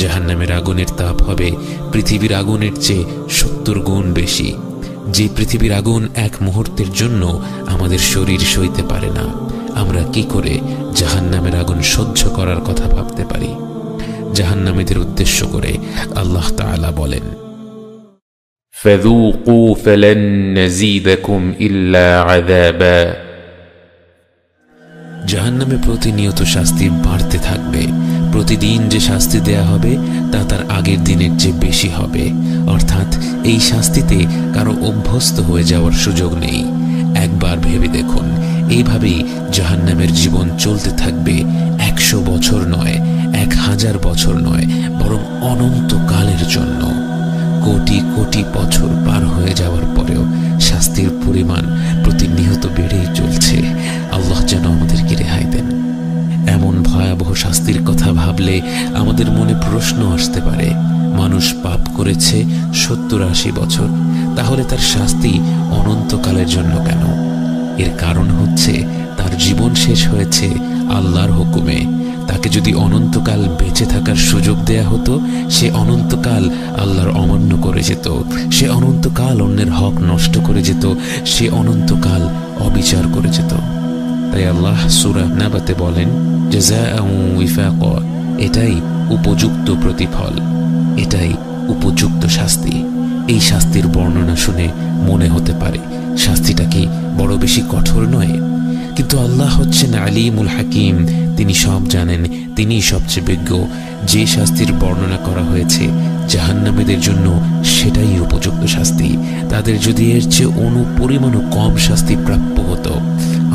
জাহান্নামের আগুনের তাপ হবে পৃথিবীর আগুনের চেয়ে 70 গুণ বেশি। যে পৃথিবীর আগুন এক মুহূর্তের জন্য আমাদের শরীর সইতে পারে না, আমরা কি করে জাহান্নামের আগুন সহ্য করার কথা ভাবতে পারি? জাহান্নামীদের উদ্দেশ্য করে আল্লাহ তাআলা বলেন, فذوقوا فلن نزيدكم إلا عذابا। জাহান্নামে প্রতিনিয়ত শাস্তি বাড়তে থাকবে। প্রতিদিন যে শাস্তি দেয়া হবে তা তার আগের দিনের চেয়ে বেশি হবে, অর্থাৎ এই শাস্তিতে কারো অভ্যস্ত হয়ে যাওয়ার সুযোগ নেই। একবার ভেবে দেখুন, এইভাবেই জাহান্নামের জীবন চলতে থাকবে 100 বছর নয়, 1000 বছর নয়, বরং অনন্তকালের জন্য। কোটি কোটি বছর পার হয়ে যাওয়ার পরেও শাস্তির পরিমাণ প্রতিনিয়ত বেড়েই চলছে। আল্লাহ যেন আমাদেরকে রেহাই দেন। এমন ভয়াবহ শাস্তির কথা ভাবলে আমাদের মনে প্রশ্ন আসতে পারে, মানুষ পাপ করেছে 70-80 বছর, তাহলে তার শাস্তি অনন্তকালের জন্য কেন? এর কারণ হচ্ছে তার জীবন শেষ হয়েছে আল্লাহর হুকুমে। তাকে যদি অনন্তকাল বেঁচে থাকার সুযোগ দেয়া হতো, সে অনন্তকাল আল্লাহর অমান্য করে যেত, সে অনন্তকাল অন্যের হক নষ্ট করে যেত, সে অনন্তকাল অবিচার করে যেত। তাই আল্লাহ সূরা নাবাতে বলেন, জাযাআউ ওয়িফাকা, এটাই উপযুক্ত প্রতিফল, এটাই উপযুক্ত শাস্তি। এই শাস্তির বর্ণনা শুনে মনে হতে পারে শাস্তিটা কি বড় বেশি কঠোর নয়? কিন্তু আল্লাহ হচ্ছেন আলিমুল হাকিম, তিনি সব জানেন, তিনি সবচেয়ে বিজ্ঞ। যে শাস্তির বর্ণনা করা হয়েছে জাহান্নামীদের জন্য সেটাই উপযুক্ত শাস্তি। তাদের যদি এর চেয়ে অনুপরিমাণও কম শাস্তি প্রাপ্য হতো,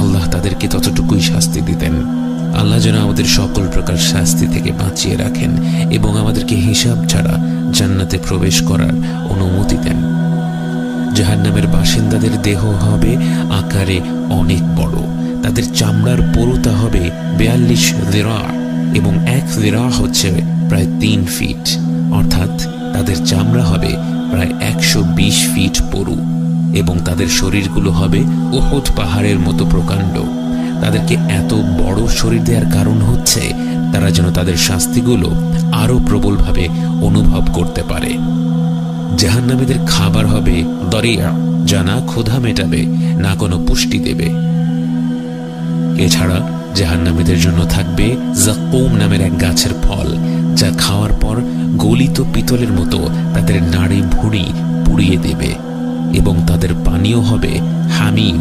আল্লাহ তাদেরকে ততটুকুই শাস্তি দিতেন। আল্লাহ যেন আমাদের সকল প্রকার শাস্তি থেকে বাঁচিয়ে রাখেন এবং আমাদেরকে হিসাব ছাড়া জান্নাতে প্রবেশ করার অনুমতি দেন। জাহান্নামের বাসিন্দাদের দেহ হবে আকারে অনেক বড়, তাদের চামড়ার পুরুতা হবে 42 যিরা, এবং 1 যিরা হচ্ছে প্রায় 3 ফিট, অর্থাৎ তাদের চামড়া হবে প্রায় 120 ফিট পুরু এবং তাদের শরীরগুলো হবে উহুদ পাহাড়ের মতো প্রকাণ্ড। তাদেরকে এত বড় শরীর দেওয়ার কারণ হচ্ছে তারা যেন তাদের শাস্তিগুলো আরো প্রবলভাবে অনুভব করতে পারে। জাহান্নামীদের খাবার হবে দরিয়া, যা না ক্ষুধা মেটাবে না কোনো পুষ্টি দেবে। এছাড়া জাহান্নামীদের জন্য থাকবে জাকুম নামের এক গাছের ফল, যা খাওয়ার পর গলিত পিতলের মতো তাদের নাড়ি ভুঁড়ি পুড়িয়ে দেবে। এবং তাদের পানীয় হবে হামিম,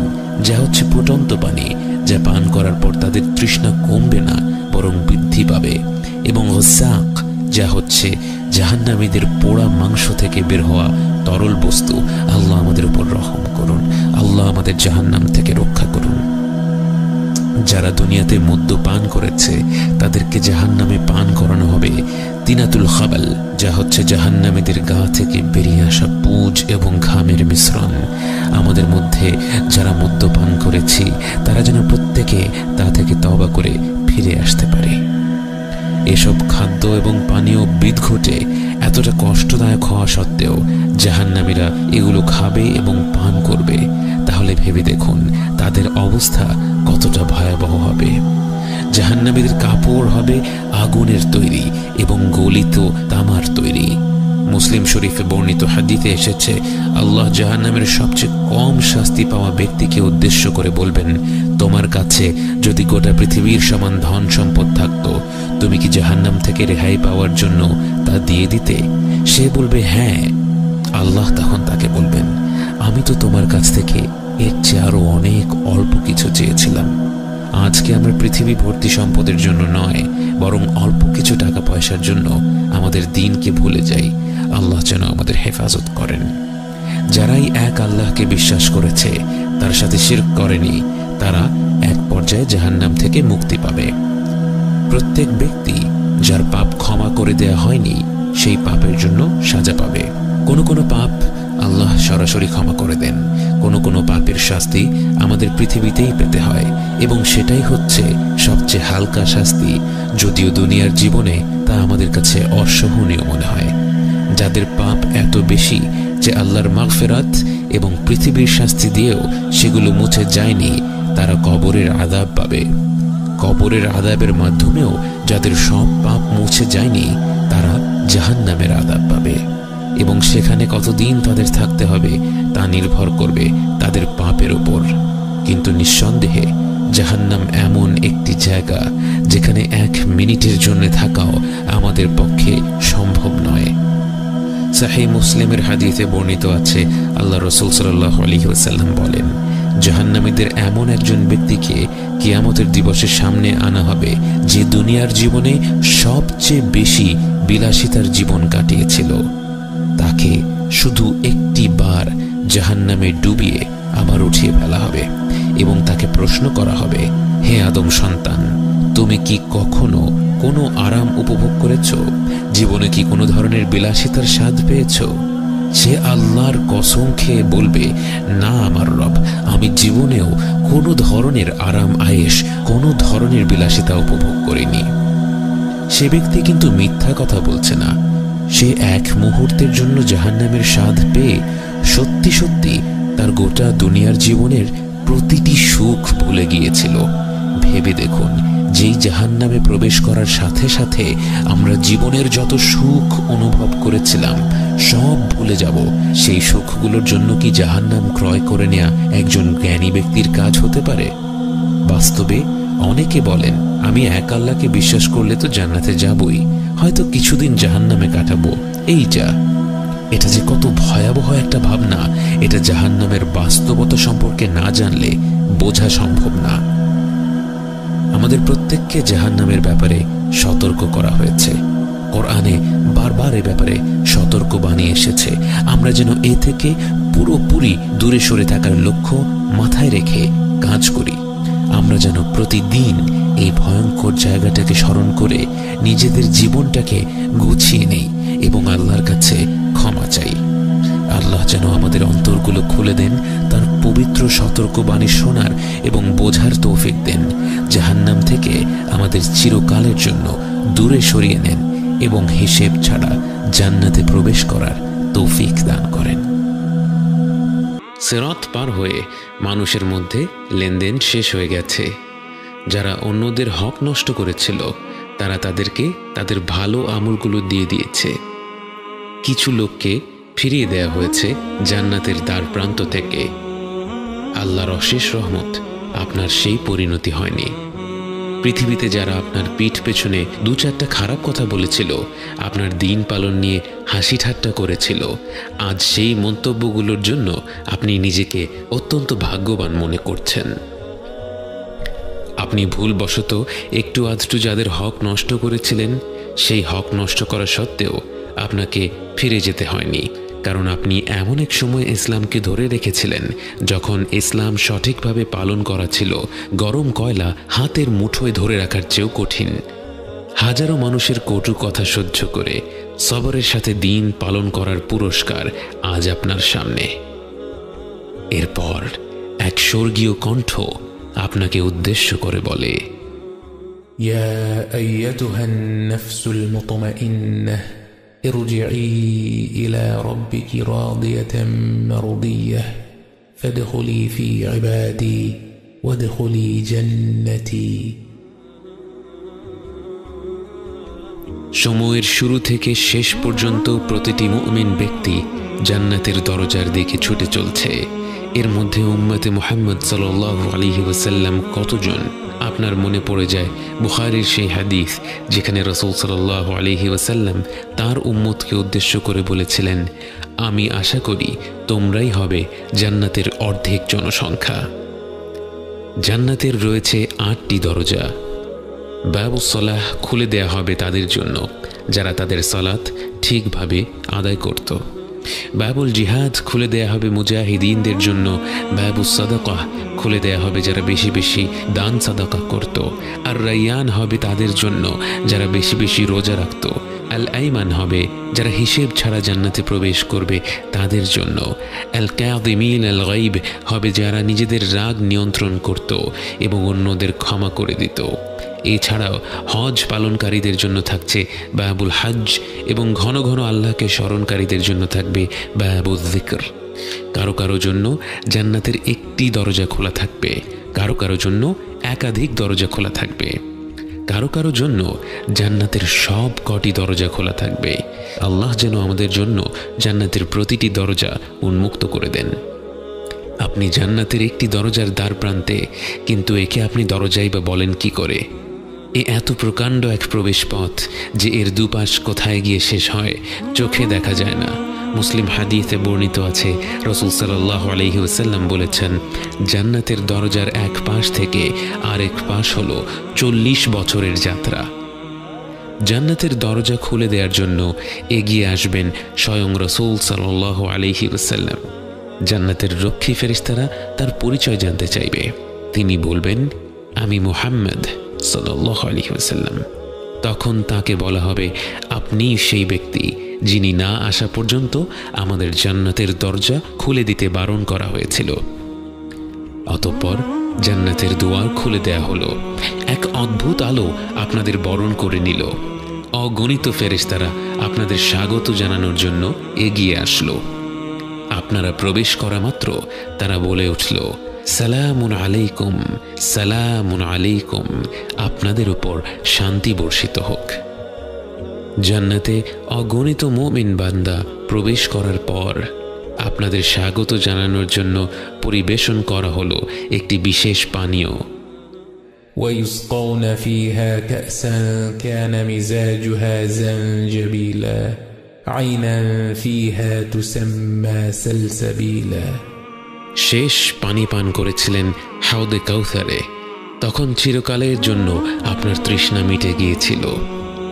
যা হচ্ছে ফুটন্ত পানি, যা পান করার পর তাদের তৃষ্ণা কমবে না বরং বৃদ্ধি পাবে। এবং গসাক, যা হচ্ছে জাহান্নামীদের পোড়া মাংস থেকে বের হওয়া তরল বস্তু। আল্লাহ আমাদের উপর রহম করুন, আল্লাহ আমাদের জাহান্নাম থেকে রক্ষা করুন। যারা দুনিয়াতে মদ্য পান করেছে তাদেরকে জাহান্নামে পান করানো হবে তিনাতুল খাবাল, যা হচ্ছে জাহান্নামীদের গা থেকে বেরিয়ে আসা পুঁজ এবং ঘামের মিশ্রণ। আমাদের মধ্যে যারা মদ্য পান করেছি তারা যেন প্রত্যেকে তা থেকে তওবা করে ফিরে আসতে পারে। এসব খাদ্য এবং পানীয় বিদঘটে এতটা কষ্টদায়ক হওয়া সত্ত্বেও জাহান্নামীরা এগুলো খাবে এবং পান করবে। তাহলে ভেবে দেখুন তাদের অবস্থা কতটা ভয়াবহ হবে। জাহান্নামীদের কাপড় হবে আগুনের তৈরি এবং গলিত তামার তৈরি। মুসলিম শরীফে বর্ণিত হাদিসে এসেছে, আল্লাহ জাহান্নামের সবচেয়ে কম শাস্তি পাওয়া ব্যক্তিকে উদ্দেশ্য করে বলবেন, তোমার কাছে যদি গোটা পৃথিবীর সমান ধন সম্পদ থাকতো, তুমি কি জাহান্নাম থেকে রেহাই পাওয়ার জন্য তা দিয়ে দিতে? সে বলবে হ্যাঁ। আল্লাহ তখন তাকে বলবেন, আমি তো তোমার কাছ থেকে এর চেয়ে আরো অনেক অল্প কিছু চেয়েছিলাম। আজকে আমরা পৃথিবী ভর্তি সম্পদের জন্য নয়, বরং অল্প কিছু টাকা পয়সার জন্য আমাদের দিনকে ভুলে যাই। আল্লাহ যেন আমাদের হেফাজত করেন। যারাই এক আল্লাহকে বিশ্বাস করেছে, তার সাথে শিরক করেনি, তারা এক পর্যায়ে জাহান্নাম থেকে মুক্তি পাবে। প্রত্যেক ব্যক্তি যার পাপ ক্ষমা করে দেয়া হয়নি সেই পাপের জন্য সাজা পাবে। কোনো কোনো পাপ আল্লাহ সরাসরি ক্ষমা করে দেন, কোনো কোনো পাপের শাস্তি আমাদের পৃথিবীতেই পেতে হয় এবং সেটাই হচ্ছে সবচেয়ে হালকা শাস্তি, যদিও দুনিয়ার জীবনে তা আমাদের কাছে অসহনীয় মনে হয়। যাদের পাপ এত বেশি যে আল্লাহর মাগফিরাত এবং পৃথিবীর শাস্তি দিয়েও সেগুলো মুছে যায়নি, তারা কবরের আযাব পাবে। কবরের আযাবের মাধ্যমেও যাদের সব পাপ মুছে যায়নি, তারা জাহান্নামের আযাব পাবে এবং সেখানে কতদিন তাদের থাকতে হবে তা নির্ভর করবে তাদের পাপের উপর। কিন্তু নিঃসন্দেহে জাহান্নাম এমন একটি জায়গা যেখানে 1 মিনিটের জন্য থাকাও আমাদের পক্ষে সম্ভব নয়। সহিহ মুসলিমের হাদিসে বর্ণিত আছে, আল্লাহ রাসূল সাল্লাল্লাহু আলাইহি ওয়াসাল্লাম বলেন, জাহান্নামীদের এমন একজন ব্যক্তিকে কিয়ামতের দিবসে সামনে আনা হবে যে দুনিয়ার জীবনে সবচেয়ে বেশি বিলাসিতার জীবন কাটিয়েছিল। তাকে শুধু একটি বার জাহান্নামে ডুবিয়ে আবার উঠিয়ে ফেলা হবে এবং তাকে প্রশ্ন করা হবে, হে আদম সন্তান, তুমি কি কখনো কোনো আরাম উপভোগ করেছ? জীবনে কি কোনো ধরনের বিলাসিতার স্বাদ পেয়েছ? সে আল্লাহর কসম খেয়ে বলবে, না আমার রব, আমি জীবনেও কোনো ধরনের আরাম আয়েশ, কোনো ধরনের বিলাসিতা উপভোগ করিনি। সে ব্যক্তি কিন্তু মিথ্যা কথা বলছে না। সে এক মুহূর্তের জন্য জাহান্নামের স্বাদ পেয়ে সত্যি সত্যি তার গোটা দুনিয়ার জীবনের প্রতিটি সুখ ভুলে গিয়েছিল। ভেবে দেখুন, যেই জাহান্নামে প্রবেশ করার সাথে সাথে আমরা জীবনের যত সুখ অনুভব করেছিলাম সব ভুলে যাব, সেই সুখগুলোর জন্য কি জাহান্নাম ক্রয় করে নেওয়া একজন জ্ঞানী ব্যক্তির কাজ হতে পারে? বাস্তবে অনেকে বলেন, আমি এক আল্লাহকে বিশ্বাস করলে তো জান্নাতে যাবই, হয়তো কিছুদিন জাহান্নামে কাটাবো, এই যা। এটা যে কত ভয়াবহ একটা ভাবনা, এটা জাহান্নামের বাস্তবতা সম্পর্কে না জানলে বোঝা সম্ভব না। আমাদের প্রত্যেককে জাহান্নামের ব্যাপারে সতর্ক করা হয়েছে। কোরআনে বারবার এ ব্যাপারে সতর্ক বানিয়ে এসেছে। আমরা যেন এ থেকে পুরোপুরি দূরে সরে থাকার লক্ষ্য মাথায় রেখে কাজ করি। আমরা যেন প্রতিদিন এই ভয়ঙ্কর জায়গাটাকে স্মরণ করে নিজেদের জীবনটাকে গুছিয়ে নেই এবং আল্লাহর কাছে ক্ষমা চাই। আল্লাহ যেন আমাদের অন্তরগুলো খুলে দেন, তার পবিত্র সতর্কবাণী শোনার এবং বোঝার তৌফিক দেন। জাহান্নাম থেকে আমাদের চিরকালের জন্য দূরে সরিয়ে নেন এবং হিসেব ছাড়া জান্নাতে প্রবেশ করার তৌফিক দান করেন। সিরাত পার হয়ে মানুষের মধ্যে লেনদেন শেষ হয়ে গেছে। যারা অন্যদের হক নষ্ট করেছিল তারা তাদেরকে তাদের ভালো আমলগুলো দিয়ে দিয়েছে। কিছু লোককে ফিরিয়ে দেয়া হয়েছে জান্নাতের দ্বার প্রান্ত থেকে। আল্লাহর অশেষ রহমত আপনার সেই পরিণতি হয়নি। পৃথিবীতে যারা আপনার পিঠ পেছনে দু চারটা খারাপ কথা বলেছিল, আপনার দিন পালন নিয়ে হাসি ঠাট্টা করেছিল, আজ সেই মন্তব্যগুলোর জন্য আপনি নিজেকে অত্যন্ত ভাগ্যবান মনে করছেন। আপনি ভুলবশত একটু আধটু যাদের হক নষ্ট করেছিলেন, সেই হক নষ্ট করা সত্ত্বেও আপনাকে ফিরে যেতে হয়নি, কারণ আপনি এমন এক সময় ইসলামকে ধরে রেখেছিলেন যখন ইসলাম সঠিকভাবে পালন করা ছিল গরম কয়লা হাতের মুঠোয় ধরে রাখার চেয়েও কঠিন। হাজারো মানুষের কটু কথা সহ্য করে সবরের সাথে দিন পালন করার পুরস্কার আজ আপনার সামনে। এরপর এক স্বর্গীয় কণ্ঠ আপনাকে উদ্দেশ্য করে বলে, ইয়া আইয়াতুহান নাফসুল মুতমাইন্নাহ ارجعي إلى ربك راضية مرضية فادخلي في عبادي وادخلي جنتي। সময়ের শুরু থেকে শেষ পর্যন্ত প্রতিটি মুমিন ব্যক্তি জান্নাতের দরজার দিকে ছুটে চলছে। এর মধ্যে উম্মতে মুহাম্মদ সাল্লাল্লাহু আলাইহি ওয়াসাল্লাম কতজন? আপনার মনে পড়ে যায় বুখারীর সেই হাদিস যেখানে রাসূল সাল্লাল্লাহু আলাইহি ওয়াসাল্লাম তার উম্মতকে উদ্দেশ্য করে বলেছিলেন, আমি আশা করি তোমরাই হবে জান্নাতের অর্ধেক জনসংখ্যা। জান্নাতের রয়েছে 8টি দরজা। বাবুস সালাহ খুলে দেয়া হবে তাদের জন্য যারা তাদের সালাত ঠিকভাবে আদায় করত। বাবুল জিহাদ খুলে দেয়া হবে মুজাহিদিনদের জন্য। বাবুস সাদাকাহ খুলে দেয়া হবে যারা বেশি বেশি দান সাদাকা করত। আর রাইয়ান হবে তাদের জন্য যারা বেশি বেশি রোজা রাখত। আল আইমান হবে যারা হিসেব ছাড়া জান্নাতে প্রবেশ করবে তাদের জন্য। আল কাযিমিন আল গায়ব হবে যারা নিজেদের রাগ নিয়ন্ত্রণ করত এবং অন্যদের ক্ষমা করে দিত। এছাড়াও হজ পালনকারীদের জন্য থাকছে বাবুল হজ এবং ঘন ঘন আল্লাহকে স্মরণকারীদের জন্য থাকবে বাবুল যিকর। কারো কারো জন্য জান্নাতের একটি দরজা খোলা থাকবে, কারো কারো জন্য একাধিক দরজা খোলা থাকবে, কারো কারো জন্য জান্নাতের সব কটি দরজা খোলা থাকবে। আল্লাহ যেন আমাদের জন্য জান্নাতের প্রতিটি দরজা উন্মুক্ত করে দেন। আপনি জান্নাতের একটি দরজার দ্বার প্রান্তে, কিন্তু একে আপনি দরজাই বা বলেন কি করে? এত প্রকাণ্ড এক প্রবেশ পথ যে এর দুপাশ কোথায় গিয়ে শেষ হয় চোখে দেখা যায় না। মুসলিম হাদিসে বর্ণিত আছে, রাসূল সাল্লাল্লাহু আলাইহি ওয়াসাল্লাম বলেছেন, জান্নাতের দরজার এক পাশ থেকে আরেক পাশ হলো 40 বছরের যাত্রা। জান্নাতের দরজা খুলে দেওয়ার জন্য এগিয়ে আসবেন স্বয়ং রাসূল সাল্লাল্লাহু আলাইহি ওয়াসাল্লাম। জান্নাতের রক্ষী ফেরেশতারা তার পরিচয় জানতে চাইবে। তিনি বলবেন, আমি মুহাম্মদ সাল্লাল্লাহু আলাইহি ওয়াসাল্লাম। তখন তাকে বলা হবে, আপনি সেই ব্যক্তি যিনি না আসা পর্যন্ত আমাদের জান্নাতের দরজা খুলে দিতে বারণ করা হয়েছিল। অতঃপর জান্নাতের দুয়ার খুলে দেয়া হলো। এক অদ্ভুত আলো আপনাদের বরণ করে নিল। অগণিত ফেরেশতারা আপনাদের স্বাগত জানানোর জন্য এগিয়ে আসলো। আপনারা প্রবেশ করা মাত্র তারা বলে উঠল, সালামুন আলাইকুম, সালামুন আলাইকুম, আপনাদের উপর শান্তি বর্ষিত হোক। জান্নাতে অগণিত মুমিন বান্দা প্রবেশ করার পর আপনাদের স্বাগত জানানোর জন্য পরিবেশন করা হলো একটি বিশেষ পানীয়। ويسقون فيها كأسا كان مزاجها زنجبيلا عينا فيها تسمى سلسبيلا। শেষ পানি পান করেছিলেন হাউদে কাউসারে। তখন চিরকালের জন্য আপনার তৃষ্ণা মিটে গিয়েছিল।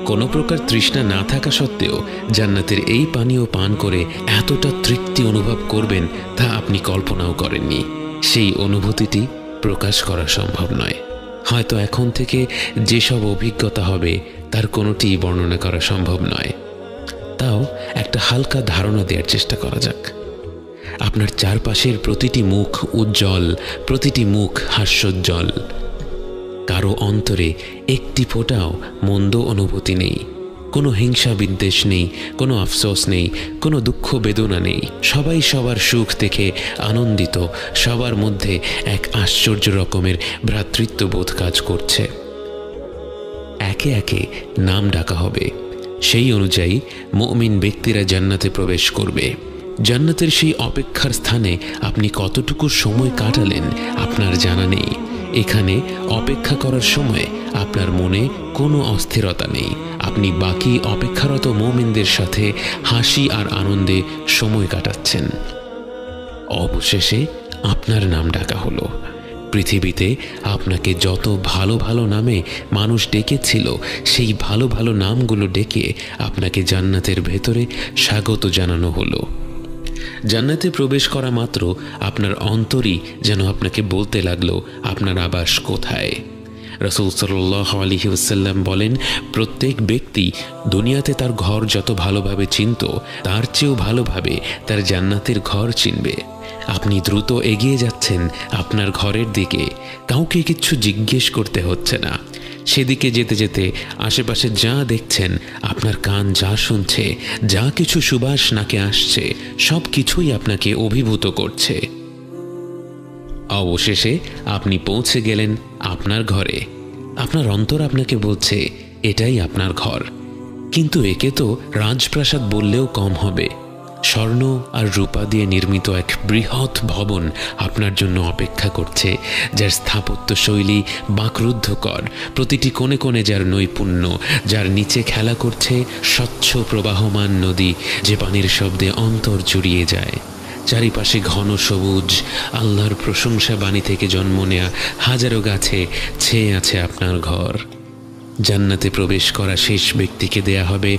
কোনো প্রকার তৃষ্ণা না থাকা সত্ত্বেও জান্নাতের এই পানীয় পান করে এতটা তৃপ্তি অনুভব করবেন তা আপনি কল্পনাও করেননি। সেই অনুভূতিটি প্রকাশ করা সম্ভব নয়। হয়তো এখন থেকে যেসব অভিজ্ঞতা হবে তার কোনোটি বর্ণনা করা সম্ভব নয়। তাও একটা হালকা ধারণা দেওয়ার চেষ্টা করা যাক। আপনার চারপাশের প্রতিটি মুখ উজ্জ্বল, প্রতিটি মুখ হাস্যোজ্জ্বল। কারো অন্তরে একটি ফোঁটাও মন্দ অনুভূতি নেই। কোনো হিংসা বিদ্বেষ নেই, কোনো আফসোস নেই, কোনো দুঃখ বেদনা নেই। সবাই সবার সুখ দেখে আনন্দিত, সবার মধ্যে এক আশ্চর্য রকমের ভ্রাতৃত্ববোধ কাজ করছে। একে একে নাম ডাকা হবে, সেই অনুযায়ী মুমিন ব্যক্তিরা জান্নাতে প্রবেশ করবে। জান্নাতের সেই অপেক্ষার স্থানে আপনি কতটুকু সময় কাটালেন আপনার জানা নেই। এখানে অপেক্ষা করার সময় আপনার মনে কোনো অস্থিরতা নেই। আপনি বাকি অপেক্ষারত মুমিনদের সাথে হাসি আর আনন্দে সময় কাটাচ্ছেন। অবশেষে আপনার নাম ডাকা হলো। পৃথিবীতে আপনাকে যত ভালো ভালো নামে মানুষ ডেকেছিল, সেই ভালো ভালো নামগুলো ডেকে আপনাকে জান্নাতের ভেতরে স্বাগত জানানো হলো। জান্নাতে প্রবেশ করা মাত্র আপনার অন্তরই যেন আপনাকে বলতে লাগলো আপনার আবাস কোথায়। রাসূল সাল্লাল্লাহু আলাইহি ওয়াসাল্লাম বলেন, প্রত্যেক ব্যক্তি দুনিয়াতে তার ঘর যত ভালোভাবে চিনত, তার চেয়েও ভালোভাবে তার জান্নাতের ঘর চিনবে। আপনি দ্রুত এগিয়ে যাচ্ছেন আপনার ঘরের দিকে, কাউকে কিচ্ছু জিজ্ঞেস করতে হচ্ছে না। সেদিকে যেতে যেতে আশেপাশে যা দেখছেন, আপনার কান যা শুনছে, যা কিছু সুবাস নাকে আসছে, সব কিছুই আপনাকে অভিভূত করছে। অবশেষে আপনি পৌঁছে গেলেন আপনার ঘরে। আপনার অন্তর আপনাকে বলছে এটাই আপনার ঘর। কিন্তু একে তো রাজপ্রাসাদ বললেও কম হবে। স্বর্ণ আর রূপা দিয়ে নির্মিত এক বৃহৎ ভবন আপনার জন্য অপেক্ষা করছে, যার স্থাপত্য শৈলী বাকরুদ্ধকর, প্রতিটি কোণে কোণে যার নৈপুণ্য, যার নিচে খেলা করছে স্বচ্ছ প্রবাহমান নদী, যে পানির শব্দে অন্তর জুড়িয়ে যায়। চারিপাশে ঘন সবুজ, আল্লাহর প্রশংসা বাণী থেকে জন্ম নেয়া হাজারো গাছে ছেয়ে আছে আপনার ঘর। জান্নাতে প্রবেশ করা শেষ ব্যক্তিকে দেয়া হবে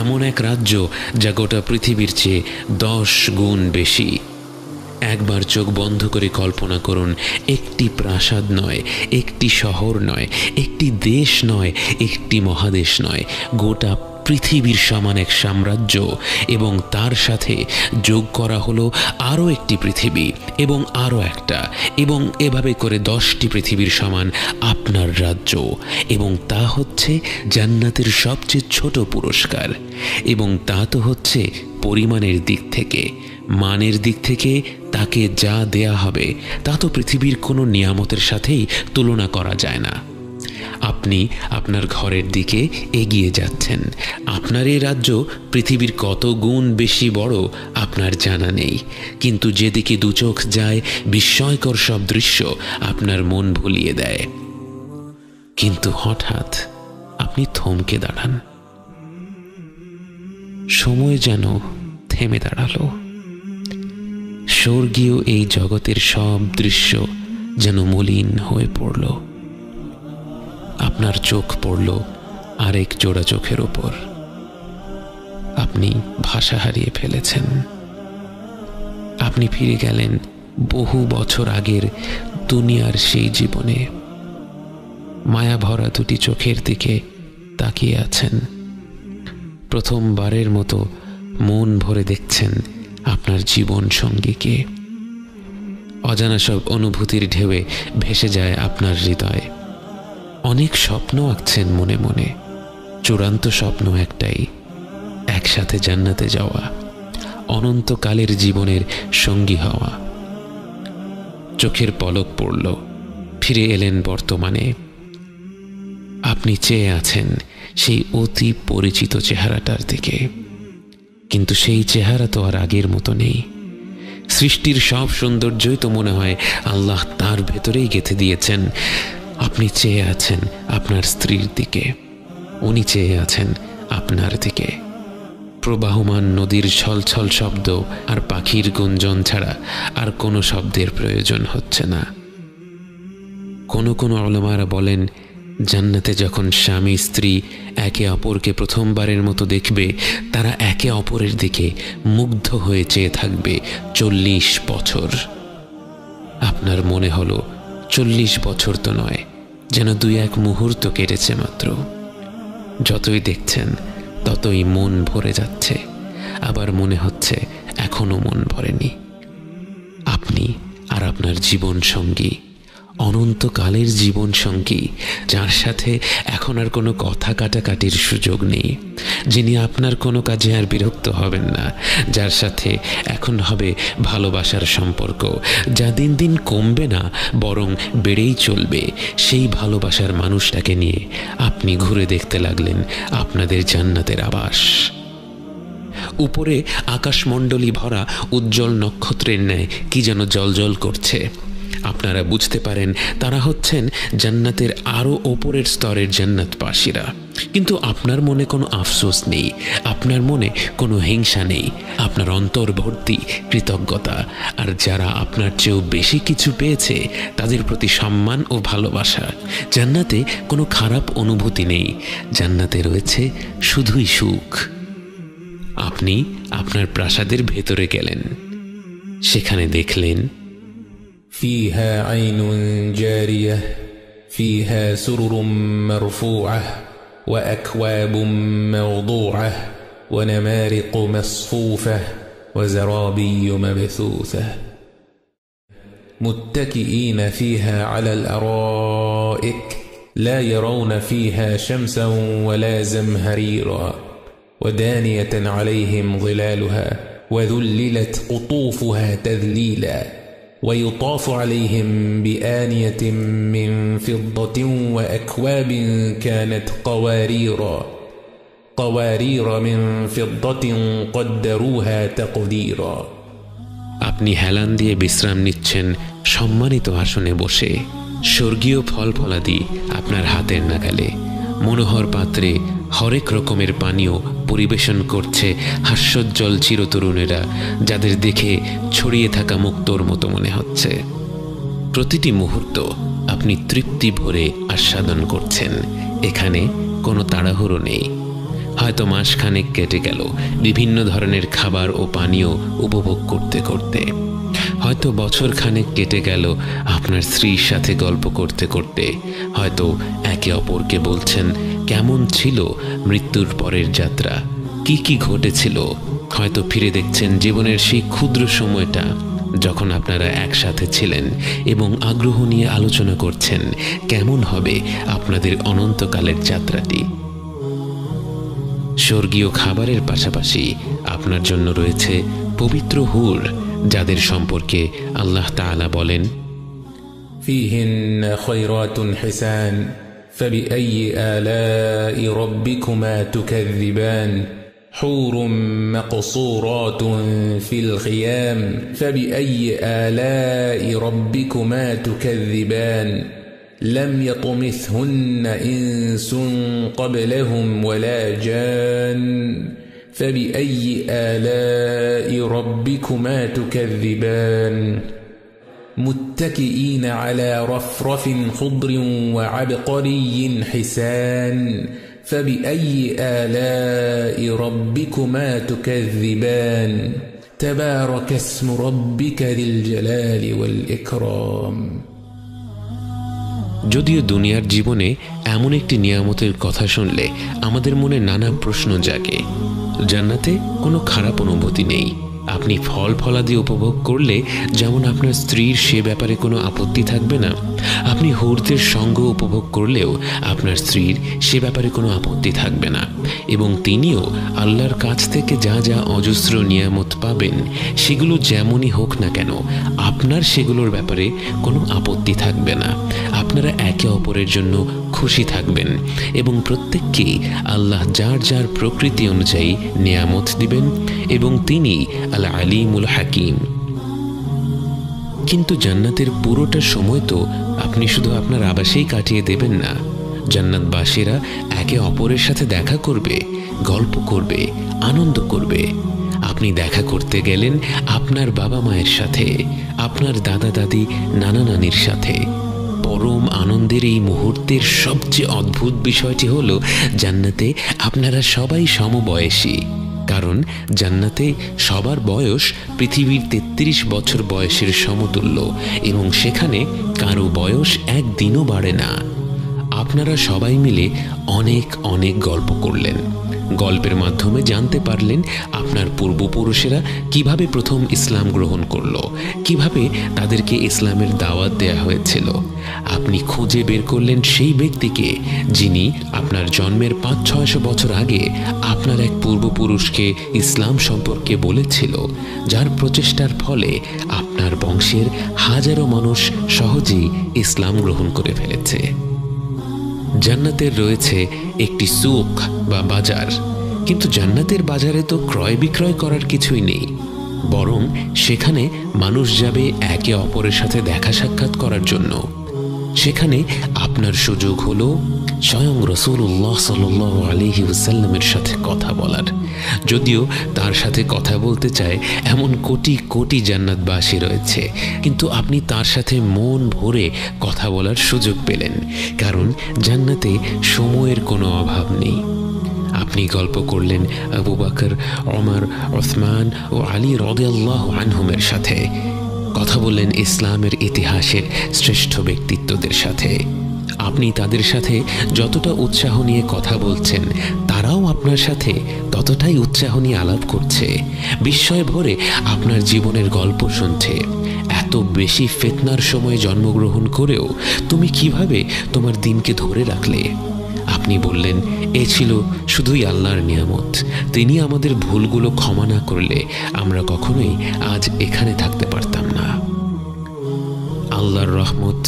এমন এক রাজ্য যা গোটা পৃথিবীর চেয়ে 10 গুণ বেশি। একবার চোখ বন্ধ করে কল্পনা করুন, একটি প্রাসাদ নয়, একটি শহর নয়, একটি দেশ নয়, একটি মহাদেশ নয়, গোটা পৃথিবীর সমান এক সাম্রাজ্য, এবং তার সাথে যোগ করা হলো আরও একটি পৃথিবী এবং আরও একটা, এবং এভাবে করে 10টি পৃথিবীর সমান আপনার রাজ্য। এবং তা হচ্ছে জান্নাতের সবচেয়ে ছোট পুরস্কার। এবং তা তো হচ্ছে পরিমাণের দিক থেকে। মানের দিক থেকে তাকে যা দেয়া হবে তা তো পৃথিবীর কোনো নিয়ামতের সাথেই তুলনা করা যায় না। আপনি আপনার ঘরের দিকে এগিয়ে যাচ্ছেন। আপনার এই রাজ্য পৃথিবীর কত গুণ বেশি বড় আপনার জানা নেই, কিন্তু যেদিকে দুচোখ যায় বিস্ময়কর সব দৃশ্য আপনার মন ভুলিয়ে দেয়। কিন্তু হঠাৎ আপনি থমকে দাঁড়ান। সময় যেন থেমে দাঁড়ালো। স্বর্গীয় এই জগতের সব দৃশ্য যেন মলিন হয়ে পড়ল। আপনার চোখ পড়ল আরেক জোড়া চোখের ওপর। আপনি ভাষা হারিয়ে ফেলেছেন। আপনি ফিরে গেলেন বহু বছর আগের দুনিয়ার সেই জীবনে। মায়া ভরা দুটি চোখের দিকে তাকিয়ে আছেন। প্রথমবারের মতো মন ভরে দেখছেন আপনার জীবন সঙ্গীকে। অজানা সব অনুভূতির ঢেউয়ে ভেসে যায় আপনার হৃদয়। অনেক স্বপ্ন আঁকছেন মনে মনে। চূড়ান্ত স্বপ্ন একটাই, একসাথে জান্নাতে যাওয়া, অনন্তকালের জীবনের সঙ্গী হওয়া। চোখের পলক পড়ল, ফিরে এলেন বর্তমানে। আপনি চেয়ে আছেন সেই অতি পরিচিত চেহারাটার দিকে, কিন্তু সেই চেহারা তো আর আগের মতো নেই। সৃষ্টির সব সৌন্দর্যই তো মনে হয় আল্লাহ তার ভেতরেই গেঁথে দিয়েছেন। আপনি চেয়ে আছেন আপনার স্ত্রীর দিকে, উনি চেয়ে আছেন আপনার দিকে। প্রবাহমান নদীর ছলছল শব্দ আর পাখির গুঞ্জন ছাড়া আর কোনো শব্দের প্রয়োজন হচ্ছে না। কোনো কোনো উলামারা বলেন, জান্নাতে যখন স্বামী স্ত্রী একে অপরকে প্রথমবারের মতো দেখবে, তারা একে অপরের দিকে মুগ্ধ হয়ে চেয়ে থাকবে 40 বছর। আপনার মনে হলো 40 বছর তো নয়, যেন 2-1 মুহূর্ত কেটেছে মাত্র। যতই দেখছেন ততই মন ভরে যাচ্ছে, আবার মনে হচ্ছে এখনো মন ভরেনি। আপনি আর আপনার জীবন সঙ্গী অনন্তকালের জীবন সঙ্গী, যার সাথে এখন আর কোনো কথা কাটাকাটির সুযোগ নেই, যিনি আপনার কোনো কাজে আর বিরক্ত হবেন না, যার সাথে এখন হবে ভালোবাসার সম্পর্ক, যা দিন দিন কমবে না বরং বেড়েই চলবে। সেই ভালোবাসার মানুষটাকে নিয়ে আপনি ঘুরে দেখতে লাগলেন আপনাদের জান্নাতের আবাস। উপরে আকাশমণ্ডলী ভরা উজ্জ্বল নক্ষত্রের ন্যায় কি যেন জ্বলজ্বল করছে। আপনারা বুঝতে পারেন তারা হচ্ছেন জান্নাতের আরও ওপরের স্তরের জান্নাতবাসীরা। কিন্তু আপনার মনে কোনো আফসোস নেই, আপনার মনে কোনো হিংসা নেই, আপনার অন্তর ভর্তি কৃতজ্ঞতা। আর যারা আপনার চেয়েও বেশি কিছু পেয়েছে তাদের প্রতি সম্মান ও ভালোবাসা। জান্নাতে কোনো খারাপ অনুভূতি নেই, জান্নাতে রয়েছে শুধুই সুখ। আপনি আপনার প্রাসাদের ভেতরে গেলেন, সেখানে দেখলেন فيها عين جارية فيها سرر مرفوعة وأكواب موضوعة ونمارق مصفوفة وزرابي مبثوثة متكئين فيها على الأرائك لا يرون فيها شمسا ولا زمهريرا ودانية عليهم ظلالها وذللت قطوفها تذليلا ويطاف عليهم بآنية من فضة وأكواب كانت قوارير من فضة قدروها تقديرا। আপনি হেলান দিয়ে বিশ্রাম নিচ্ছেন সম্মানিত আসনে বসে। স্বর্গীয় ফল ফলাদি আপনার হাতের নাগালে। মনোহর পাত্রে হরেক রকমের পানীয় পরিবেশন করছে হাস্যোজ্জ্বল চিরতরুণেরা, যাদের দেখে ছড়িয়ে থাকা মুক্তোর মতো মনে হচ্ছে। প্রতিটি মুহূর্ত আপনি তৃপ্তি ভরে আস্বাদন করছেন। এখানে কোনো তাড়াহুড়ো নেই। হয়তো মাসখানেক কেটে গেল বিভিন্ন ধরনের খাবার ও পানীয় উপভোগ করতে করতে। হয়তো বছর খানেক কেটে গেল আপনার স্ত্রীর সাথে গল্প করতে করতে। হয়তো একে অপরকে বলছেন কেমন ছিল মৃত্যুর পরের যাত্রা, কি কি ঘটেছিল। হয়তো ফিরে দেখছেন জীবনের সেই ক্ষুদ্র সময়টা যখন আপনারা একসাথে ছিলেন এবং আগ্রহ নিয়ে আলোচনা করছেন কেমন হবে আপনাদের অনন্তকালের যাত্রাটি। স্বর্গীয় খাবারের পাশাপাশি আপনার জন্য রয়েছে পবিত্র হুর, যাদের সম্পর্কে আল্লাহ তাআলা বলেন فيهن خيرات حسان فبأي آلاء ربكما تكذبان حور مقصورات في الخيام فبأي آلاء ربكما تكذبان لم يطمثهن إنس قبلهم ولا جان فبأي آلاء ربكما تكذبان متكئين على رفرف خضر وعبقري حسان فبأي آلاء ربكما تكذبان تبارك اسم ربك ذي الجلال والإكرام। যদিও দুনিয়ার জীবনে এমন একটি নিয়ামতের কথা শুনলে আমাদের মনে নানা প্রশ্ন জাগে। জান্নাতে কোনো খারাপ অনুভূতি নেই। আপনি ফল ফলাদি উপভোগ করলে যেমন আপনার স্ত্রীর সে ব্যাপারে কোনো আপত্তি থাকবে না, আপনি হুরদের সঙ্গ উপভোগ করলেও আপনার স্ত্রীর সে ব্যাপারে কোনো আপত্তি থাকবে না। এবং তিনিও আল্লাহর কাছ থেকে যা যা অজস্র নিয়ামত পাবেন সেগুলো যেমনই হোক না কেন আপনার সেগুলোর ব্যাপারে কোনো আপত্তি থাকবে না। আপনারা একে অপরের জন্য খুশি থাকবেন এবং প্রত্যেককেই আল্লাহ যার যার প্রকৃতি অনুযায়ী নিয়ামত দিবেন এবং তিনি আল আলিমুল হাকিম। কিন্তু জান্নাতের পুরোটা সময় তো আপনি শুধু আপনার আবাসেই কাটিয়ে দেবেন না। জান্নাতবাসীরা একে অপরের সাথে দেখা করবে, গল্প করবে, আনন্দ করবে। আপনি দেখা করতে গেলেন আপনার বাবা মায়ের সাথে, আপনার দাদা দাদি নানা নানির সাথে। পরম আনন্দের এই মুহূর্তের সবচেয়ে অদ্ভুত বিষয়টি হলো জান্নাতে আপনারা সবাই সমবয়সী। কারণ জান্নাতে সবার বয়স পৃথিবীর 33 বছর বয়সের সমতুল্য এবং সেখানে কারো বয়স একদিনও বাড়ে না। আপনারা সবাই মিলে অনেক অনেক গল্প করলেন। গল্পের মাধ্যমে জানতে পারলেন আপনার পূর্বপুরুষেরা কিভাবে প্রথম ইসলাম গ্রহণ করলো, কিভাবে তাদেরকে ইসলামের দাওয়াত দেয়া হয়েছিল। আপনি খুঁজে বের করলেন সেই ব্যক্তিকে যিনি আপনার জন্মের 500-600 বছর আগে আপনার এক পূর্বপুরুষকে ইসলাম সম্পর্কে বলেছিল, যার প্রচেষ্টার ফলে আপনার বংশের হাজারো মানুষ সহজেই ইসলাম গ্রহণ করে ফেলেছে। জান্নাতের রয়েছে একটি সুক বা বাজার, কিন্তু জান্নাতের বাজারে তো ক্রয় বিক্রয় করার কিছুই নেই, বরং সেখানে মানুষ যাবে একে অপরের সাথে দেখা সাক্ষাৎ করার জন্য। সেখানে আপনার সুযোগ হলো স্বয়ং রাসূলুল্লাহ সাল্লাল্লাহু আলাইহি ওয়াসাল্লামের সাথে কথা বলার। যদিও তার সাথে কথা বলতে চায় এমন কোটি কোটি জান্নাতবাসী রয়েছে, কিন্তু আপনি তার সাথে মন ভরে কথা বলার সুযোগ পেলেন, কারণ জান্নাতে সময়ের কোনো অভাব নেই। আপনি গল্প করলেন আবু বকর, ওমর, ওসমান ও আলী রাদিয়াল্লাহু আনহুমের সাথে, কথা বললেন ইসলামের ইতিহাসের শ্রেষ্ঠ ব্যক্তিত্বদের সাথে। আপনি তাদের সাথে যতটা উৎসাহ নিয়ে কথা বলছেন, তারাও আপনার সাথে ততটাই উৎসাহ নিয়ে আলাপ করছে, বিস্ময় ভরে আপনার জীবনের গল্প শুনছে। এত বেশি ফিতনার সময় জন্মগ্রহণ করেও তুমি কিভাবে তোমার দিনকে ধরে রাখলে? আপনি বললেন, এ ছিল শুধুই আল্লাহর নিয়ামত। তিনি আমাদের ভুলগুলো ক্ষমা না করলে আমরা কখনোই আজ এখানে থাকতে পারতাম না। আল্লাহর রহমত,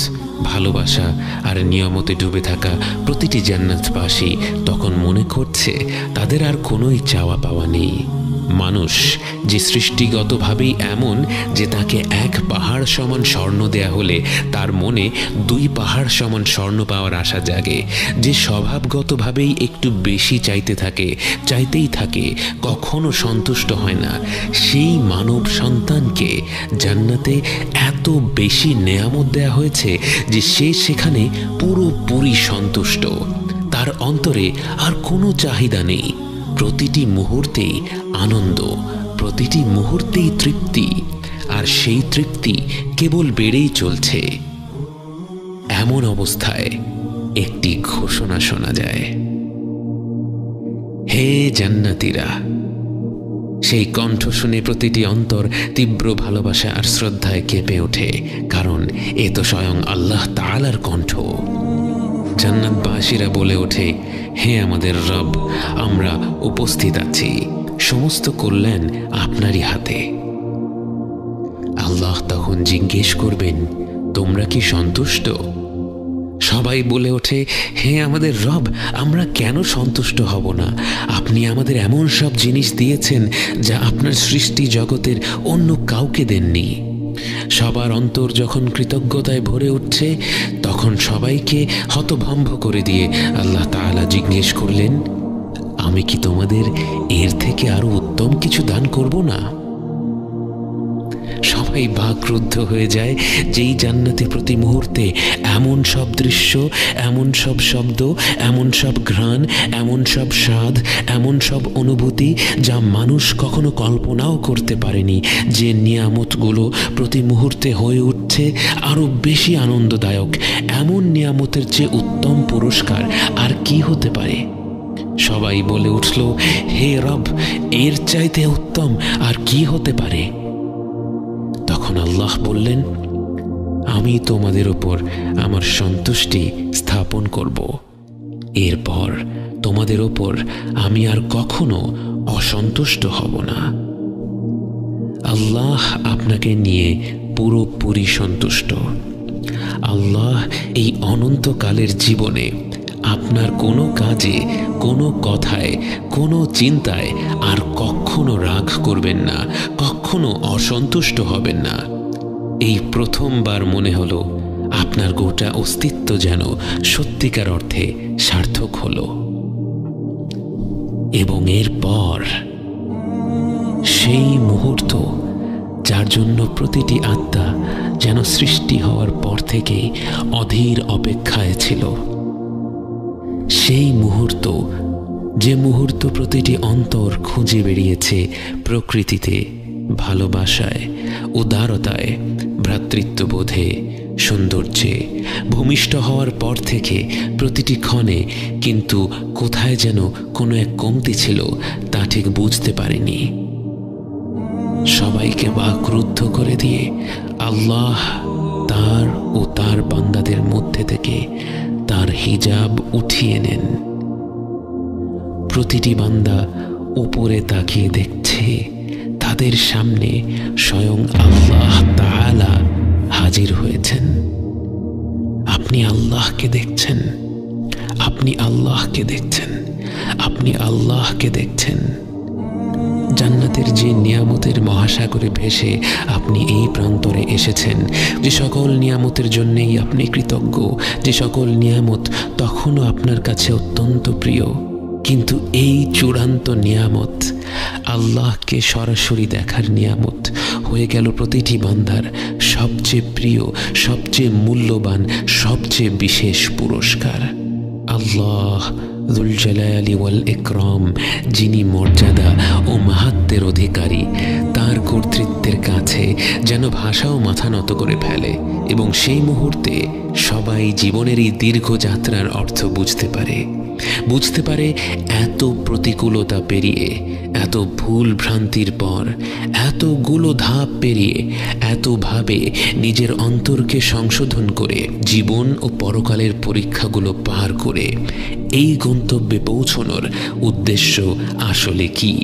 ভালোবাসা আর নিয়ামতে ডুবে থাকা প্রতিটি জান্নাতবাসী তখন মনে করছে তাদের আর কোনোই চাওয়া পাওয়া নেই। মানুষ যে সৃষ্টিগতভাবেই এমন যে তাকে এক পাহাড় সমান স্বর্ণ দেয়া হলে তার মনে 2 পাহাড় সমান স্বর্ণ পাওয়ার আশা জাগে, যে স্বভাবগতভাবেই একটু বেশি চাইতেই থাকে, কখনো সন্তুষ্ট হয় না, সেই মানব সন্তানকে জান্নাতে এত বেশি নেয়ামত দেয়া হয়েছে যে সে সেখানে পুরোপুরি সন্তুষ্ট। তার অন্তরে আর কোনো চাহিদা নেই, প্রতিটি মুহূর্তেই আনন্দ, প্রতিটি মুহূর্তেই তৃপ্তি, আর সেই তৃপ্তি কেবল বেড়েই চলছে। এমন অবস্থায় একটি ঘোষণা শোনা যায়, হে জান্নাতীরা। সেই কণ্ঠ শুনে প্রতিটি অন্তর তীব্র ভালোবাসা আর শ্রদ্ধায় কেঁপে ওঠে, কারণ এ তো স্বয়ং আল্লাহ তাআলার কণ্ঠ। জান্নাতবাসীরা বলে ওঠে, হে আমাদের রব, আমরা উপস্থিত আছি, সমস্ত কল্যাণ আপনারই হাতে। আল্লাহ তখন জিজ্ঞেস করবেন, তোমরা কি সন্তুষ্ট? সবাই বলে ওঠে, হে আমাদের রব, আমরা কেন সন্তুষ্ট হব না? আপনি আমাদের এমন সব জিনিস দিয়েছেন যা আপনার সৃষ্টি জগতের অন্য কাউকে দেননি। সবার অন্তর যখন কৃতজ্ঞতায় ভরে উঠছে, তখন সবাইকে হতভম্ব করে দিয়ে আল্লাহ তাআলা জিজ্ঞেস করলেন, আমি কি তোমাদের এর থেকে আরো উত্তম কিছু দান করব না? সবাই বাকরুদ্ধ হয়ে যায়, যেই জান্নাতে প্রতি মুহূর্তে এমন সব দৃশ্য, এমন সব শব্দ, এমন সব ঘ্রাণ, এমন সব স্বাদ, এমন সব অনুভূতি যা মানুষ কখনো কল্পনাও করতে পারেনি। যে নিয়ামতগুলো প্রতি মুহূর্তে হয়ে উঠছে আরো বেশি আনন্দদায়ক, এমন নিয়ামতের চেয়ে উত্তম পুরস্কার আর কি হতে পারে? সবাই বলে উঠল, হে রব, এর চাইতে উত্তম আর কি হতে পারে? তখন আল্লাহ বললেন, আমি তোমাদের উপর আমার সন্তুষ্টি স্থাপন করব, এরপর তোমাদের উপর আমি আর কখনো অসন্তুষ্ট হব না। আল্লাহ আপনাকে নিয়ে পুরোপুরি সন্তুষ্ট। আল্লাহ এই অনন্তকালের জীবনে আপনার কোনো কাজে, কোনো কথায়, কোনো চিন্তায় আর কখনো রাগ করবেন না, কখনো অসন্তুষ্ট হবেন না। এই প্রথমবার মনে হলো আপনার গোটা অস্তিত্ব যেন সত্যিকার অর্থে সার্থক হলো। এবং এরপর সেই মুহূর্ত, যার জন্য প্রতিটি আত্মা যেন সৃষ্টি হওয়ার পর থেকেই অধীর অপেক্ষায় ছিল, সেই মুহূর্ত, যে মুহূর্ত প্রতিটি অন্তর খুঁজে বেরিয়েছে প্রকৃতিতে, ভালোবাসায়, উদারতায়, ভ্রাতৃত্ববোধে, সৌন্দর্যে, ভূমিষ্ঠ হওয়ার পর থেকে প্রতিটি ক্ষণে, কিন্তু কোথায় যেন কোনো এক কমতি ছিল তা ঠিক বুঝতে পারেনি। সবাইকে বাকরুদ্ধ করে দিয়ে আল্লাহ তার ও তার বান্দাদের মধ্যে থেকে তার হিজাব উঠিয়ে নেন। প্রতিটি বান্দা উপরে তাকিয়ে দেখছে, তাদের সামনে স্বয়ং আল্লাহ তাআলা হাজির হয়েছেন। আপনি আল্লাহকে দেখছেন, আপনি আল্লাহকে দেখছেন, আপনি আল্লাহকে দেখছেন। জান্নাতের যে নিয়ামতের মহাসাগরে ভেসে আপনি এই প্রান্তরে এসেছেন, যে সকল নিয়ামতের জন্যেই আপনি কৃতজ্ঞ, যে সকল নিয়ামত তখনও আপনার কাছে অত্যন্ত প্রিয়, কিন্তু এই চূড়ান্ত নিয়ামত, আল্লাহকে সরাসরি দেখার নিয়ামত, হয়ে গেল প্রতিটি বান্দার সবচেয়ে প্রিয়, সবচেয়ে মূল্যবান, সবচেয়ে বিশেষ পুরস্কার। আল্লাহ যুল জালালি ওয়াল ইকরাম, যিনি মর্যাদা ও মাহাত্ম্যের অধিকারী, তার কর্তৃত্বের কাছে যেন ভাষাও মাথা নত করে ফেলে, এবং সেই মুহূর্তে সবাই জীবনের এই দীর্ঘ যাত্রার অর্থ বুঝতে পারে এত প্রতিকূলতা পেরিয়ে, এত ভুল ভ্রান্তির পর, এতগুলো ধাপ পেরিয়ে, এতভাবে নিজের অন্তরকে সংশোধন করে, জীবন ও পরকালের পরীক্ষাগুলো পার করে এই গন্তব্যে পৌঁছানোর উদ্দেশ্য আসলে কি।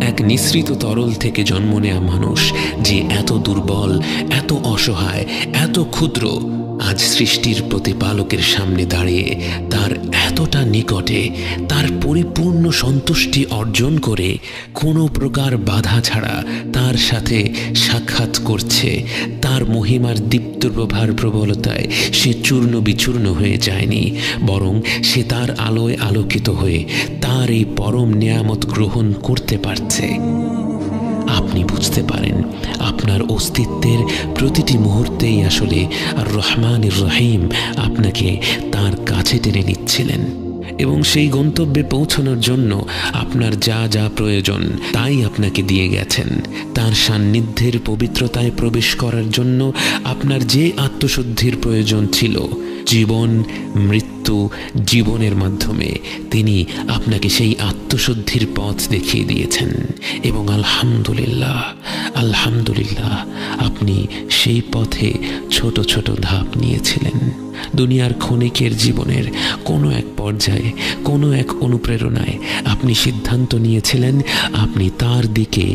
এক নিঃসৃত তরল থেকে জন্ম নেয়া মানুষ যে এত দুর্বল, এত অসহায়, এত ক্ষুদ্র, আজ সৃষ্টির প্রতিপালকের সামনে দাঁড়িয়ে তার এতটা নিকটে, তার পরিপূর্ণ সন্তুষ্টি অর্জন করে কোনো প্রকার বাধা ছাড়া তার সাথে সাক্ষাৎ করছে, তার মহিমার দীপ্ত প্রভার প্রবলতায় সে চূর্ণ বিচূর্ণ হয়ে যায়নি, বরং সে তার আলোয় আলোকিত হয়ে তার এই পরম নিয়ামত গ্রহণ করতে পারছে। আপনি বুঝতে পারেন আপনার অস্তিত্বের প্রতিটি মুহূর্তেই আসলে আর রহমানির রহিম আপনাকে তার কাছে টেনে নিচ্ছিলেন, এবং সেই গন্তব্যে পৌঁছানোর জন্য আপনার যা যা প্রয়োজন তাই আপনাকে দিয়ে গেছেন। তার সান্নিধ্যের পবিত্রতায় প্রবেশ করার জন্য আপনার যে আত্মশুদ্ধির প্রয়োজন ছিল, জীবন মৃত্যু জীবনের মাধ্যমে তিনি আপনাকে সেই আত্মশুদ্ধির পথ দেখিয়ে দিয়েছেন, এবং আলহামদুলিল্লাহ আলহামদুলিল্লাহ আপনি সেই পথে ছোট ছোট ধাপ নিয়েছিলেন। দুনিয়ার ক্ষণিকের জীবনের কোনো এক পর্যায়ে, কোনো এক অনুপ্রেরণায় আপনি সিদ্ধান্ত নিয়েছিলেন আপনি তার দিকে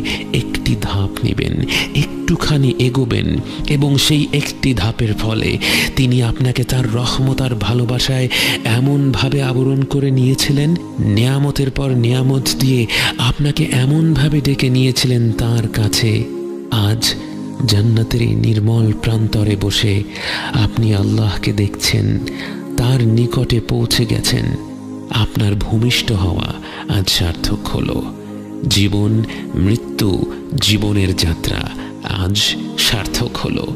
একটি ধাপ নেবেন, একটুখানি এগোবেন, এবং সেই একটি ধাপের ফলে তিনি আপনাকে তার রহমত আর ভালোবাসায় এমনভাবে আবরণ করে নিয়েছিলেন, নিয়ামতের পর নিয়ামত দিয়ে আপনাকে এমনভাবে ডেকে নিয়েছিলেন তার কাছে। আজ জান্নাতের এই নির্মল প্রান্তরে বসে আপনি আল্লাহকে দেখছেন, তার নিকটে পৌঁছে গেছেন। আপনার ভূমিষ্ঠ হওয়া আজ সার্থক হলো। জীবন মৃত্যু জীবনের যাত্রা আজ সার্থক হলো।